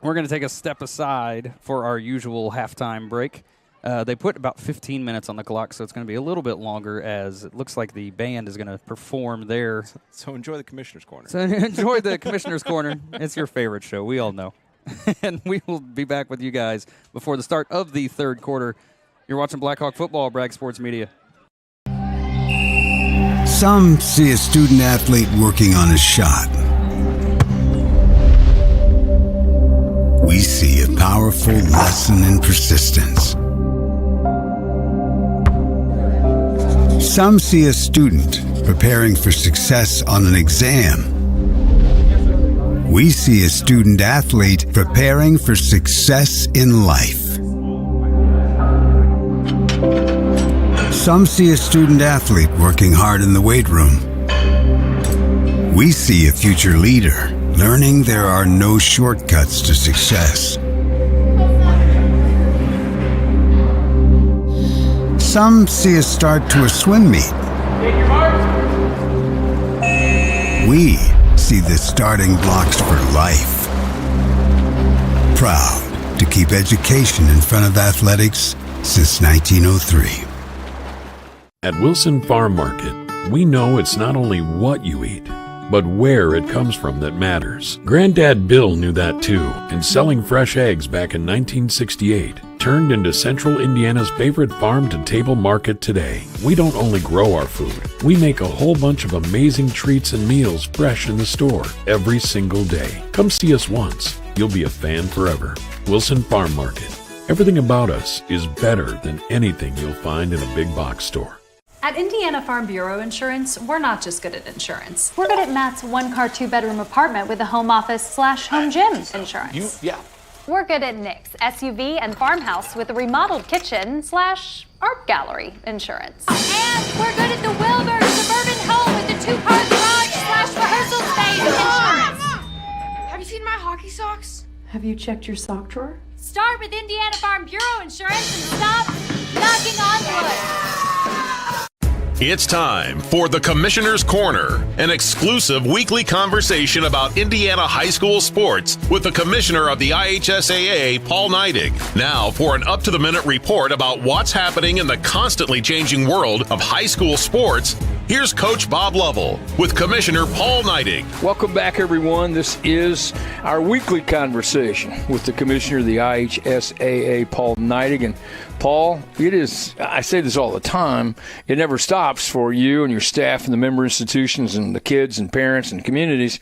Speaker 5: We're going to take a step aside for our usual halftime break. They put about 15 minutes on the clock, so it's going to be a little bit longer as it looks like the band is going to perform there.
Speaker 6: So enjoy the Commissioner's Corner.
Speaker 5: So enjoy the Commissioner's Corner. It's your favorite show. We all know. And we will be back with you guys before the start of the third quarter. You're watching Blackhawk football, Bragg Sports Media.
Speaker 1: Some see a student athlete working on a shot. We see a powerful lesson in persistence. Some see a student preparing for success on an exam. We see a student athlete preparing for success in life. Some see a student athlete working hard in the weight room. We see a future leader learning there are no shortcuts to success. Some see a start to a swim meet. We see the starting blocks for life. Proud to keep education in front of athletics since 1903.
Speaker 2: At Wilson Farm Market, we know it's not only what you eat, but where it comes from that matters. Granddad Bill knew that too, and selling fresh eggs back in 1968 turned into Central Indiana's favorite farm-to-table market today. We don't only grow our food, we make a whole bunch of amazing treats and meals fresh in the store every single day. Come see us once. You'll be a fan forever. Wilson Farm Market. Everything about us is better than anything you'll find in a big box store.
Speaker 8: At Indiana Farm Bureau Insurance, we're not just good at insurance. We're good at Matt's one-car, two-bedroom apartment with a home office/home gym insurance. We're good at Nick's SUV and farmhouse with a remodeled kitchen/art gallery insurance.
Speaker 9: And we're good at the Wilbur suburban home with the two-car garage/rehearsal space insurance.
Speaker 10: Have you seen my hockey socks?
Speaker 8: Have you checked your sock drawer?
Speaker 9: Start with Indiana Farm Bureau Insurance and stop knocking on wood.
Speaker 11: It's time for the Commissioner's Corner, an exclusive weekly conversation about Indiana high school sports with the Commissioner of the IHSAA, Paul Neidig. Now for an up-to-the-minute report about what's happening in the constantly changing world of high school sports, here's Coach Bob Lovell with Commissioner Paul Neidig.
Speaker 12: Welcome back, everyone. This is our weekly conversation with the Commissioner of the IHSAA, Paul Neidig. And Paul, it is, I say this all the time, it never stops for you and your staff and the member institutions and the kids and parents and communities.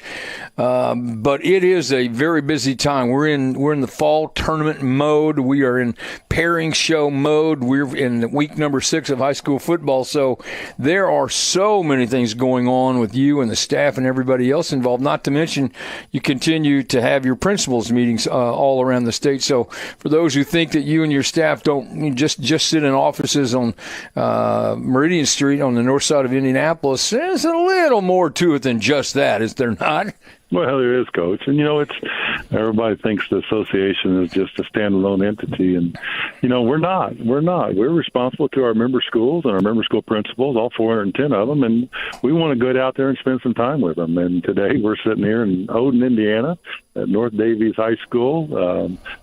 Speaker 12: But it is a very busy time. We're in the fall tournament mode. We are in pairing show mode. We're in week number 6 of high school football. So there are so many things going on with you and the staff and everybody else involved, not to mention you continue to have your principals meetings all around the state. So for those who think that you and your staff don't just sit in offices on Meridian Street on the north side of Indianapolis, there's a little more to it than just that, is there not?
Speaker 13: Well, there is, Coach. And, it's everybody thinks the association is just a standalone entity. And, we're not. We're responsible to our member schools and our member school principals, all 410 of them. And we want to get out there and spend some time with them. And today we're sitting here in Odin, Indiana, at North Davies High School,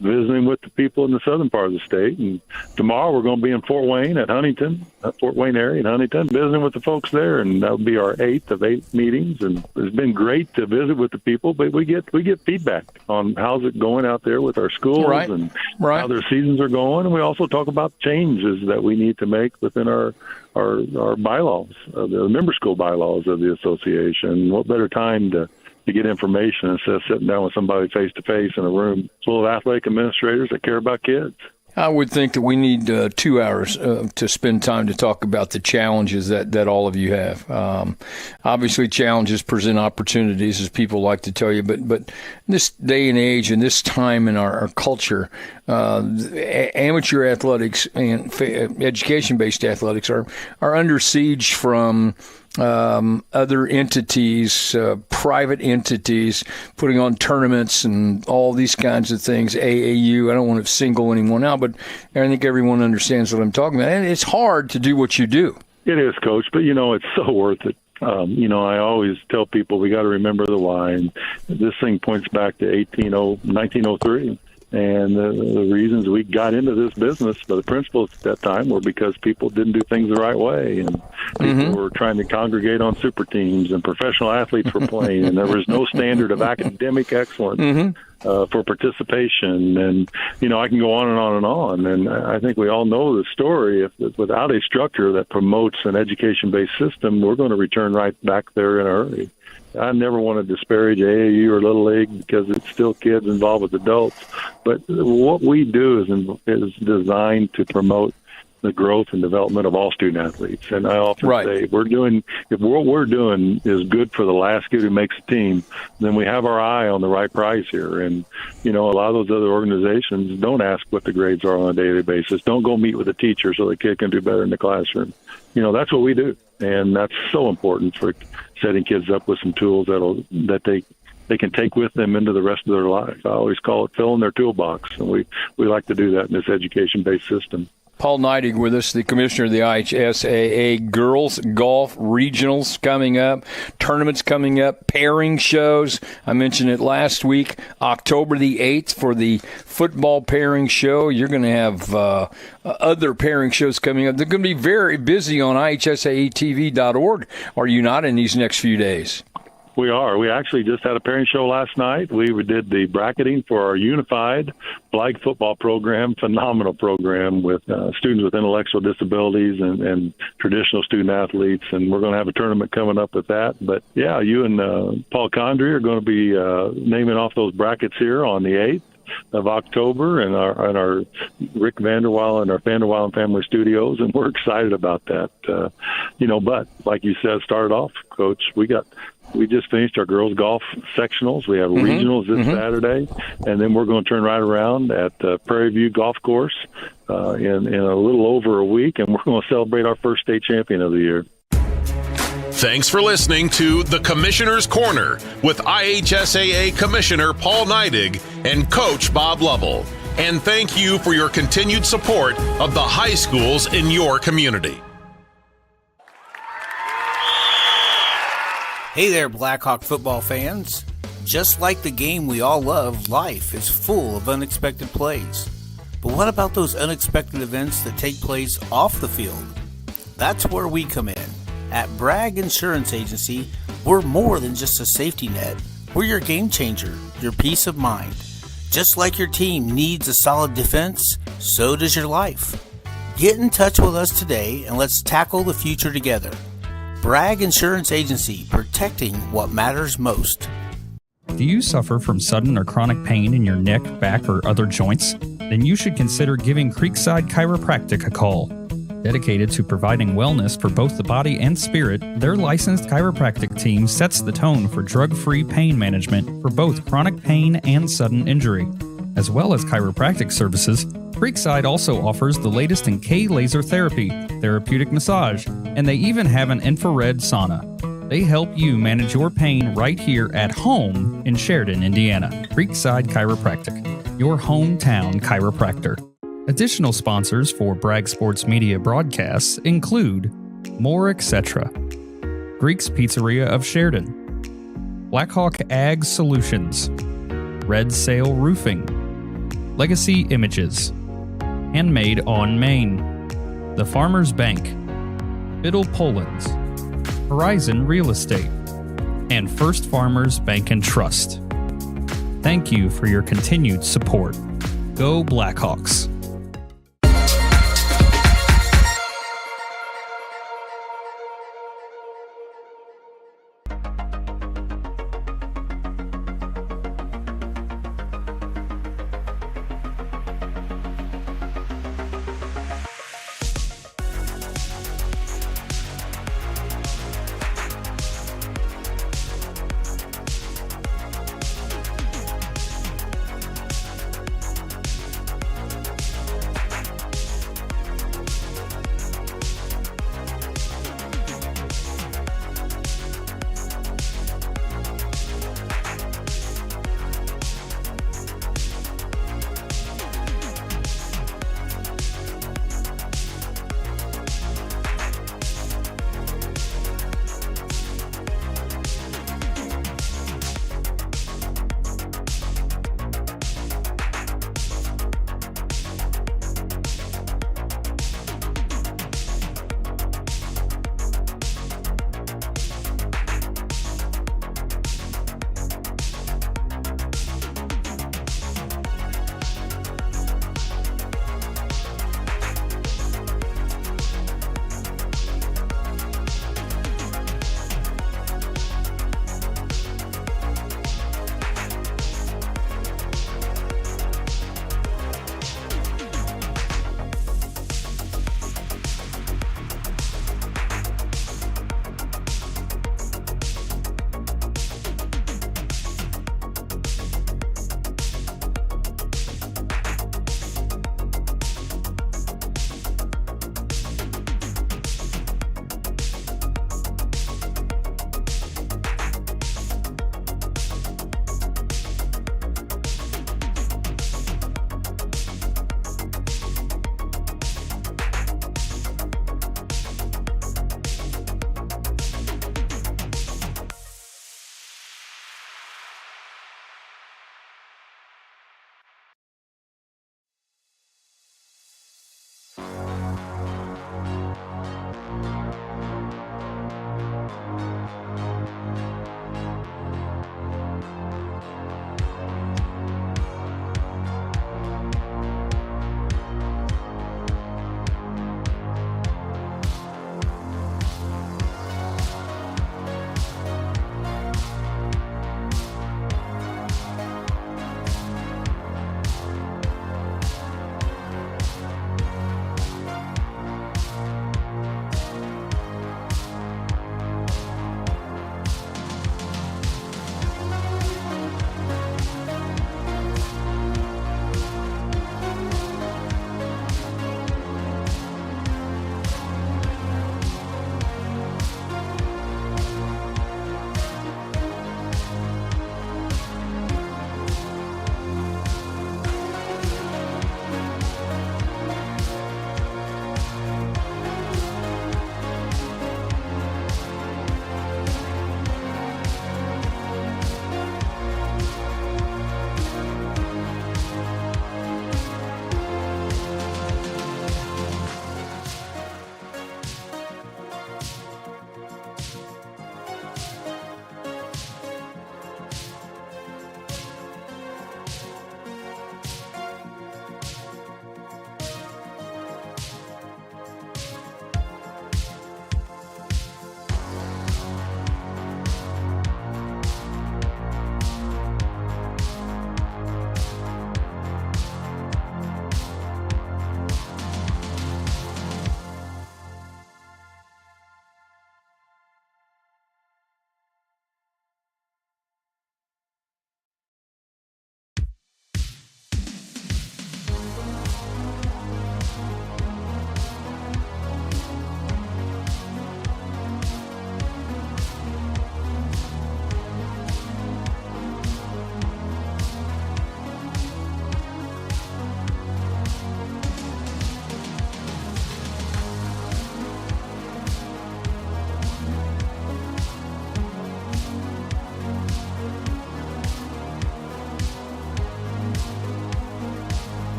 Speaker 13: visiting with the people in the southern part of the state. And tomorrow we're going to be in Fort Wayne at Huntington, Fort Wayne area in Huntington, visiting with the folks there. And that will be our 8th of 8 meetings. And it's been great to visit with the people, but we get feedback on how's it going out there with our schools and how their seasons are going. And we also talk about changes that we need to make within our bylaws, the member school bylaws of the association. What better time to get information instead of sitting down with somebody face to face in a room full of athletic administrators that care about kids.
Speaker 12: I would think that we need 2 hours to spend time to talk about the challenges that all of you have. Obviously, challenges present opportunities, as people like to tell you, but this day and age and this time in our culture, amateur athletics and education-based athletics are under siege from other entities, private entities, putting on tournaments and all these kinds of things. AAU, I don't want to single anyone out, but I think everyone understands what I'm talking about. And it's hard to do what you do.
Speaker 13: It is, Coach, but, it's so worth it. I always tell people we got to remember the why. And this thing points back to 1903. And the reasons we got into this business by the principals at that time were because people didn't do things the right way. And people were trying to congregate on super teams, and professional athletes were playing. And there was no standard of academic excellence for participation. And, I can go on and on and on. And I think we all know the story. If without a structure that promotes an education-based system, we're going to return right back there in a hurry. I never want to disparage AAU or Little League because it's still kids involved with adults. But what we do is designed to promote the growth and development of all student athletes. And I often say if what we're doing is good for the last kid who makes a team, then we have our eye on the right prize here. And, a lot of those other organizations don't ask what the grades are on a daily basis. Don't go meet with a teacher so the kid can do better in the classroom. That's what we do. And that's so important for setting kids up with some tools that they can take with them into the rest of their life. I always call it filling their toolbox, and we like to do that in this education-based system.
Speaker 12: Paul Neidig with us, the commissioner of the IHSAA. Girls golf regionals coming up, tournaments coming up, pairing shows. I mentioned it last week, October the 8th for the football pairing show. You're going to have other pairing shows coming up. They're going to be very busy on IHSAATV.org, are you not, in these next few days?
Speaker 13: We are. We actually just had a pairing show last night. We did the bracketing for our unified flag football program, phenomenal program with students with intellectual disabilities and traditional student athletes, and we're going to have a tournament coming up with that. But, yeah, you and Paul Condry are going to be naming off those brackets here on the 8th of October in our Rick Vanderweilen and our Vanderweilen Family Studios, and we're excited about that. But like you said, started off, Coach, we just finished our girls golf sectionals. We have regionals this Saturday, and then we're going to turn right around at Prairie View Golf Course in a little over a week, and we're going to celebrate our first state champion of the year.
Speaker 11: Thanks for listening to The Commissioner's Corner with IHSAA Commissioner Paul Neidig and Coach Bob Lovell. And thank you for your continued support of the high schools in your community.
Speaker 3: Hey there, Blackhawk football fans. Just like the game we all love, life is full of unexpected plays. But what about those unexpected events that take place off the field? That's where we come in. At Bragg Insurance Agency, we're more than just a safety net. We're your game changer, your peace of mind. Just like your team needs a solid defense, so does your life. Get in touch with us today and let's tackle the future together. Bragg Insurance Agency, protecting what matters most.
Speaker 4: Do you suffer from sudden or chronic pain in your neck, back, or other joints? Then you should consider giving Creekside Chiropractic a call. Dedicated to providing wellness for both the body and spirit, their licensed chiropractic team sets the tone for drug-free pain management for both chronic pain and sudden injury. As well as chiropractic services, Creekside also offers the latest in K-laser therapy, therapeutic massage, and they even have an infrared sauna. They help you manage your pain right here at home in Sheridan, Indiana. Creekside Chiropractic, your hometown chiropractor. Additional sponsors for Bragg Sports Media broadcasts include More Etc., Greek's Pizzeria of Sheridan, Blackhawk Ag Solutions, Red Sail Roofing, Legacy Images, Handmade on Maine, The Farmers Bank, Biddle Poland's, Horizon Real Estate, and First Farmers Bank and Trust. Thank you for your continued support. Go Blackhawks!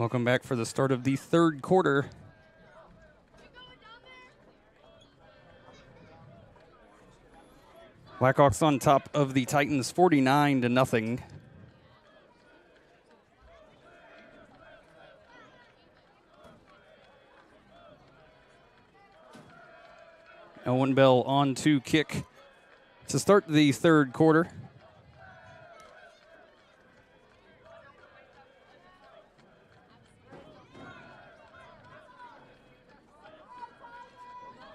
Speaker 5: Welcome back for the start of the third quarter. Blackhawks on top of the Titans 49-0. Owen Bell on to kick to start the third quarter.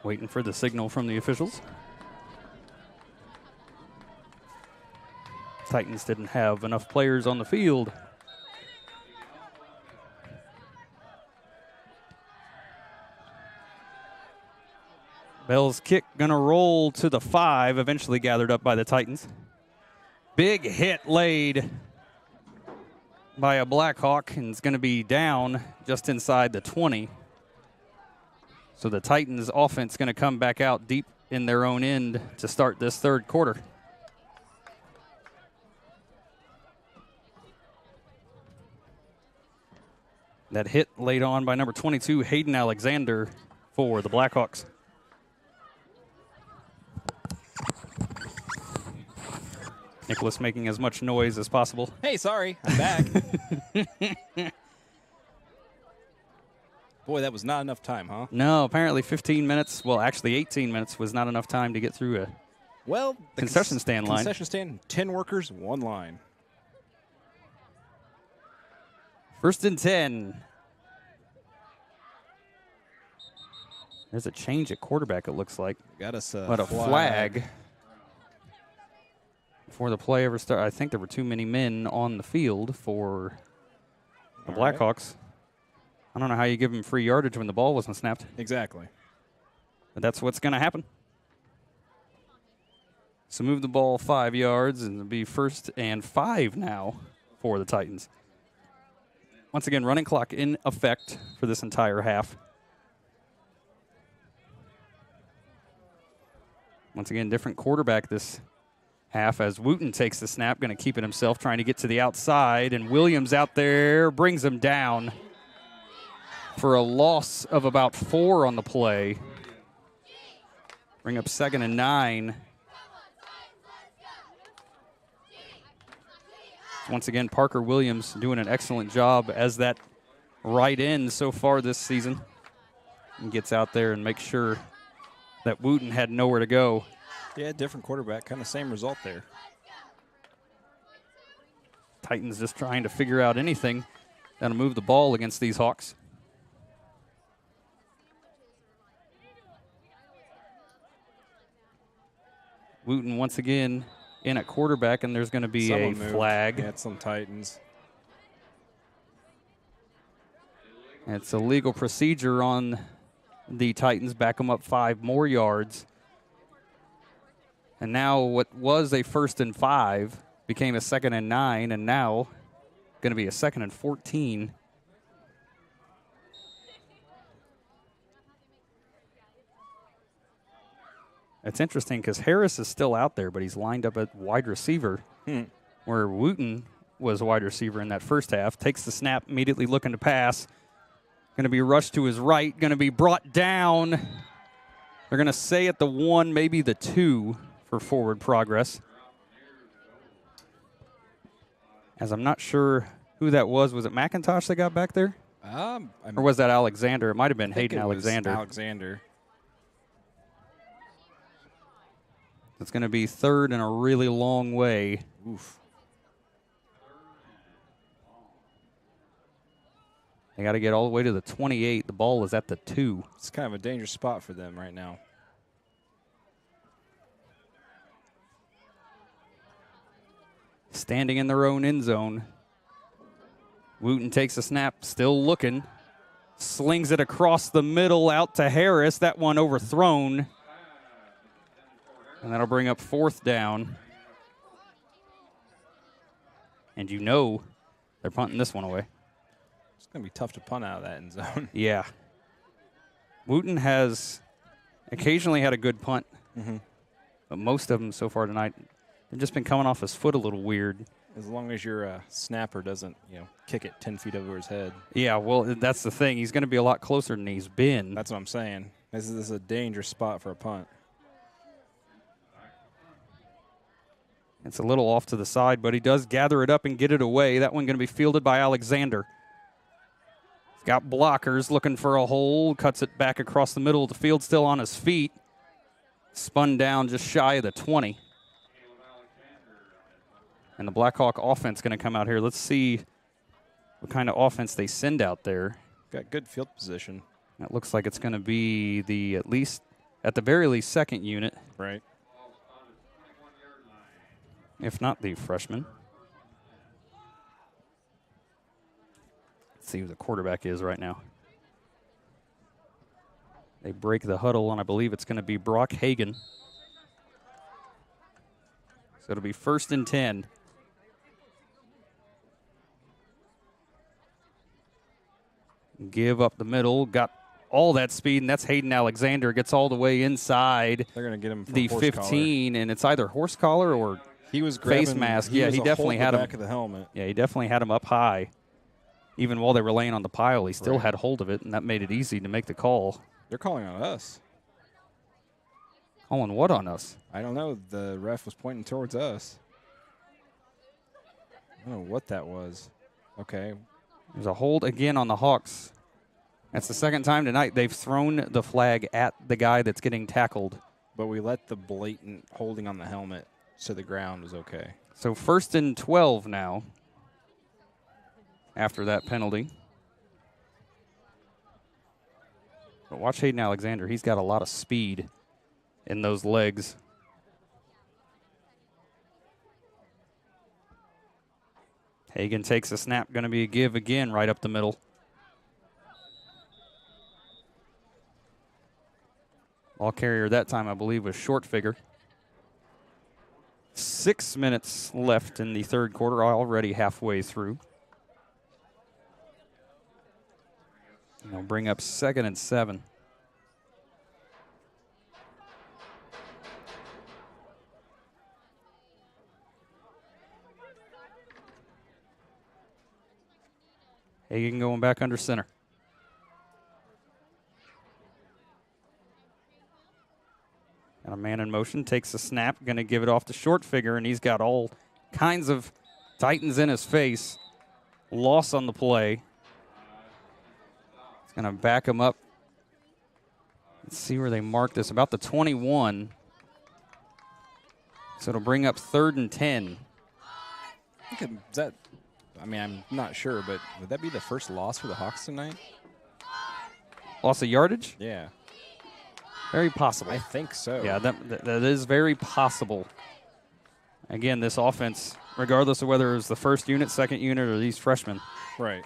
Speaker 5: Waiting for the signal from the officials. Titans didn't have enough players on the field. Bell's kick gonna roll to the 5, eventually gathered up by the Titans. Big hit laid by a Blackhawk, and it's gonna be down just inside the 20. So the Titans offense gonna come back out deep in their own end to start this third quarter. That hit laid on by number 22, Hayden Alexander, for the Blackhawks. Nicholas making as much noise as possible.
Speaker 6: Hey, sorry, I'm back. Boy, that was not enough time, huh?
Speaker 5: No, apparently 15 minutes, well, actually 18 minutes was not enough time to get through a concession stand line.
Speaker 6: Concession stand, 10 workers, 1 line.
Speaker 5: First and 10. There's a change at quarterback, it looks like.
Speaker 6: Got us a
Speaker 5: but a flag. Before the play ever started, I think there were too many men on the field for the Blackhawks. I don't know how you give them free yardage when the ball wasn't snapped.
Speaker 6: Exactly.
Speaker 5: But that's what's going to happen. So move the ball 5 yards, and it'll be 1st and 5 now for the Titans. Once again, running clock in effect for this entire half. Once again, different quarterback this half as Wooten takes the snap, going to keep it himself, trying to get to the outside, and Williams out there brings him down for a loss of about 4 on the play. Bring up 2nd and 9. Once again, Parker Williams doing an excellent job as that right end so far this season. And gets out there and makes sure that Wooten had nowhere to go.
Speaker 6: Yeah, different quarterback, kind of same result there.
Speaker 5: Titans just trying to figure out anything that'll move the ball against these Hawks. Wooten once again in at quarterback, and there's going to be a flag.
Speaker 6: Yeah, some Titans.
Speaker 5: It's a legal procedure on the Titans. Back them up 5 more yards. And now what was a 1st and 5 became a 2nd and 9, and now going to be a 2nd and 14. It's interesting because Harris is still out there, but he's lined up at wide receiver, where Wooten was wide receiver in that first half. Takes the snap, immediately looking to pass. Going to be rushed to his right, going to be brought down. They're going to say at the 1, maybe the 2 for forward progress. As I'm not sure who that was. Was it McIntosh that got back there? Or was that Alexander? It might have been Hayden Alexander.
Speaker 6: Alexander.
Speaker 5: It's going to be 3rd and a really long way.
Speaker 6: Oof.
Speaker 5: They got to get all the way to the 28. The ball is at the 2.
Speaker 6: It's kind of a dangerous spot for them right now.
Speaker 5: Standing in their own end zone. Wooten takes a snap, still looking. Slings it across the middle out to Harris. That one overthrown. And that'll bring up 4th down. And you know they're punting this one away.
Speaker 6: It's going to be tough to punt out of that end zone.
Speaker 5: Yeah. Wooten has occasionally had a good punt, but most of them so far tonight, they've just been coming off his foot a little weird.
Speaker 6: as long as your snapper doesn't, kick it 10 feet over his head.
Speaker 5: Yeah, well, that's the thing. He's going to be a lot closer than he's been.
Speaker 6: That's what I'm saying. This is a dangerous spot for a punt.
Speaker 5: It's a little off to the side, but he does gather it up and get it away. That one going to be fielded by Alexander. He's got blockers looking for a hole, cuts it back across the middle of the field, still on his feet. Spun down just shy of the 20. And the Blackhawk offense going to come out here. Let's see what kind of offense they send out there.
Speaker 6: Got good field position.
Speaker 5: That looks like it's going to be at the very least, second unit.
Speaker 6: Right.
Speaker 5: If not the freshman. Let's see who the quarterback is right now. They break the huddle, and I believe it's going to be Brock Hagan. So it'll be 1st and 10. Give up the middle, got all that speed, and that's Hayden Alexander. Gets all the way inside.
Speaker 6: They're going to get him from
Speaker 5: the 15, and it's either horse collar or
Speaker 6: he was
Speaker 5: face mask.
Speaker 6: He
Speaker 5: definitely had him.
Speaker 6: Back of the helmet.
Speaker 5: Yeah, he definitely had him up high. Even while they were laying on the pile, he still had hold of it, and that made it easy to make the call.
Speaker 6: They're calling on us.
Speaker 5: Calling what on us?
Speaker 6: I don't know. The ref was pointing towards us. I don't know what that was. Okay.
Speaker 5: There's a hold again on the Hawks. That's the second time tonight they've thrown the flag at the guy that's getting tackled.
Speaker 6: But we let the blatant holding on the helmet so the ground was okay.
Speaker 5: So 1st and 12 now after that penalty. But watch Hayden Alexander. He's got a lot of speed in those legs. Hagan takes a snap. Going to be a give again right up the middle. Ball carrier that time, I believe, was short figure. 6 minutes left in the third quarter, already halfway through. And they'll bring up 2nd and 7. Hagan going back under center. Got a man in motion, takes a snap, going to give it off to short figure, and he's got all kinds of Titans in his face. Loss on the play. It's going to back him up. Let's see where they mark this. About the 21. So it'll bring up 3rd and 10.
Speaker 6: I'm not sure, but would that be the first loss for the Hawks tonight?
Speaker 5: Loss of yardage?
Speaker 6: Yeah.
Speaker 5: Very possible.
Speaker 6: I think so.
Speaker 5: Yeah, that is very possible. Again, this offense, regardless of whether it was the first unit, second unit, or these freshmen,
Speaker 6: right,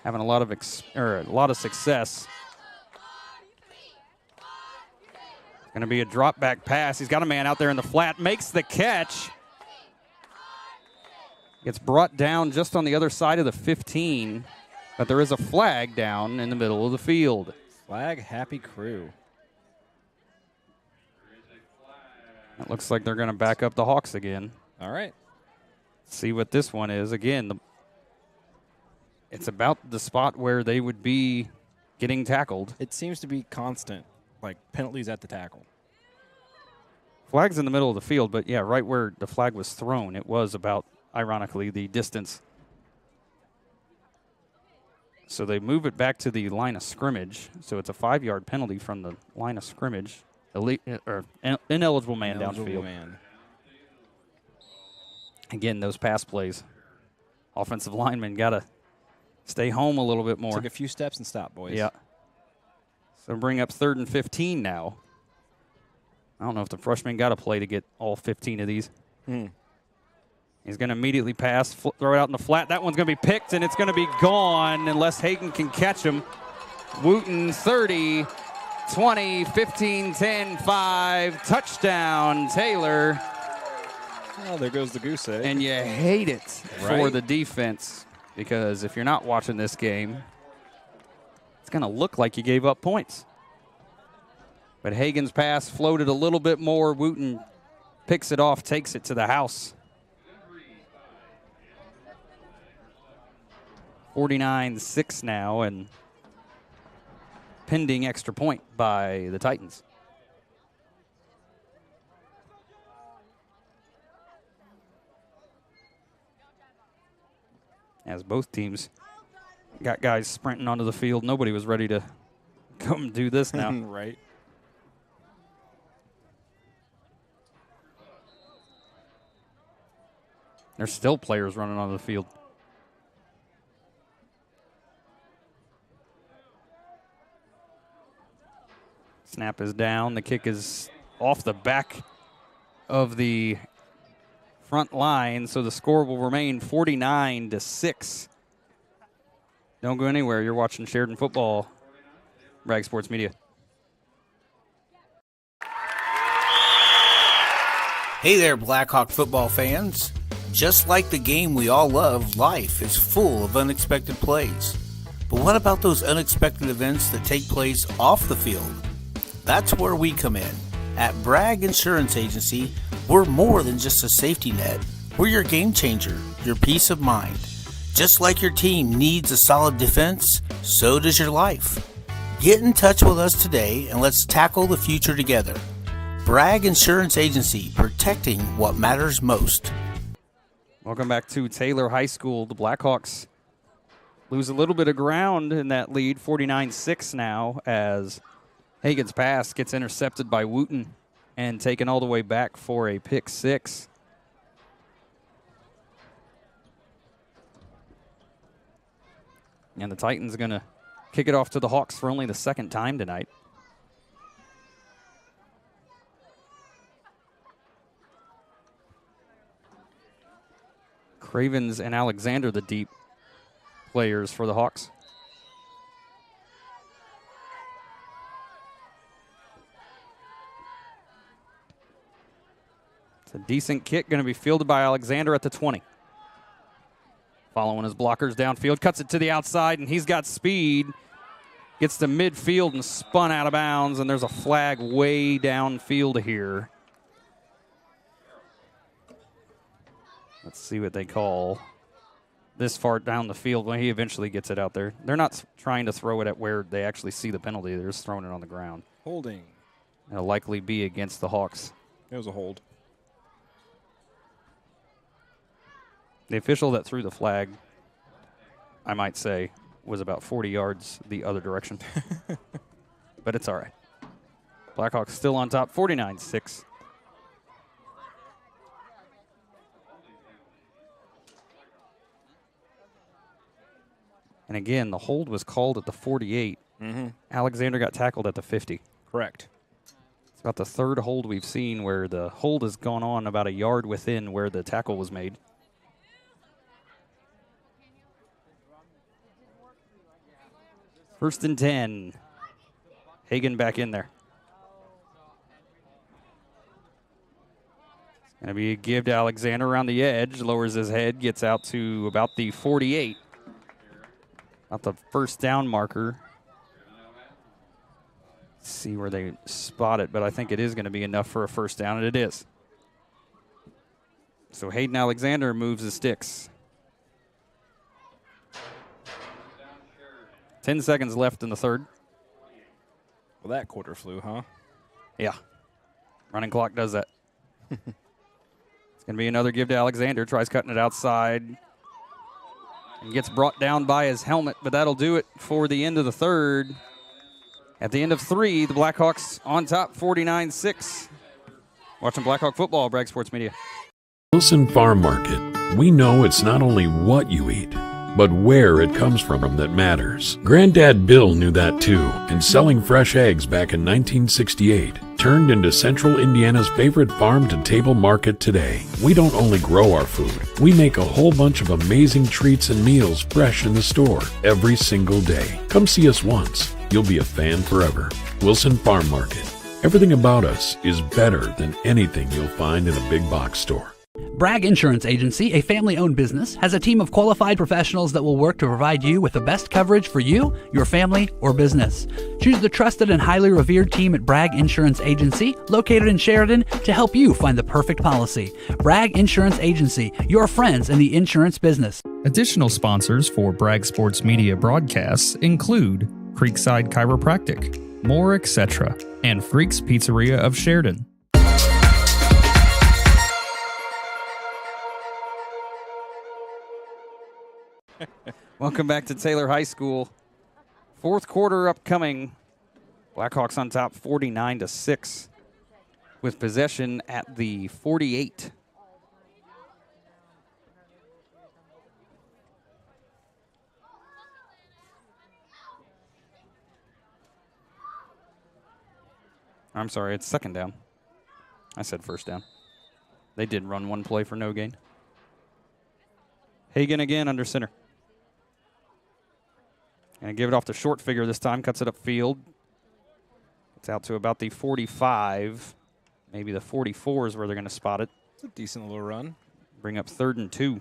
Speaker 5: having a lot of success. Going to be a drop back pass. He's got a man out there in the flat, makes the catch. Gets brought down just on the other side of the 15, but there is a flag down in the middle of the field.
Speaker 6: Flag, happy crew.
Speaker 5: It looks like they're going to back up the Hawks again.
Speaker 6: All right.
Speaker 5: See what this one is. Again, it's about the spot where they would be getting tackled.
Speaker 6: It seems to be constant, like penalties at the tackle.
Speaker 5: Flag's in the middle of the field, but yeah, right where the flag was thrown, it was about, ironically, the distance. So they move it back to the line of scrimmage. So it's a 5-yard penalty from the line of scrimmage. Ineligible man downfield.
Speaker 6: Man.
Speaker 5: Again, those pass plays. Offensive linemen got to stay home a little bit more.
Speaker 6: Take a few steps and stop, boys.
Speaker 5: Yeah. So bring up 3rd and 15 now. I don't know if the freshman got to play to get all 15 of these. He's going to immediately pass, throw it out in the flat. That one's going to be picked, and it's going to be gone unless Hagan can catch him. Wooten 30, 20, 15, 10, 5. Touchdown, Taylor.
Speaker 6: Oh, there goes the goose egg.
Speaker 5: And you hate it for the defense because if you're not watching this game, it's going to look like you gave up points. But Hagan's pass floated a little bit more. Wooten picks it off, takes it to the house. 49-6 now, and pending extra point by the Titans. As both teams got guys sprinting onto the field, nobody was ready to come do this now.
Speaker 6: Right.
Speaker 5: There's still players running onto the field. Snap is down. The kick is off the back of the front line, so the score will remain 49-6. Don't go anywhere. You're watching Sheridan football, Bragg Sports Media.
Speaker 3: Hey there, Blackhawk football fans. Just like the game we all love, life is full of unexpected plays. But what about those unexpected events that take place off the field? That's where we come in. At Bragg Insurance Agency, we're more than just a safety net. We're your game changer, your peace of mind. Just like your team needs a solid defense, so does your life. Get in touch with us today and let's tackle the future together. Bragg Insurance Agency, protecting what matters most.
Speaker 5: Welcome back to Taylor High School. The Blackhawks lose a little bit of ground in that lead, 49-6 now, as Hagen's pass gets intercepted by Wooten and taken all the way back for a pick six. And the Titans are going to kick it off to the Hawks for only the second time tonight. Cravens and Alexander, the deep players for the Hawks. It's a decent kick, going to be fielded by Alexander at the 20. Following his blockers downfield, cuts it to the outside, and he's got speed. Gets to midfield and spun out of bounds, and there's a flag way downfield here. Let's see what they call this far down the field when he eventually gets it out there. They're not trying to throw it at where they actually see the penalty. They're just throwing it on the ground.
Speaker 6: Holding.
Speaker 5: It'll likely be against the Hawks.
Speaker 6: It was a hold.
Speaker 5: The official that threw the flag, I might say, was about 40 yards the other direction. But it's all right. Blackhawks still on top, 49-6. And again, the hold was called at the 48.
Speaker 6: Mm-hmm.
Speaker 5: Alexander got tackled at the 50.
Speaker 6: Correct.
Speaker 5: It's about the third hold we've seen where the hold has gone on about a yard within where the tackle was made. First and 10. Hagen back in there. It's going to be a give to Alexander around the edge. Lowers his head, gets out to about the 48. About the first down marker. Let's see where they spot it, but I think it is going to be enough for a first down, and it is. So Hayden Alexander moves the sticks. 10 seconds left in the third.
Speaker 6: Well, that quarter flew, huh?
Speaker 5: Yeah. Running clock does that. It's going to be another give to Alexander. Tries cutting it outside. And gets brought down by his helmet, but that'll do it for the end of the third. At the end of three, the Blackhawks on top, 49-6. Watching Blackhawk football, Bragg Sports Media.
Speaker 2: Wilson Farm Market. We know it's not only what you eat, but where it comes from that matters. Granddad Bill knew that too, and selling fresh eggs back in 1968 turned into Central Indiana's favorite farm-to-table market today. We don't only grow our food, we make a whole bunch of amazing treats and meals fresh in the store every single day. Come see us once. You'll be a fan forever. Wilson Farm Market. Everything about us is better than anything you'll find in a big box store.
Speaker 7: Bragg Insurance Agency, a family-owned business, has a team of qualified professionals that will work to provide you with the best coverage for you, your family, or business. Choose the trusted and highly revered team at Bragg Insurance Agency, located in Sheridan, to help you find the perfect policy. Bragg Insurance Agency, your friends in the insurance business.
Speaker 4: Additional sponsors for Bragg Sports Media broadcasts include Creekside Chiropractic, More Etc., and Freaks Pizzeria of Sheridan.
Speaker 5: Welcome back to Taylor High School. Fourth quarter upcoming. Blackhawks on top 49-6 with possession at the 48. I'm sorry, it's second down. I said first down. They did run one play for no gain. Hagan again under center. And give it off to short figure this time. Cuts it upfield. It's out to about the 45. Maybe the 44 is where they're going to spot it.
Speaker 6: It's a decent little run.
Speaker 5: Bring up 3rd and 2.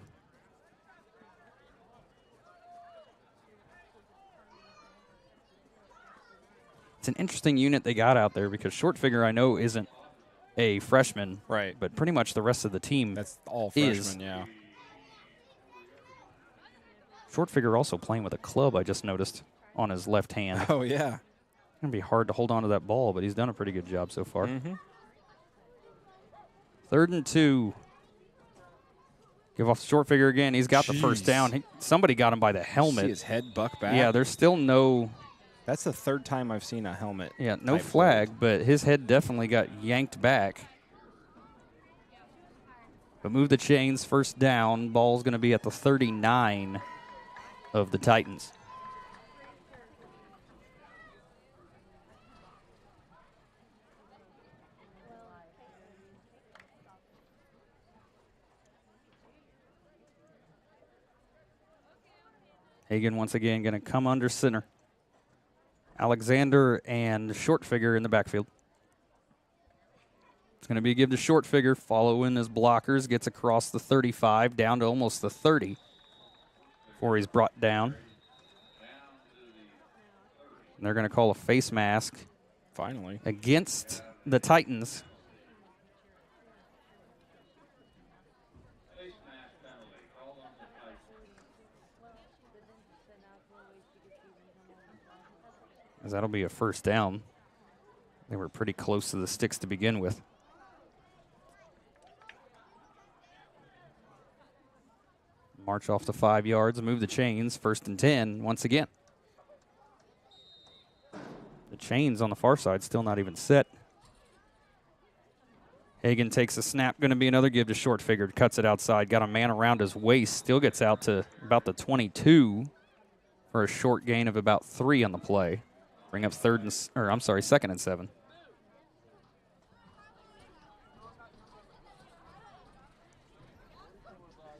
Speaker 5: It's an interesting unit they got out there because short figure I know isn't a freshman.
Speaker 6: Right.
Speaker 5: But pretty much the rest of the team
Speaker 6: That's all freshmen, yeah.
Speaker 5: Short figure also playing with a club, I just noticed, on his left hand.
Speaker 6: Oh, yeah.
Speaker 5: It's going to be hard to hold on to that ball, but he's done a pretty good job so far. 3rd and 2. Give off the short figure again. He's got the first down. Somebody got him by the helmet.
Speaker 6: See his head buck back?
Speaker 5: Yeah, there's still no...
Speaker 6: That's the 3rd time I've seen a helmet.
Speaker 5: Yeah, no flag, but his head definitely got yanked back. But move the chains, first down. Ball's going to be at the 39 of the Titans. Hagan once again going to come under center. Alexander and short figure in the backfield. It's going to be a give to short figure, following his blockers, gets across the 35, down to almost the 30 before he's brought down. And they're going to call a face mask.
Speaker 6: Finally.
Speaker 5: Against the Titans. As that'll be a first down. They were pretty close to the sticks to begin with. March off the 5 yards, move the chains, 1st and 10 once again. The chains on the far side still not even set. Hagan takes a snap, going to be another give to short figure, cuts it outside, got a man around his waist, still gets out to about the 22 for a short gain of about 3 on the play. Bring up 2nd and 7.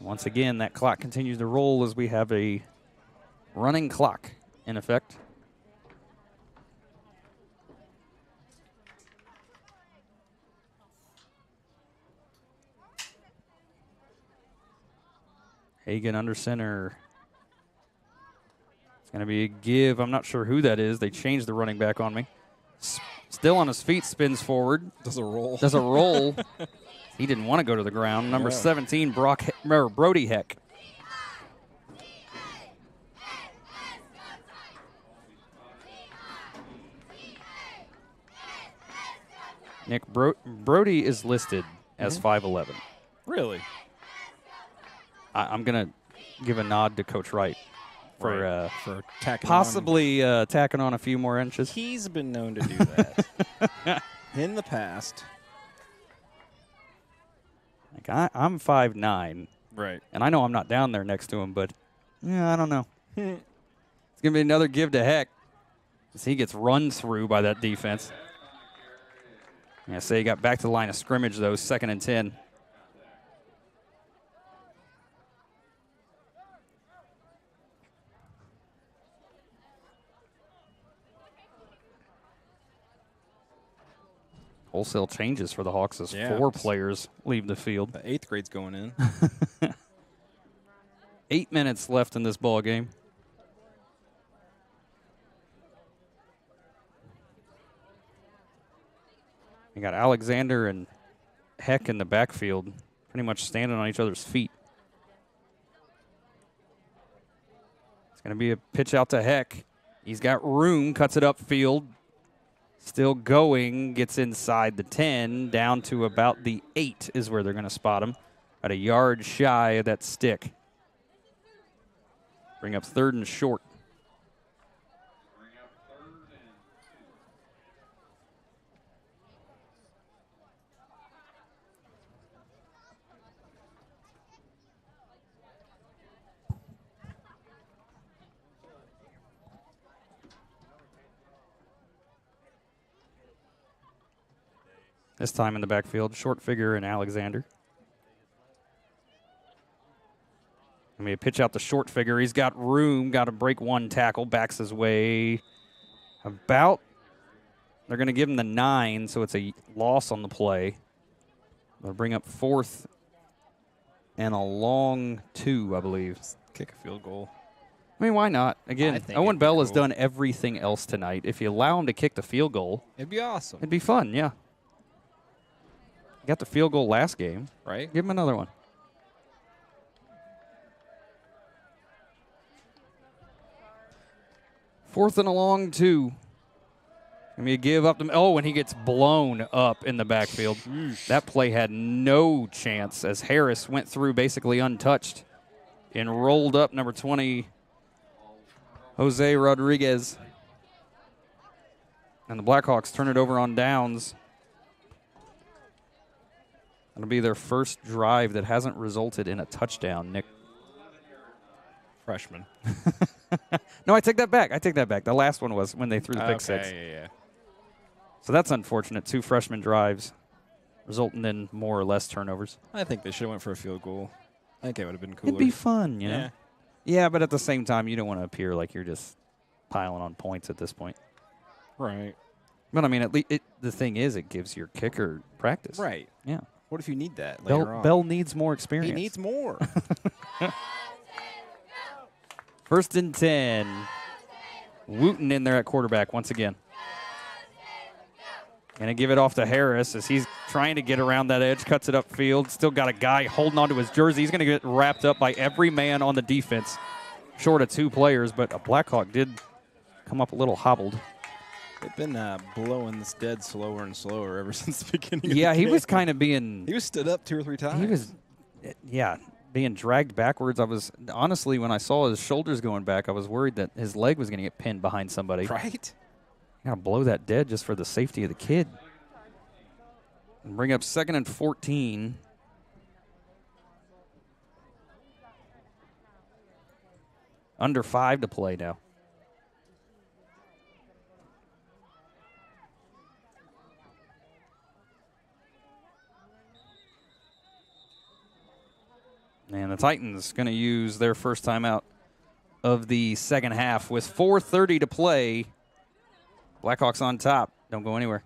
Speaker 5: Once again, that clock continues to roll as we have a running clock in effect. Hagan under center. It's going to be a give. I'm not sure who that is. They changed the running back on me. Still on his feet, spins forward.
Speaker 6: Does a roll.
Speaker 5: Does a roll. He didn't want to go to the ground. Number 17, Brody Heck. Nick Brody is listed as 5'11".
Speaker 6: Really?
Speaker 5: I'm going to give a nod to Coach Wright for
Speaker 6: tacking
Speaker 5: possibly tacking on a few more inches.
Speaker 6: He's been known to do that in the past.
Speaker 5: Like I'm 5'9".
Speaker 6: Right.
Speaker 5: And I know I'm not down there next to him, but yeah, I don't know. It's going to be another give to Heck as he gets run through by that defense. Yeah, so he got back to the line of scrimmage, though, 2nd and 10. Wholesale changes for the Hawks as 4 players leave the field.
Speaker 6: The 8th grade's going in.
Speaker 5: 8 minutes left in this ball game. You got Alexander and Heck in the backfield, pretty much standing on each other's feet. Going to be a pitch out to Heck. He's got room, cuts it upfield. Still going, gets inside the 10, down to about the 8 is where they're going to spot him. At a yard shy of that stick. Bring up 3rd and short. This time in the backfield, short figure and Alexander. I mean, pitch out the short figure. He's got room, got to break one tackle, backs his way about. They're going to give him the 9, so it's a loss on the play. They'll bring up 4th and a long 2, I believe.
Speaker 6: Kick a field goal.
Speaker 5: I mean, why not? Again, Owen Bell has done everything else tonight. If you allow him to kick the field goal,
Speaker 6: it'd be awesome.
Speaker 5: It'd be fun, yeah. He got the field goal last game.
Speaker 6: Right.
Speaker 5: Give him another one. Fourth and a long 2. I mean, give up the when he gets blown up in the backfield. That play had no chance as Harris went through basically untouched and rolled up number 20, Jose Rodriguez. And the Blackhawks turn it over on downs. It'll be their first drive that hasn't resulted in a touchdown, Nick.
Speaker 6: Freshman.
Speaker 5: No, I take that back. The last one was when they threw the pick six.
Speaker 6: Yeah.
Speaker 5: So that's unfortunate. 2 freshman drives resulting in more or less turnovers.
Speaker 6: I think they should have went for a field goal. I think it would have been cooler.
Speaker 5: It'd be fun, you know? Yeah, but at the same time, you don't want to appear like you're just piling on points at this point.
Speaker 6: Right.
Speaker 5: But, I mean, at least the thing is it gives your kicker practice.
Speaker 6: Right.
Speaker 5: Yeah.
Speaker 6: What if you need that later on?
Speaker 5: Bell needs more experience.
Speaker 6: He needs more.
Speaker 5: 1st and 10. Wooten in there at quarterback once again. Going to give it off to Harris as he's trying to get around that edge, cuts it upfield. Still got a guy holding onto his jersey. He's going to get wrapped up by every man on the defense, short of 2 players, but a Blackhawk did come up a little hobbled.
Speaker 6: They've been blowing this dead slower and slower ever since the beginning of the
Speaker 5: Yeah, he
Speaker 6: game.
Speaker 5: was kind of being...
Speaker 6: He was stood up 2 or 3 times.
Speaker 5: He was, being dragged backwards. I was, honestly, when I saw his shoulders going back, I was worried that his leg was going to get pinned behind somebody.
Speaker 6: Right?
Speaker 5: Got to blow that dead just for the safety of the kid. And bring up 2nd and 14. Under 5 to play now. And the Titans going to use their first timeout of the second half with 4:30 to play. Blackhawks on top. Don't go anywhere.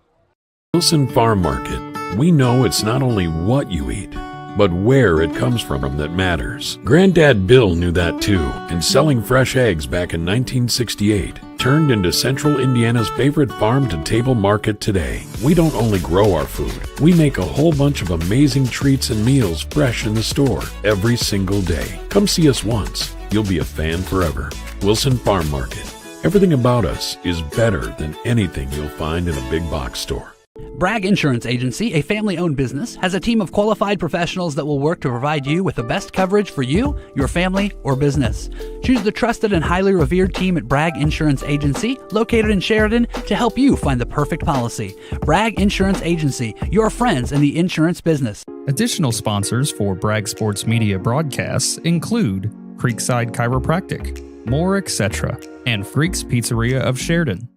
Speaker 2: Wilson Farm Market. We know it's not only what you eat, but where it comes from that matters. Granddad Bill knew that too, and selling fresh eggs back in 1968 turned into Central Indiana's favorite farm-to-table market today. We don't only grow our food, we make a whole bunch of amazing treats and meals fresh in the store every single day. Come see us once. You'll be a fan forever. Wilson Farm Market. Everything about us is better than anything you'll find in a big box store.
Speaker 7: Bragg Insurance Agency, a family-owned business, has a team of qualified professionals that will work to provide you with the best coverage for you, your family, or business. Choose the trusted and highly revered team at Bragg Insurance Agency, located in Sheridan, to help you find the perfect policy. Bragg Insurance Agency, your friends in the insurance business.
Speaker 4: Additional sponsors for Bragg Sports Media broadcasts include Creekside Chiropractic, More Etc., and Freaks Pizzeria of Sheridan.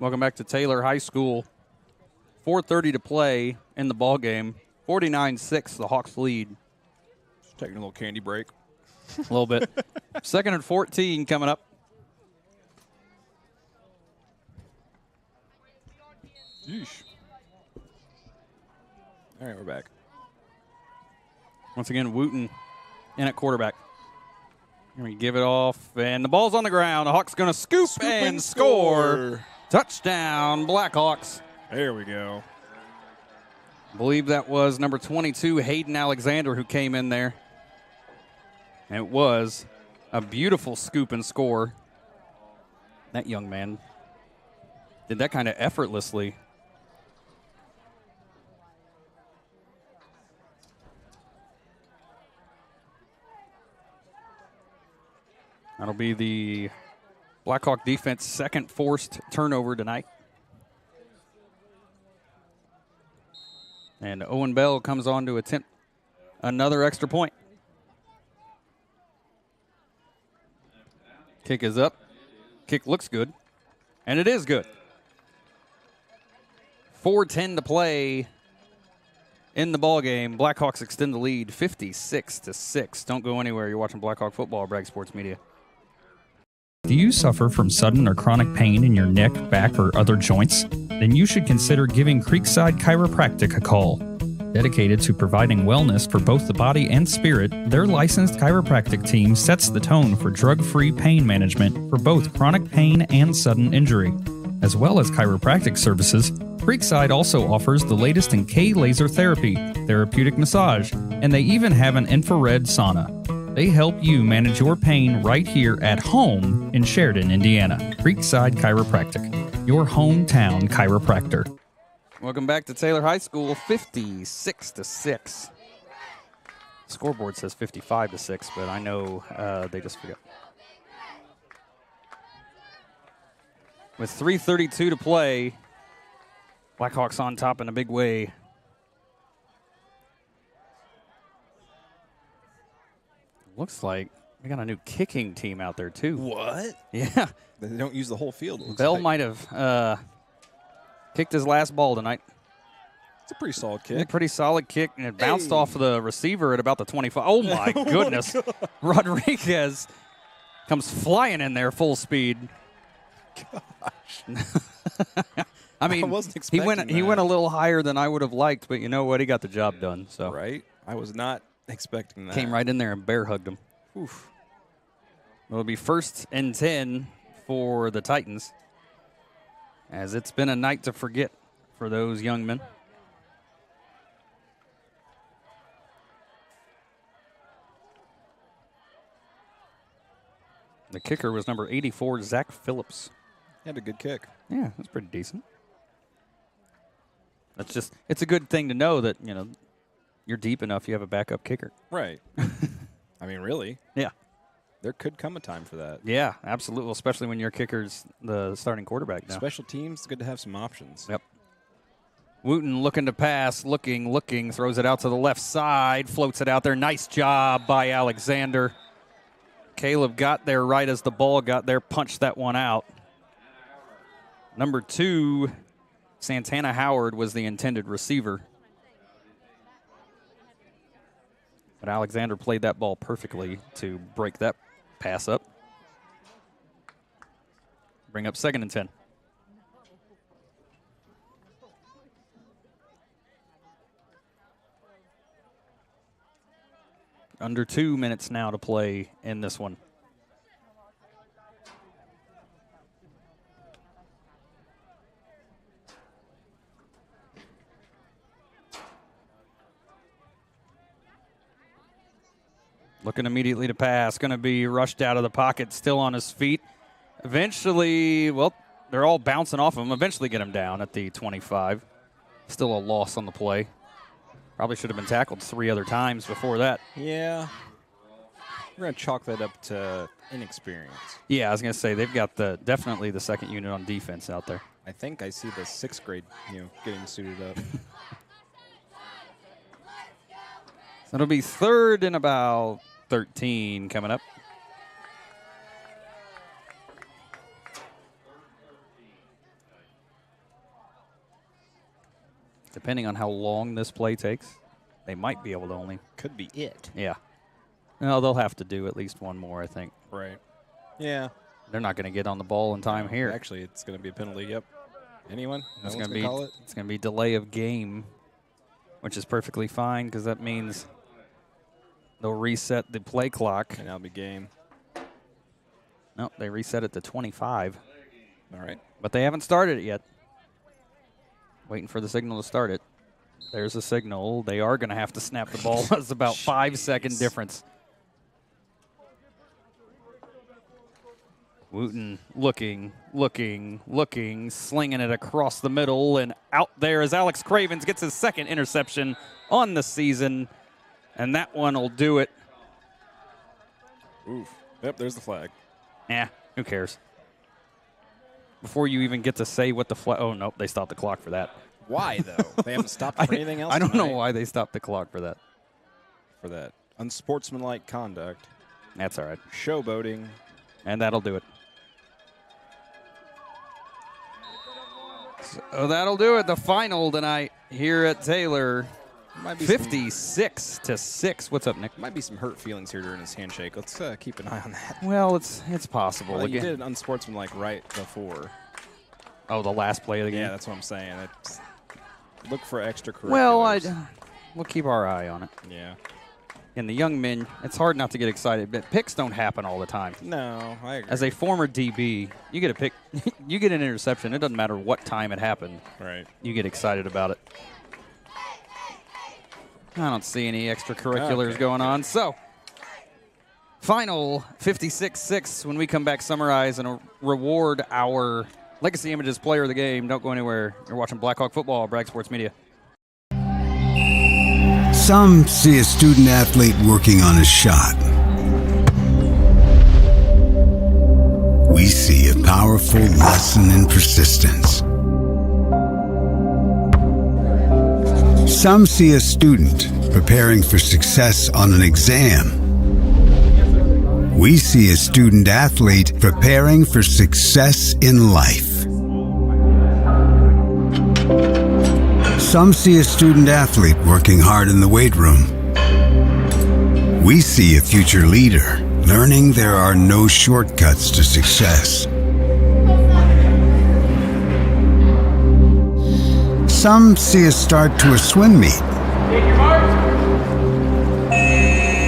Speaker 5: Welcome back to Taylor High School. 4:30 to play in the ball game. 49-6, the Hawks lead.
Speaker 6: Just taking a little candy break.
Speaker 5: A little bit. 2nd and 14 coming up.
Speaker 6: Yeesh. All right, we're back.
Speaker 5: Once again, Wooten in at quarterback. Here we give it off, and the ball's on the ground. The Hawks going to scoop and score. Touchdown, Blackhawks.
Speaker 6: There we go.
Speaker 5: I believe that was number 22, Hayden Alexander, who came in there. And it was a beautiful scoop and score. That young man did that kind of effortlessly. That'll be the Blackhawk defense second forced turnover tonight. And Owen Bell comes on to attempt another extra point. Kick is up. Kick looks good. And it is good. 4:10 to play in the ball game. Blackhawks extend the lead 56-6. Don't go anywhere. You're watching Blackhawk football, Bragg Sports Media.
Speaker 4: Do you suffer from sudden or chronic pain in your neck, back, or other joints? Then you should consider giving Creekside Chiropractic a call. Dedicated to providing wellness for both the body and spirit, their licensed chiropractic team sets the tone for drug-free pain management for both chronic pain and sudden injury. As well as chiropractic services, Creekside also offers the latest in K-laser therapy, therapeutic massage, and they even have an infrared sauna. They help you manage your pain right here at home in Sheridan, Indiana. Creekside Chiropractic, your hometown chiropractor.
Speaker 5: Welcome back to Taylor High School, 56-6. Scoreboard says 55-6, but I know they just forgot. With 3:32 to play, Blackhawks on top in a big way. Looks like we got a new kicking team out there, too.
Speaker 6: What?
Speaker 5: Yeah.
Speaker 6: They don't use the whole field.
Speaker 5: Bell might have kicked his last ball tonight.
Speaker 6: It's a pretty solid kick.
Speaker 5: A pretty solid kick, and it bounced off the receiver at about the 25. Oh, my goodness. Rodriguez comes flying in there full speed.
Speaker 6: Gosh.
Speaker 5: I mean,
Speaker 6: I wasn't expecting
Speaker 5: he went a little higher than I would have liked, but you know what? He got the job done. So
Speaker 6: right? I was not expecting that.
Speaker 5: Came right in there and bear hugged him.
Speaker 6: Oof.
Speaker 5: It'll be 1st and 10 for the Titans, as it's been a night to forget for those young men. The kicker was number 84, Zach Phillips.
Speaker 6: He had a good kick.
Speaker 5: Yeah, that's pretty decent. It's a good thing to know that, you know, you're deep enough, you have a backup kicker.
Speaker 6: Right. I mean, really?
Speaker 5: Yeah.
Speaker 6: There could come a time for that.
Speaker 5: Yeah, absolutely, especially when your kicker's the starting quarterback now.
Speaker 6: Special teams, good to have some options.
Speaker 5: Yep. Wooten looking to pass, looking, throws it out to the left side, floats it out there. Nice job by Alexander. Caleb got there right as the ball got there, punched that one out. Number 2, Santana Howard was the intended receiver. But Alexander played that ball perfectly to break that pass up. Bring up 2nd and 10. Under 2 minutes now to play in this one. Looking immediately to pass. Going to be rushed out of the pocket, still on his feet. Eventually, well, they're all bouncing off him. Eventually get him down at the 25. Still a loss on the play. Probably should have been tackled 3 other times before that.
Speaker 6: Yeah. We're going to chalk that up to inexperience.
Speaker 5: Yeah, I was going to say, they've got definitely the second unit on defense out there.
Speaker 6: I think I see the 6th grade, getting suited up.
Speaker 5: So it'll be 3rd and about 13 coming up. Depending on how long this play takes, they might be able to only.
Speaker 6: Could be it.
Speaker 5: Yeah. No, they'll have to do at least one more, I think.
Speaker 6: Right. Yeah.
Speaker 5: They're not going to get on the ball in time here.
Speaker 6: Actually, it's going to be a penalty. Yep. Anyone?
Speaker 5: It's going to be delay of game, which is perfectly fine because that means they'll reset the play clock.
Speaker 6: And that'll be game.
Speaker 5: No, they reset it to 25.
Speaker 6: All right.
Speaker 5: But they haven't started it yet. Waiting for the signal to start it. there's a signal. They are going to have to snap the ball. It's about 5-second difference. Wooten looking, slinging it across the middle, and out there as Alex Cravens gets his second interception on the season, and that one will do it.
Speaker 6: Oof. Yep, there's the flag.
Speaker 5: Who cares? Before you even get to say what the flag... Oh, nope, they stopped the clock for that.
Speaker 6: Why, though? They haven't stopped for anything else
Speaker 5: I don't know
Speaker 6: tonight?
Speaker 5: why they stopped the clock for that.
Speaker 6: For that unsportsmanlike conduct.
Speaker 5: That's all right.
Speaker 6: Showboating.
Speaker 5: And that'll do it. So that'll do it. The final tonight here at Taylor, 56-6. What's up, Nick?
Speaker 6: Might be some hurt feelings here during his handshake. Let's keep an eye on that.
Speaker 5: Well, it's possible.
Speaker 6: Well, you did an unsportsmanlike right before.
Speaker 5: Oh, the last play of the game?
Speaker 6: Yeah, that's what I'm saying. Look for extracurriculars.
Speaker 5: Well, we'll keep our eye on it.
Speaker 6: Yeah.
Speaker 5: And the young men, it's hard not to get excited, but picks don't happen all the time.
Speaker 6: No, I agree.
Speaker 5: As a former DB, you get a pick, you get an interception. It doesn't matter what time it happened.
Speaker 6: Right.
Speaker 5: You get excited about it. I don't see any extracurriculars going on. So, final 56-6. When we come back, summarize and reward our Legacy Images Player of the Game. Don't go anywhere. You're watching Blackhawk Football, Bragg Sports Media.
Speaker 1: Some see a student athlete working on a shot. We see a powerful lesson in persistence. Some see a student preparing for success on an exam. We see a student athlete preparing for success in life. Some see a student athlete working hard in the weight room. We see a future leader learning there are no shortcuts to success. Some see a start to a swim meet.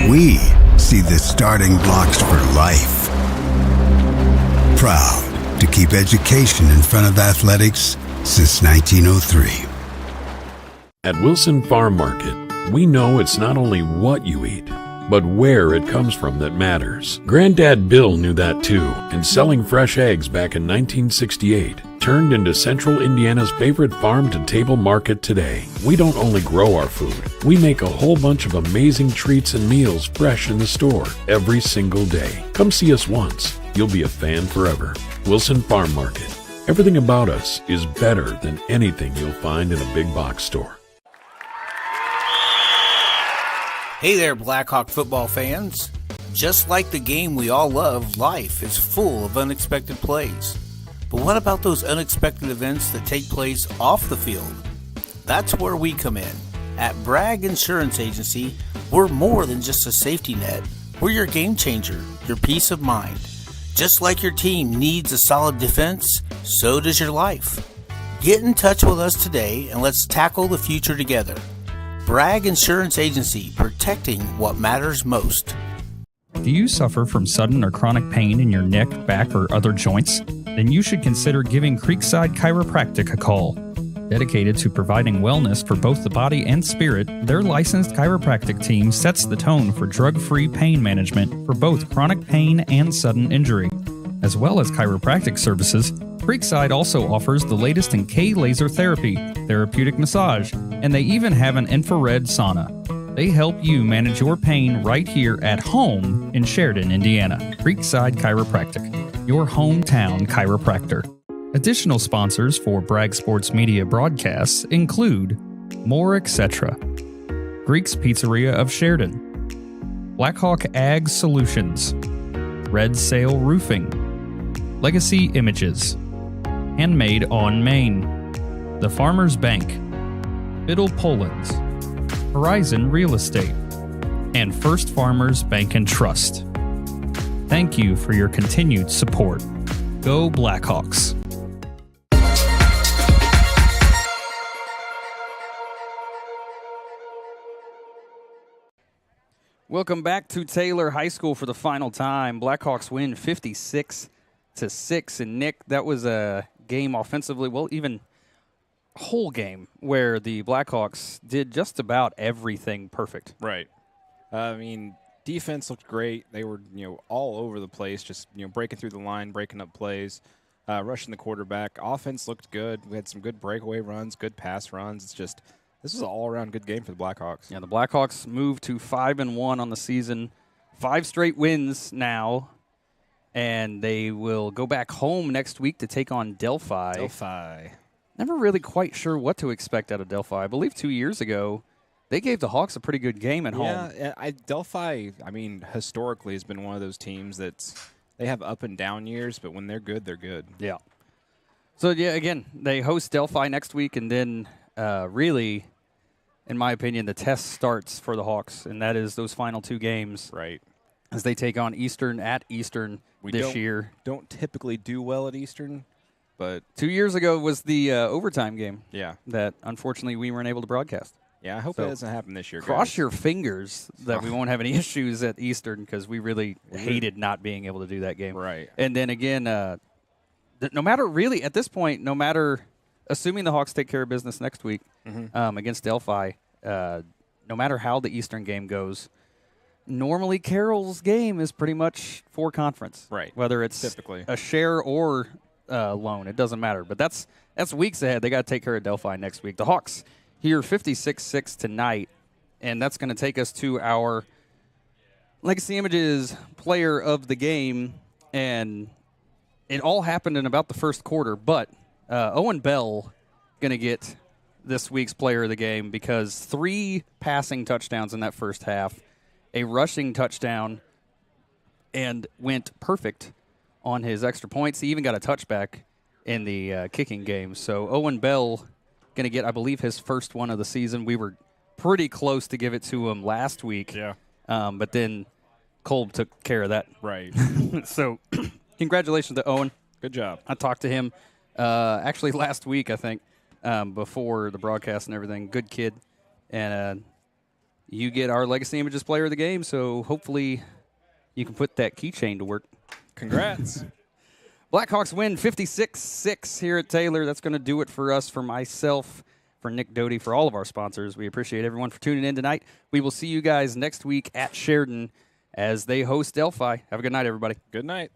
Speaker 1: We see the starting blocks for life. Proud to keep education in front of athletics since 1903.
Speaker 2: At Wilson Farm Market, we know it's not only what you eat, but where it comes from that matters. Granddad Bill knew that too, and selling fresh eggs back in 1968 turned into Central Indiana's favorite farm-to-table market today. We don't only grow our food, we make a whole bunch of amazing treats and meals fresh in the store every single day. Come see us once. You'll be a fan forever. Wilson Farm Market. Everything about us is better than anything you'll find in a big box store.
Speaker 3: Hey there, Blackhawk football fans. Just like the game we all love, life is full of unexpected plays. But what about those unexpected events that take place off the field? That's where we come in. At Bragg Insurance Agency, we're more than just a safety net. We're your game changer, your peace of mind. Just like your team needs a solid defense, so does your life. Get in touch with us today and let's tackle the future together. Bragg Insurance Agency, protecting what matters most.
Speaker 4: Do you suffer from sudden or chronic pain in your neck, back, or other joints? Then you should consider giving Creekside Chiropractic a call. Dedicated to providing wellness for both the body and spirit, their licensed chiropractic team sets the tone for drug-free pain management for both chronic pain and sudden injury. As well as chiropractic services, Creekside also offers the latest in K-laser therapy, therapeutic massage, and they even have an infrared sauna. They help you manage your pain right here at home in Sheridan, Indiana. Creekside Chiropractic, your hometown chiropractor. Additional sponsors for Bragg Sports Media broadcasts include More Etc., Greek's Pizzeria of Sheridan, Blackhawk Ag Solutions, Red Sail Roofing, Legacy Images, Handmade on Maine, The Farmers Bank, Biddle Poland's, Horizon Real Estate, and First Farmers Bank and Trust. Thank you for your continued support. Go Blackhawks.
Speaker 5: Welcome back to Taylor High School for the final time. Blackhawks win 56-6. And Nick, that was a game offensively. Well, even whole game where the Blackhawks did just about everything perfect.
Speaker 6: Right. I mean, defense looked great. They were, all over the place, just, breaking through the line, breaking up plays, rushing the quarterback. Offense looked good. We had some good breakaway runs, good pass runs. It's just, this was an all-around good game for the Blackhawks.
Speaker 5: Yeah, the Blackhawks moved to 5-1 on the season. 5 straight wins now, and they will go back home next week to take on Delphi. Never really quite sure what to expect out of Delphi. I believe 2 years ago, they gave the Hawks a pretty good game at home.
Speaker 6: Yeah, Delphi, historically has been one of those teams they have up and down years, but when they're good, they're good.
Speaker 5: Yeah. So, yeah, again, they host Delphi next week, and then really, in my opinion, the test starts for the Hawks, and that is those final 2 games.
Speaker 6: Right.
Speaker 5: As they take on Eastern at Eastern this year.
Speaker 6: Don't typically do well at Eastern, but
Speaker 5: 2 years ago was the overtime game.
Speaker 6: Yeah.
Speaker 5: That, unfortunately, we weren't able to broadcast.
Speaker 6: Yeah, I hope it doesn't happen this year.
Speaker 5: Cross your fingers that we won't have any issues at Eastern because we really hated not being able to do that game.
Speaker 6: Right.
Speaker 5: And then again, no matter really at this point, no matter assuming the Hawks take care of business next week against Delphi, no matter how the Eastern game goes, normally Carroll's game is pretty much for conference.
Speaker 6: Right.
Speaker 5: Whether it's
Speaker 6: typically
Speaker 5: a share or loan, it doesn't matter. But that's weeks ahead. They got to take care of Delphi next week. The Hawks here 56-6 tonight, and that's going to take us to our Legacy Images player of the game, and it all happened in about the first quarter, but Owen Bell going to get this week's player of the game because 3 passing touchdowns in that first half, a rushing touchdown, and went perfect on his extra points. He even got a touchback in the kicking game. So Owen Bell going to get, I believe, his first one of the season. We were pretty close to give it to him last week.
Speaker 6: Yeah.
Speaker 5: But then Kolb took care of that.
Speaker 6: Right.
Speaker 5: So congratulations to Owen.
Speaker 6: Good job.
Speaker 5: I talked to him actually last week, I think, before the broadcast and everything. Good kid. And you get our Legacy Images player of the game, so hopefully you can put that keychain to work.
Speaker 6: Congrats.
Speaker 5: Blackhawks win 56-6 here at Taylor. That's going to do it for us, for myself, for Nick Doty, for all of our sponsors. We appreciate everyone for tuning in tonight. We will see you guys next week at Sheridan as they host Delphi. Have a good night, everybody.
Speaker 6: Good night.